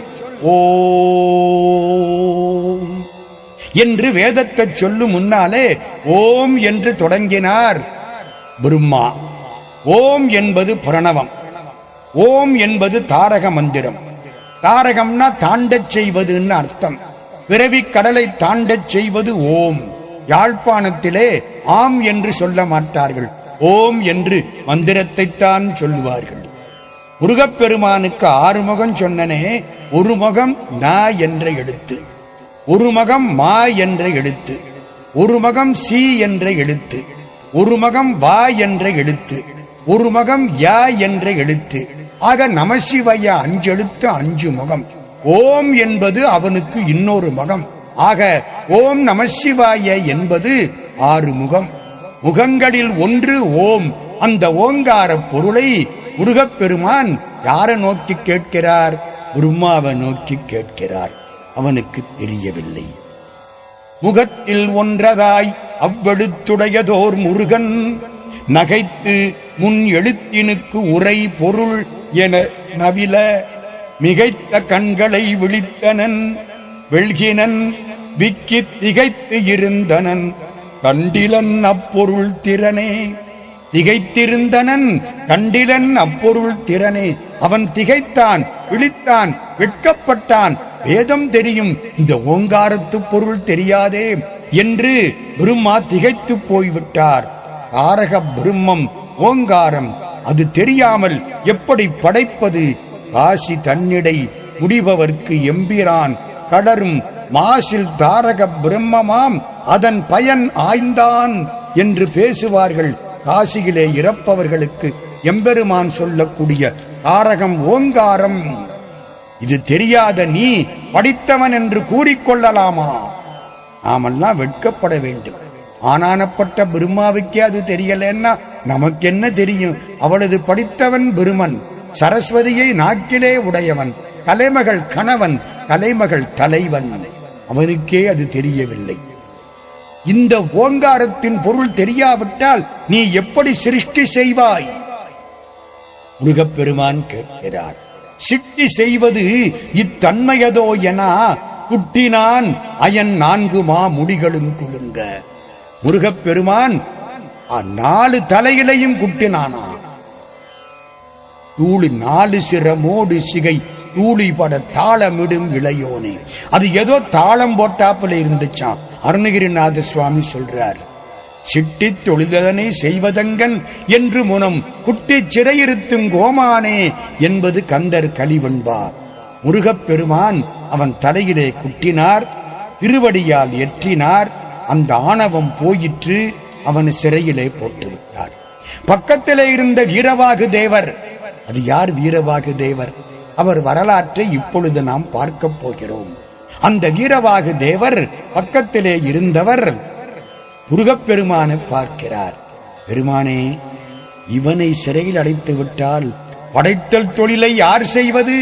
ஓம் என்று வேதத்தை சொல்லும் முன்னாலே ஓம் என்று தொடங்கினார் பிரம்மா. ஓம் என்பது பிரணவம். ஓம் என்பது தாரக மந்திரம். தாரகம்னா தாண்டச் செய்வதுன்னு அர்த்தம். பிறவி கடலை தாண்டச் செய்வது ஓம். யாழ்ப்பாணத்திலே ஆம் என்று சொல்ல மாட்டார்கள், ஓம் என்று மந்திரத்தைத்தான் சொல்லுவார்கள். முருகப்பெருமானுக்கு 6 முகம் சொன்னனே. ஒரு முகம் நா என்ற எழுத்து, ஒரு முகம் மா என்ற எழுத்து, ஒரு முகம் சி என்ற எழுத்து, ஒரு முகம் வா என்ற எழுத்து, ஒரு முகம் யா என்ற எழுத்து. ஆக நமசிவாய 5 எழுத்து, 5 முகம். ஓம் என்பது அவனுக்கு இன்னொரு முகம். ஆக ஓம் நமசிவாய என்பது 6 முகம். முகங்களில் ஒன்று ஓம். அந்த ஓங்கார பொருளை முருகப்பெருமான் யாரை நோக்கி கேட்கிறார்? பிரம்மாவை நோக்கி கேட்கிறார். அவனுக்கு தெரியவில்லை. முகத்தில் ஒன்றதாய் அவ்வெழுத்துடையதோர் முருகன் நகைத்து முன் எழுத்தினுக்கு உரை பொருள் என நவில மிகைத்த கண்களை விழித்தனன் வெள்கினன் விக்கி திகைத்து இருந்தனன் கண்டிலன் அப்பொருள் திறனே. திகைத்திருந்தனன் கண்டிலன் அப்பொருள் திறனே. அவன் திகைத்தான், விழித்தான், வெட்கப்பட்டான். வேதம் தெரியும், இந்த ஓங்காரத்து பொருள் தெரியாதே என்று பிரம்மா திகைத்து போய்விட்டார். தாரக பிரம்மம் ஓங்காரம், அது தெரியாமல் எப்படி படைப்பது? காசி தன்னிடை முடிபவர்க்கு எம்பிரான் கடரும் மாசில் தாரக பிரம்மமாம் அதன் பயன் ஆய்ந்தான் என்று பேசுவார்கள். காசியிலே இறப்பவர்களுக்கு எம்பெருமான் சொல்லக்கூடிய தாரகம் ஓங்காரம். இது தெரியாத நீ படித்தவன் என்று கூறிக்கொள்ளலாமா? நாமெல்லாம் வெட்கப்பட வேண்டும். ஆனானப்பட்ட பிரம்மாவுக்கே அது தெரியலன்னா நமக்கு என்ன தெரியும்? அவளது படித்தவன் பிரமன், சரஸ்வதியை நாக்கிலே உடையவன், கலைமகள் கணவன், கலைமகள் தலைவன். அவனுக்கே அது தெரியவில்லை. இந்த ஓங்காரத்தின் பொருள் தெரியாவிட்டால் நீ எப்படி சிருஷ்டி செய்வாய்? முருகப்பெருமான் கேட்கிறார். சிருஷ்டி செய்வது இத்தன்மையதோ என குட்டினான் அயன் 4 முடிகளும் குலுங்க. முருகப்பெருமான் 4 தலையிலையும் குட்டினானா. தூளி 4 சிரமோடு சிகை தூளிபட தாளமிடும் இளையோனே. அது ஏதோ தாளம் போட்டாப்புல இருந்துச்சான். அருணகிரிநாத சுவாமி சொல்றார், சிட்டி தொழுதனை செய்வதங்கன் என்று முனம் குட்டி சிறையிருத்தும் கோமானே என்பது கந்தர் கலிவன்பார். முருகப்பெருமான் அவன் தலையிலே குட்டினார், திருவடியால் ஏற்றினார். அந்த ஆணவம் போயிற்று, அவன் சிறையிலே போட்டுவிட்டார். பக்கத்திலே இருந்த வீரவாகு தேவர், அது யார் வீரவாகு தேவர்? அவர் வரலாற்றை இப்பொழுது நாம் பார்க்க போகிறோம். அந்த வீரவாகு தேவர் பக்கத்திலே இருந்தவர் முருகப்பெருமானை பார்க்கிறார். பெருமானே, இவனை சிறையில் அடைத்து விட்டால் படைத்தல் தொழிலை யார் செய்வது?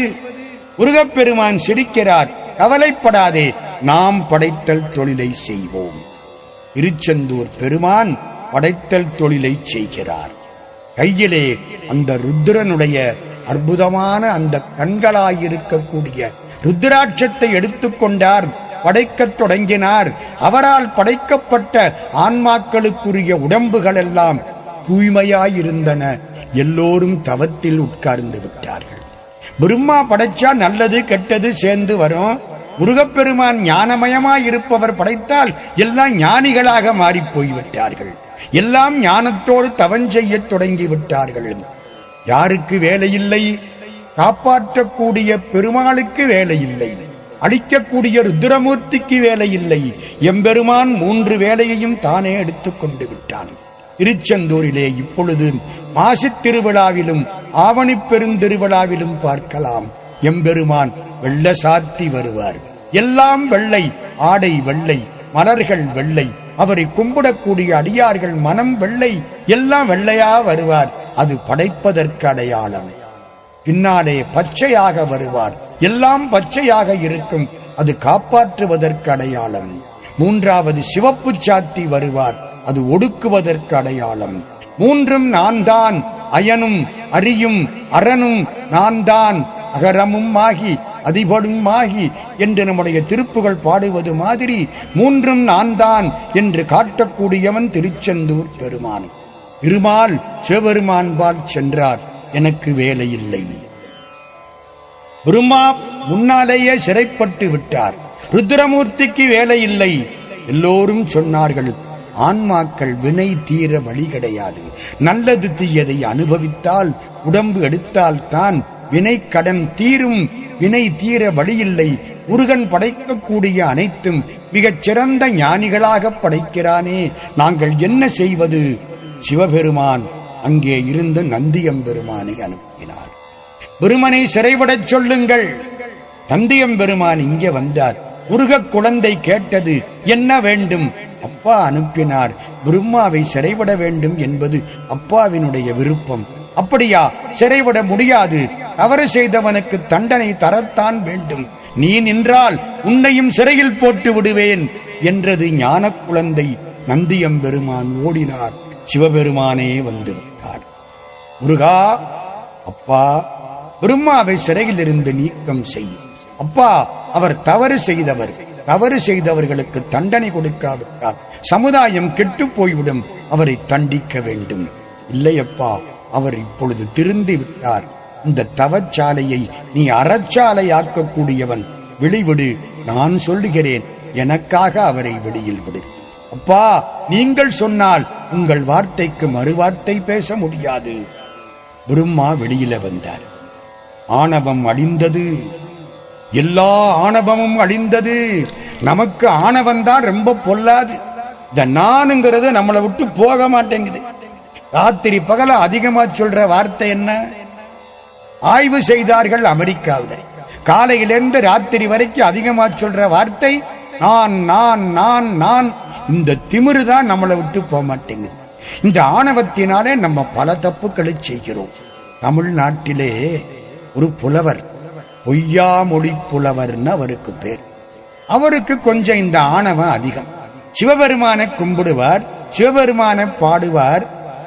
முருகப்பெருமான் சிரிக்கிறார். கவலைப்படாதே, நாம் படைத்தல் தொழிலை செய்வோம். திருச்செந்தூர் பெருமான் படைத்தல் தொழிலை செய்கிறார். கையிலே அந்த ருத்ரனுடைய அற்புதமான அந்த கண்களாயிருக்கக்கூடிய ருத்ராட்சத்தை எடுத்துக்கொண்டார். படைக்கத் தொடங்கினார். அவரால் படைக்கப்பட்ட ஆன்மாக்களுக்குரிய உடம்புகள் எல்லாம் தூய்மையாயிருந்தன. எல்லோரும் தவத்தில் உட்கார்ந்து விட்டார்கள். பிரம்மா படைச்சா நல்லது கெட்டது சேர்ந்து வரும். முருகப்பெருமான் ஞானமயமாயிருப்பவர் படைத்தால் எல்லாம் ஞானிகளாக மாறி போய்விட்டார்கள். எல்லாம் ஞானத்தோடு தவஞ்செய்ய தொடங்கி விட்டார்கள். யாருக்கு வேலையில்லை? காப்பாற்றக்கூடிய பெருமாளுக்கு வேலையில்லை, அழிக்கக்கூடிய ருத்ரமூர்த்திக்கு வேலையில்லை. எம்பெருமான் 3 வேலையையும் தானே எடுத்துக்கொண்டு விட்டான். திருச்செந்தூரிலே இப்பொழுது மாசித் திருவிழாவிலும் ஆவணி பெருந்திருவிழாவிலும் பார்க்கலாம். எம்பெருமான் வெள்ள சாத்தி வருவார். எல்லாம் வெள்ளை, ஆடை வெள்ளை, மலர்கள் வெள்ளை, அவரை கும்பிடக்கூடிய அடியார்கள் மனம் வெள்ளை, எல்லாம் வெள்ளையா வருவார். அது படைப்பதற்கு அடையாளம். பின்னாலே பச்சையாக வருவார். எல்லாம் பச்சையாக இருக்கும். அது காப்பாற்றுவதற்கு அடையாளம். 3வது சிவப்பு சாத்தி வருவார். அது ஒடுக்குவதற்கு அடையாளம். 3ம் நான் தான், அயனும் அரியும் அரணும் நான் தான், அகரமும் ஆகி அதிபடும் ஆகி என்று நம்முடைய திருப்புகள் பாடுவது மாதிரி 3ம் நான் தான் என்று காட்டக்கூடியவன் திருச்செந்தூர் பெருமான். திருமால் சிவபெருமான்பால் சென்றார். எனக்கு வேலையில்லை. பிரம்மா முன்னாலேயே சிறைப்பட்டு விட்டார். ருத்ரமூர்த்திக்கு வேலையில்லை. எல்லோரும் சொன்னார்கள், ஆன்மாக்கள் வினை தீர வழி கிடையாது. நல்லது தீயதை அனுபவித்தால், உடம்பு எடுத்தால் தான் வினை கடன் தீரும். வினை தீர வழியில்லை. முருகன் படைக்கக்கூடிய அனைத்தும் மிகச் சிறந்த ஞானிகளாக படைக்கிறானே, நாங்கள் என்ன செய்வது? சிவபெருமான் அங்கே இருந்து நந்தியம்பெருமானை அனுப்பினார். பெருமனை சிறைவிடச் சொல்லுங்கள். நந்தியம்பெருமான் இங்கே வந்தார். முருகக் குழந்தை கேட்டது, என்ன வேண்டும்? அப்பா அனுப்பினார். பிரம்மாவை சிறைவிட வேண்டும் என்பது அப்பாவினுடைய விருப்பம். அப்படியா? சிறைவிட முடியாது. தவறு செய்தவனுக்கு தண்டனை தரத்தான் வேண்டும். நீ நின்றால் உன்னையும் சிறையில் போட்டு விடுவேன் என்றது ஞான குழந்தை. நந்தியம்பெருமான் ஓடினார். சிவபெருமானே வந்து விட்டார். முருகா, அப்பா, பிரம்மாவை சிறையில் இருந்து நீக்கம் செய். அப்பா, அவர் தவறு செய்தவர். தவறு செய்தவர்களுக்கு தண்டனை கொடுக்காவிட்டால் சமுதாயம் கெட்டு போய்விடும். அவரை தண்டிக்க வேண்டும். இல்லையப்பா, அவர் இப்பொழுது திருந்தி விட்டார். இந்த தவச்சாலையை நீ அறச்சாலை ஆக்கக்கூடியவன். வெளிவிடு. நான் சொல்லுகிறேன், எனக்காக அவரை வெளியில் விடு. அப்பா, நீங்கள் சொன்னால் உங்கள் வார்த்தைக்கு மறுவார்த்தை பேச முடியாது. பிரம்மா வெளியில வந்தார். ஆணவம் அழிந்தது. எல்லா ஆணவமும் அழிந்தது. நமக்கு ஆணவம்தான் ரொம்ப பொல்லாது. இந்த நானுங்கிறது நம்மளை விட்டு போக மாட்டேங்குது. ராத்திரி பகல அதிகமா சொல்ற வார்த்தை என்ன? ஆய்வு செய்தார்கள் அமெரிக்காவில். காலையிலிருந்து ராத்திரி வரைக்கும் அதிகமா சொல்ற வார்த்தை நான் நான் நான் நான். இந்த திமிரு தான் நம்மளை விட்டு போக மாட்டேங்குது. இந்த ஆணவத்தினாலே நம்ம பல தப்புக்களை செய்கிறோம். தமிழ்நாட்டிலே ஒரு புலவர், பொய்யாமொழி புலவர்னு அவருக்கு பேர். அவருக்கு கொஞ்சம் இந்த ஆணவம் அதிகம். சிவபெருமானை கும்பிடுவார், சிவபெருமானை பாடுவார்.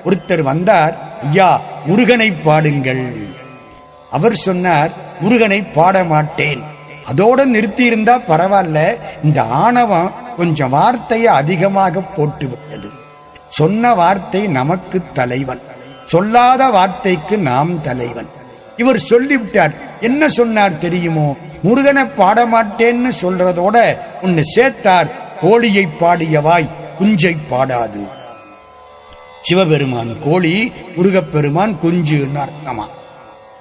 ஒருத்தர் வந்தார், ஐயா முருகனை பாடுங்கள். அவர் சொன்னார், முருகனை பாட மாட்டேன். அதோட நிறுத்தி இருந்தா பரவாயில்ல, இந்த ஆணவம் கொஞ்சம் வார்த்தையை அதிகமாக போட்டு விட்டது. சொன்ன வார்த்தை நமக்கு தலைவன், சொல்லாத வார்த்தைக்கு நாம் தலைவன். இவர் சொல்லிவிட்டார். என்ன சொன்னார் தெரியுமோ? முருகனை பாடமாட்டேன்னு சொல்றதோட ஒன்னு சேர்த்தார், கோழியை பாடியவாய் குஞ்சை பாடாது. சிவபெருமான் கோழி, முருகப்பெருமான் குஞ்சுன்னு அர்த்தமா.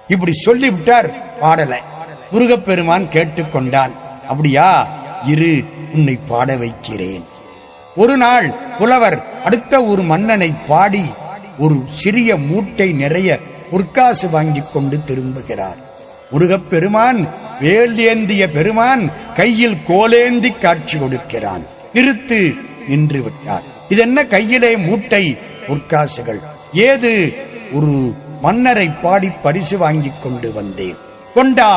இப்படி சொல்லிவிட்டார், பாடல. முருகப்பெருமான் கேட்டுக்கொண்டான். அப்படியா, இரு உன்னை பாட வைக்கிறேன். ஒரு நாள் புலவர் அடுத்த ஒரு மன்னனை பாடி ஒரு சிறிய மூட்டை நிறைய பொற்காசு வாங்கி கொண்டு திரும்புகிறார். முருகப்பெருமான் வேல் ஏந்திய பெருமான் கையில் கோலேந்தி காட்சி கொடுக்கிறான். நிறுத்து, நின்று விட்டார். இதென்ன கையிலே மூட்டை பொற்காசுகள்? ஏது? ஒரு மன்னரை பாடி பரிசு வாங்கி கொண்டு வந்தேன். கொண்டா.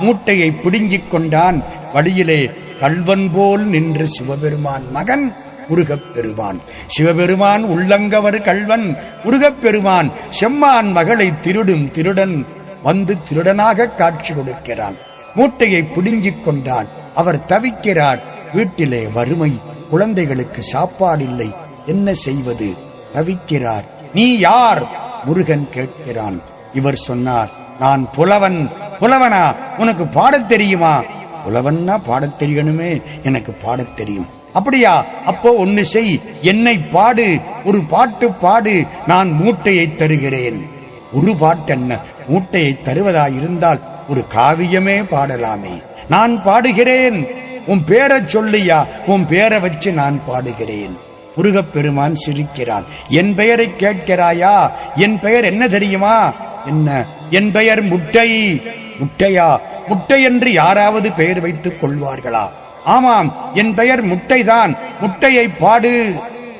மூட்டையை பிடுங்கிக் கொண்டான். வழியிலே கல்வன் போல் நின்று சிவபெருமான் மகன் முருகப்பெருமான். சிவபெருமான் உள்ளங்கவர் கல்வன், முருகப்பெருமான் செம்மான் மகளை திருடும் திருடன் வந்து திருடனாக காட்சி கொடுக்கிறான். மூட்டையை பிடுங்கிக் கொண்டான். அவர் தவிக்கிறார். வீட்டிலே வறுமை, குழந்தைகளுக்கு சாப்பாடில்லை, என்ன செய்வது? தவிக்கிறார். நீ யார்? முருகன் கேட்கிறான். இவர் சொன்னார், நான் புலவன். புலவனா? உனக்கு பாடத் தெரியுமா? புலவன்னா பாடத் தெரியணுமே, எனக்கு பாடத் தெரியும். அப்படியா? அப்போ ஒன்னு செய், என்னை பாடு, ஒரு பாட்டு பாடு, நான் மூட்டையை தருகிறேன். ஒரு பாட்டு என்ன, மூட்டையை தருவதாயிருந்தால் ஒரு காவியமே பாடலாமே. நான் பாடுகிறேன். உன் பேரை சொல்லியா? உன் பேரை வச்சு நான் பாடுகிறேன். முருகப்பெருமான் சிரிக்கிறான். என் பெயரை கேட்கிறாயா? என் பெயர் என்ன தெரியுமா? என்ன? என் பெயர் முட்டை. முட்டையா? முட்டை என்று யாராவது பெயர் வைத்துக் கொள்வார்களா? ஆமாம், என் பெயர் முட்டைதான். முட்டையை பாடு.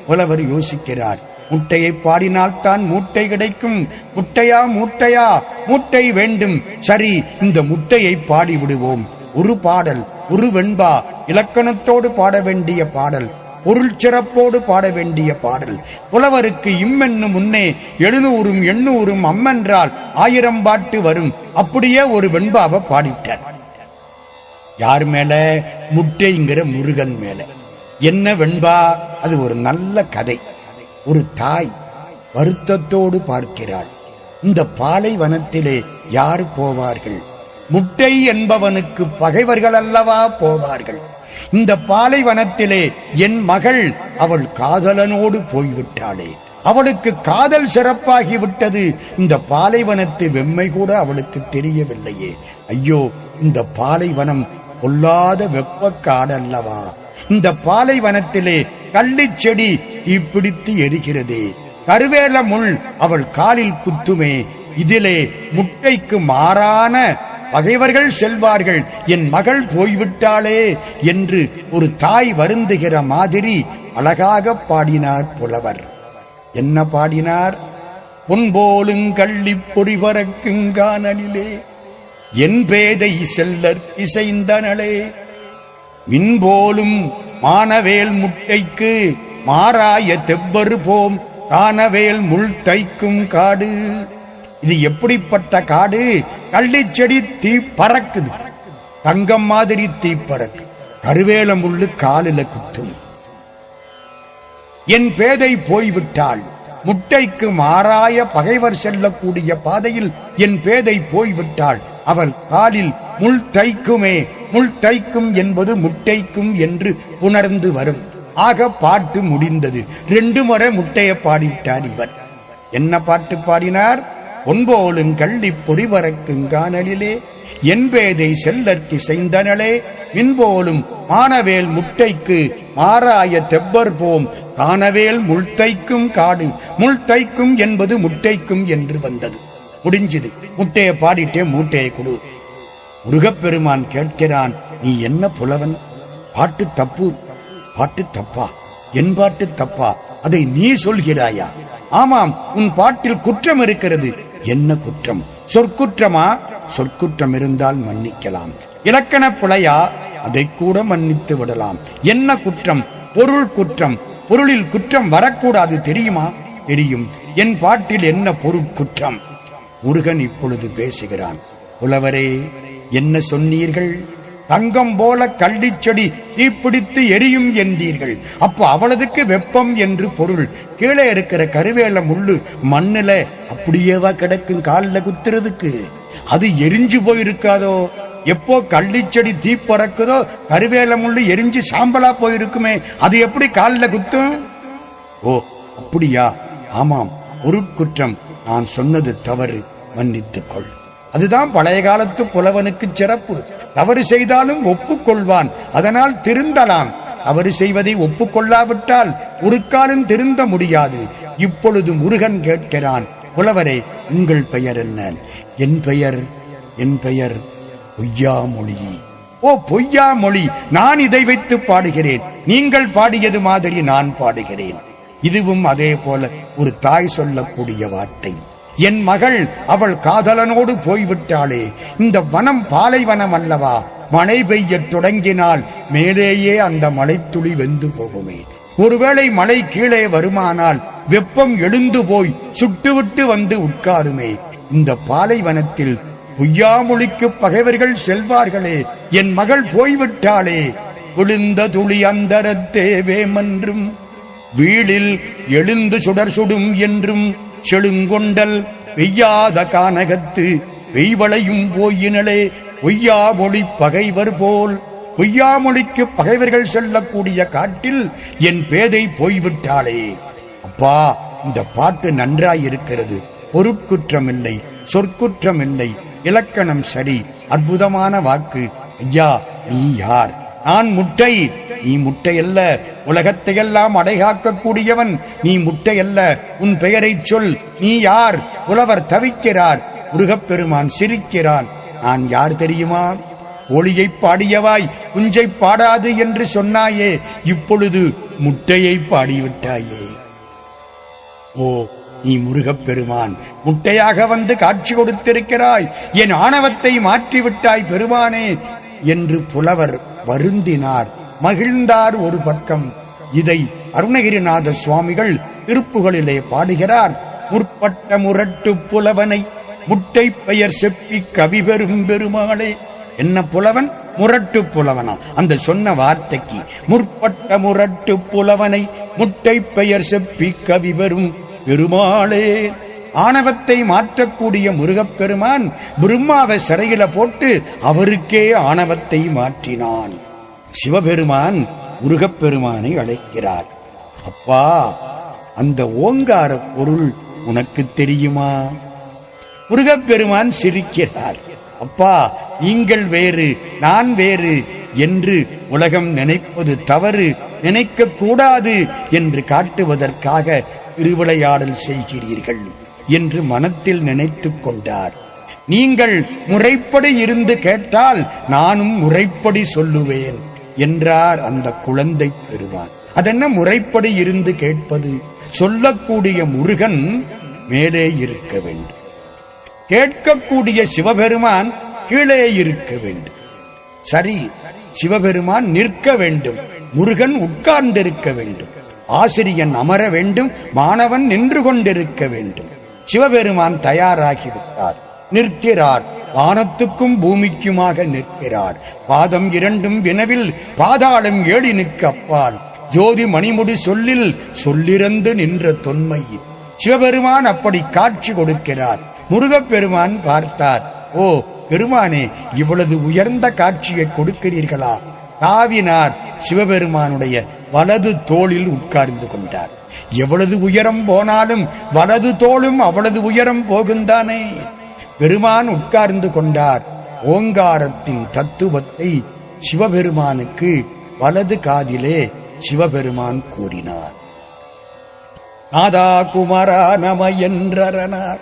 புலவர் யோசிக்கிறார். முட்டையை பாடினால்தான் மூட்டை கிடைக்கும். முட்டையா? மூட்டையா? மூட்டை வேண்டும். சரி, இந்த முட்டையை பாடி விடுவோம். ஒரு பாடல், ஒரு வெண்பா, இலக்கணத்தோடு பாட வேண்டிய பாடல், பொருள் சிறப்போடு பாட வேண்டிய பாடல். புலவருக்கு இம்மென்னு முன்னே 700 800 அம்மென்றால் 1000 பாட்டு வரும். அப்படியே ஒரு வெண்பாவை பாடிட்டார். யார் மேல? முட்டைங்கிற முருகன் மேல. என்ன வெண்பா? அது ஒரு நல்ல கதை. ஒரு தாய் வருத்தத்தோடு பார்க்கிறாள். இந்த பாலைவனத்திலே யார் போவார்கள்? முட்டை என்பவனுக்கு பகைவர்கள் அல்லவா போவார்கள். இந்த பாலைவனத்திலே என் மகள், அவள் காதலனோடு போய்விட்டாளே, அவளுக்கு காதல் சிறப்பாகிவிட்டது. இந்த பாலைவனத்து வெம்மை கூட அவளுக்கு தெரியவில்லையே. ஐயோ, இந்த பாலைவனம் பொல்லாத வெப்பக்காடல்லவா. இந்த பாலைவனத்திலே கள்ளிச் செடி தீப்பிடித்து எரிகிறதே, கருவேல முள் அவள் காலில் குத்துமே. இதிலே முட்டைக்கு மாறான பகைவர்கள் செல்வார்கள். என் மகள் போய்விட்டாளே என்று ஒரு தாய் வருந்துகிற மாதிரி அழகாக பாடினார் புலவர். என்ன பாடினார்? பொன்போலுங் கள்ளி பொறிபறக்குங்கானலிலே என் பேதை செல்லர் இசைந்தனளே, மின்போலும் மானவேல் முட்டைக்கு மாறாய தெவ்வரு போம் தானவேல் முள் தைக்கும் காடு. இது எப்படிப்பட்ட காடு? கள்ளிச்செடி தீ பறக்குது, தங்கம் மாதிரி தீ பறக்கு, கருவேல முள்ளு காலில குத்தும். என் பேதை போய்விட்டாள். முட்டைக்கு மாறாய பகைவர் செல்லக்கூடிய பாதையில் என் பேதை போய்விட்டாள். அவள் காலில் முள் தைக்குமே. முள் தைக்கும் என்பது முட்டைக்கும் என்று உணர்ந்து வரும். ஆக பாட்டு முடிந்தது. 2 முறை முட்டையை பாடிவிட்டார் இவர். என்ன பாட்டு பாடினார்? பொன்போலும் கள்ளி பொறிபறக்குங்கானலிலே என் பேதை செல்லற்கு செய்தனளே, மின்போலும் மானவேல் முட்டைக்கு மாறாய தெப்பர் போம் கானவேல் முள்தைக்கும் காடு. முள்தைக்கும் என்பது முட்டைக்கும் என்று வந்தது. முடிஞ்சது. முட்டையை பாடிட்டே மூட்டையை கொடு. முருகப்பெருமான் கேட்கிறான், நீ என்ன புலவன்? பாட்டு தப்பு, பாட்டு தப்பா? என் பாட்டு தப்பா? அதை நீ சொல்கிறாயா? ஆமாம், உன் பாட்டில் குற்றம் இருக்கிறது. என்ன குற்றம்? சொற்குற்றமா? சொற்குற்றம் இருந்தால் மன்னிக்கலாம். இலக்கண பிழையா? அதை கூட மன்னித்து விடலாம். என்ன குற்றம்? பொருள் குற்றம். பொருளில் குற்றம் வரக்கூடாது, தெரியுமா? தெரியும். என் பாட்டில் என்ன பொருட்குற்றம்? முருகன் இப்பொழுது பேசுகிறான். புலவரே, என்ன சொன்னீர்கள்? தங்கம் போல கள்ளிச்செடி தீப்பிடித்து எரியும் என்றீர்கள். அப்போ அவளதுக்கு வெப்பம் என்று பொருள். கீழே இருக்கிற கருவேல முள்ளு மண்ணுல அப்படியேவா கிடக்கும்? காலில் குத்துறதுக்கு அது எரிஞ்சு போயிருக்காதோ? எப்போ கள்ளிச்செடி தீ பறக்குதோ கருவேல முள்ளு எரிஞ்சு சாம்பலா போயிருக்குமே, அது எப்படி காலில் குத்தும்? ஓ அப்படியா? ஆமாம், பொருட்குற்றம். நான் சொன்னது தவறு, மன்னித்துக்கொள். அதுதான் பழைய காலத்து புலவனுக்கு சிறப்பு. தவறு செய்தாலும் ஒப்புக்கொள்வான், அதனால் திருந்தலாம். தவறு செய்வதை ஒப்புக்கொள்ளாவிட்டால் ஒரு காலம் திருந்த முடியாது. இப்பொழுது முருகன் கேட்கிறான், புலவரே, உங்கள் பெயர் என்ன? என் பெயர் பொய்யாமொழி. ஓ பொய்யாமொழி, நான் இதை வைத்து பாடுகிறேன். நீங்கள் பாடியது மாதிரி நான் பாடுகிறேன். இதுவும் அதே போல ஒரு தாய் சொல்லக்கூடிய வார்த்தை. என் மகள் அவள் காதலனோடு போய்விட்டாளே. இந்த வனம் பாலைவனம் அல்லவா? மழை பெய்ய தொடங்கினால் மேலேயே அந்த மழைத்துளி வெந்து போகுமே. ஒருவேளை மழை கீழே வருமானால் வெப்பம் எழுந்து போய் சுட்டுவிட்டு வந்து உட்காருமே. இந்த பாலைவனத்தில் பொய்யாமொழிக்கு பகைவர்கள் செல்வார்களே. என் மகள் போய்விட்டாளே. விழுந்த துளி அந்தரத்தே வேமென்றும் வீழில் எழுந்து சுடர் சுடும் என்றும் செழுங்கொண்டல் பெய்யாத கானகத்து வெய்வளையும் போயினளே. பொய்யாமொழி பகைவர் போல். பொய்யாமொழிக்கு பகைவர்கள் செல்லக்கூடிய காட்டில் என் பேதை போய்விட்டாளே. அப்பா, இந்த பாட்டு நன்றாயிருக்கிறது. பொருட்குற்றம் இல்லை, சொற்குற்றம் இல்லை, இலக்கணம் சரி, அற்புதமான வாக்கு. ஐயா, நீ யார்? நான் முட்டை. நீ முட்டையல்ல, உலகத்தையெல்லாம் அடைகாக்கக்கூடியவன். நீ முட்டையல்ல, உன் பெயரை சொல். நீ யார்? புலவர் தவிக்கிறார். முருகப்பெருமான் சிரிக்கிறான். நான் யார் தெரியுமா? ஒளியை பாடியவாய் குஞ்சை பாடாது என்று சொன்னாயே, இப்பொழுது முட்டையை பாடிவிட்டாயே. ஓ, நீ முருகப்பெருமான் முட்டையாக வந்து காட்சி கொடுத்திருக்கிறாய். என் ஆணவத்தை மாற்றிவிட்டாய் பெருமானே என்று புலவர் வருந்தினார், மகிழ்ந்தார். ஒரு பக்கம் இதை அருணகிரிநாத சுவாமிகள் திருப்புகளிலே பாடுகிறார். முற்பட்ட முரட்டு புலவனை முட்டை பெயர் செப்பி கவி பெறும் பெருமாளே. என்ன புலவன்? முரட்டு புலவனா? அந்த சொன்ன வார்த்தைக்கு முற்பட்ட முரட்டு புலவனை முட்டை பெயர் செப்பி கவி பெறும் பெருமாளே. ஆணவத்தை மாற்றக்கூடிய முருகப்பெருமான் பிரம்மாவை சிறையில போட்டு அவருக்கே ஆணவத்தை மாற்றினான். சிவபெருமான் முருகப்பெருமானை அழைக்கிறார். அப்பா, அந்த ஓங்கார பொருள் உனக்கு தெரியுமா? முருகப்பெருமான் சிரிக்கிறார். அப்பா, நீங்கள் வேறு, நான் வேறு என்று உலகம் நினைப்பது தவறு, நினைக்க கூடாது என்று காட்டுவதற்காக திருவிளையாடல் செய்கிறீர்கள் என்று மனத்தில் நினைத்துக் கொண்டார். நீங்கள் முறைப்படி இருந்து கேட்டால் நானும் முறைப்படி சொல்லுவேன் என்றார் அந்த குழந்தை பெறுவார். அதென்ன முறைப்படி இருந்து கேட்பது? சொல்லக்கூடிய முருகன் மேலே இருக்க வேண்டும், கேட்கக்கூடிய சிவபெருமான் கீழே இருக்க வேண்டும். சரி, சிவபெருமான் நிற்க வேண்டும், முருகன் உட்கார்ந்திருக்க வேண்டும். ஆசிரியன் அமர வேண்டும், மாணவன் நின்று கொண்டிருக்க வேண்டும். சிவபெருமான் தயாராகிவிட்டார், நிற்கிறார். வானத்துக்கும் பூமிக்குமாக நிற்கிறார். பாதம் இரண்டும் வினவில், பாதாளம் ஏழினுக்கு அப்பால். ஜோதி மணிமுடி சொல்லில் சொல்லிறந்து நின்ற தொன்மை. சிவபெருமான் அப்படி காட்சி கொடுக்கிறார். முருகப்பெருமான் பார்த்தார். ஓ பெருமானே, இவ்வளவு உயர்ந்த காட்சியை கொடுக்கிறீர்களா? தாவினார். சிவபெருமானுடைய வலது தோளில் உட்கார்ந்து கொண்டார். எவ்வளவு உயரம் போனாலும் வலது தோளும் அவ்வளவு உயரம் போகுந்தானே. பெருமான் உட்கார்ந்து கொண்டார். ஓங்காரத்தின் தத்துவத்தை சிவபெருமானுக்கு வலது காதிலே சிவபெருமான் கூறினார். நாதா குமரா நம என்றனார்.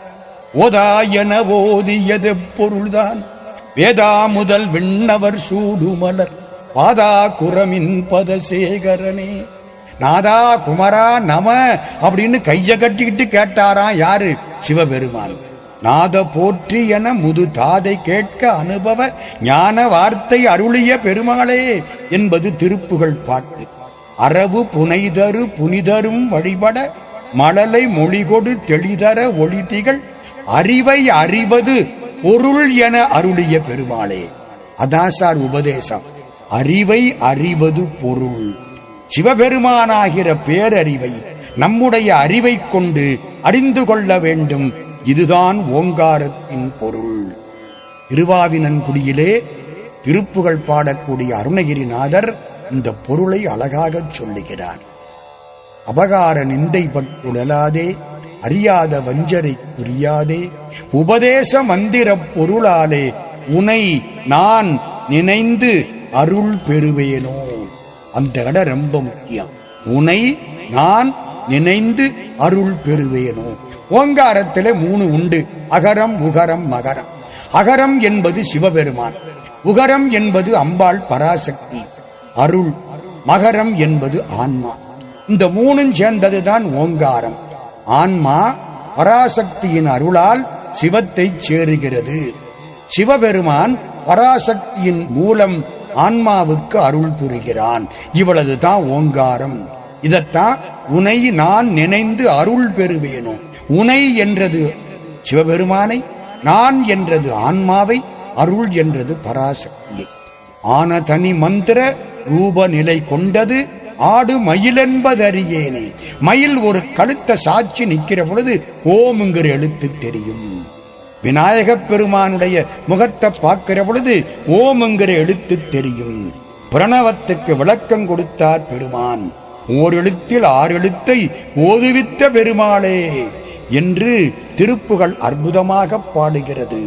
ஓதா என ஓதியது பொருள்தான் வேதா முதல் விண்ணவர் சூடுமலர் பாதா குரமின் பதசேகரனே. நாதா குமரா நம அப்படின்னு கைய கட்டிக்கிட்டு கேட்டாராம். யாரு? சிவபெருமான். நாத போற்றி என முது தாதை கேட்க அனுபவ ஞான வார்த்தை அருளிய பெருமாளே என்பது திருப்புகழ் பாட்டு. அரவு புனைதரு புனிதரும் வழிபட மழலை மொழிகொடு தெளிதர ஒளிதிகள் அறிவை அறிவது பொருள் என அருளிய பெருமாளே. அதான் சார் உபதேசம். அறிவை அறிவது பொருள். சிவபெருமானாகிற பேரறிவை நம்முடைய அறிவை கொண்டு அறிந்து கொள்ள வேண்டும். இதுதான் ஓங்காரத்தின் பொருள். திருவாவினன்குடியிலே திருப்புகழ் பாடக்கூடிய அருணகிரிநாதர் இந்த பொருளை அழகாக சொல்லுகிறார். அபகார நிந்தை பட்டுழலாதே அறியாத வஞ்சரை புரியாதே உபதேச மந்திர பொருளாலே உனை நான் நினைந்து அருள் பெறுவேனோ. அந்த இடம் ரொம்ப முக்கியம். உனை நான் நினைந்து அருள் பெறுவேனோ. ஓங்காரத்திலே 3 உண்டு. அகரம் உகரம் மகரம். அகரம் என்பது சிவபெருமான், உகரம் என்பது அம்பாள் பராசக்தி அருள், மகரம் என்பது ஆன்மா. இந்த 3 சேர்ந்ததுதான் ஓங்காரம். ஆன்மா பராசக்தியின் அருளால் சிவத்தை சேருகிறது. சிவபெருமான் பராசக்தியின் மூலம் ஆன்மாவுக்கு அருள் புரிகிறான். இவ்வளவுதான் ஓங்காரம். இதத்தான் உனை நான் நினைந்து அருள் பெறுவேனோ. உனை என்றது சிவபெருமானை, நான் என்றது ஆன்மாவை, அருள் என்றது பராசக்தியை. ஆன தனி மந்திர ரூப நிலை கொண்டது ஆடு மயிலென்பதறியேனே. மயில் ஒரு கழுத்த சாட்சி நிற்கிற பொழுது ஓம்ங்கிற எழுத்து தெரியும். விநாயகப் பெருமானுடைய முகத்தை பார்க்கிற பொழுது ஓம்ங்கிற எழுத்து தெரியும். பிரணவத்துக்கு விளக்கம் கொடுத்தார் பெருமான். ஓரெழுத்தில் 6 எழுத்தை ஓதுவித்த பெருமாளே என்று திருப்புகழ் அற்புதமாக பாடுகிறது.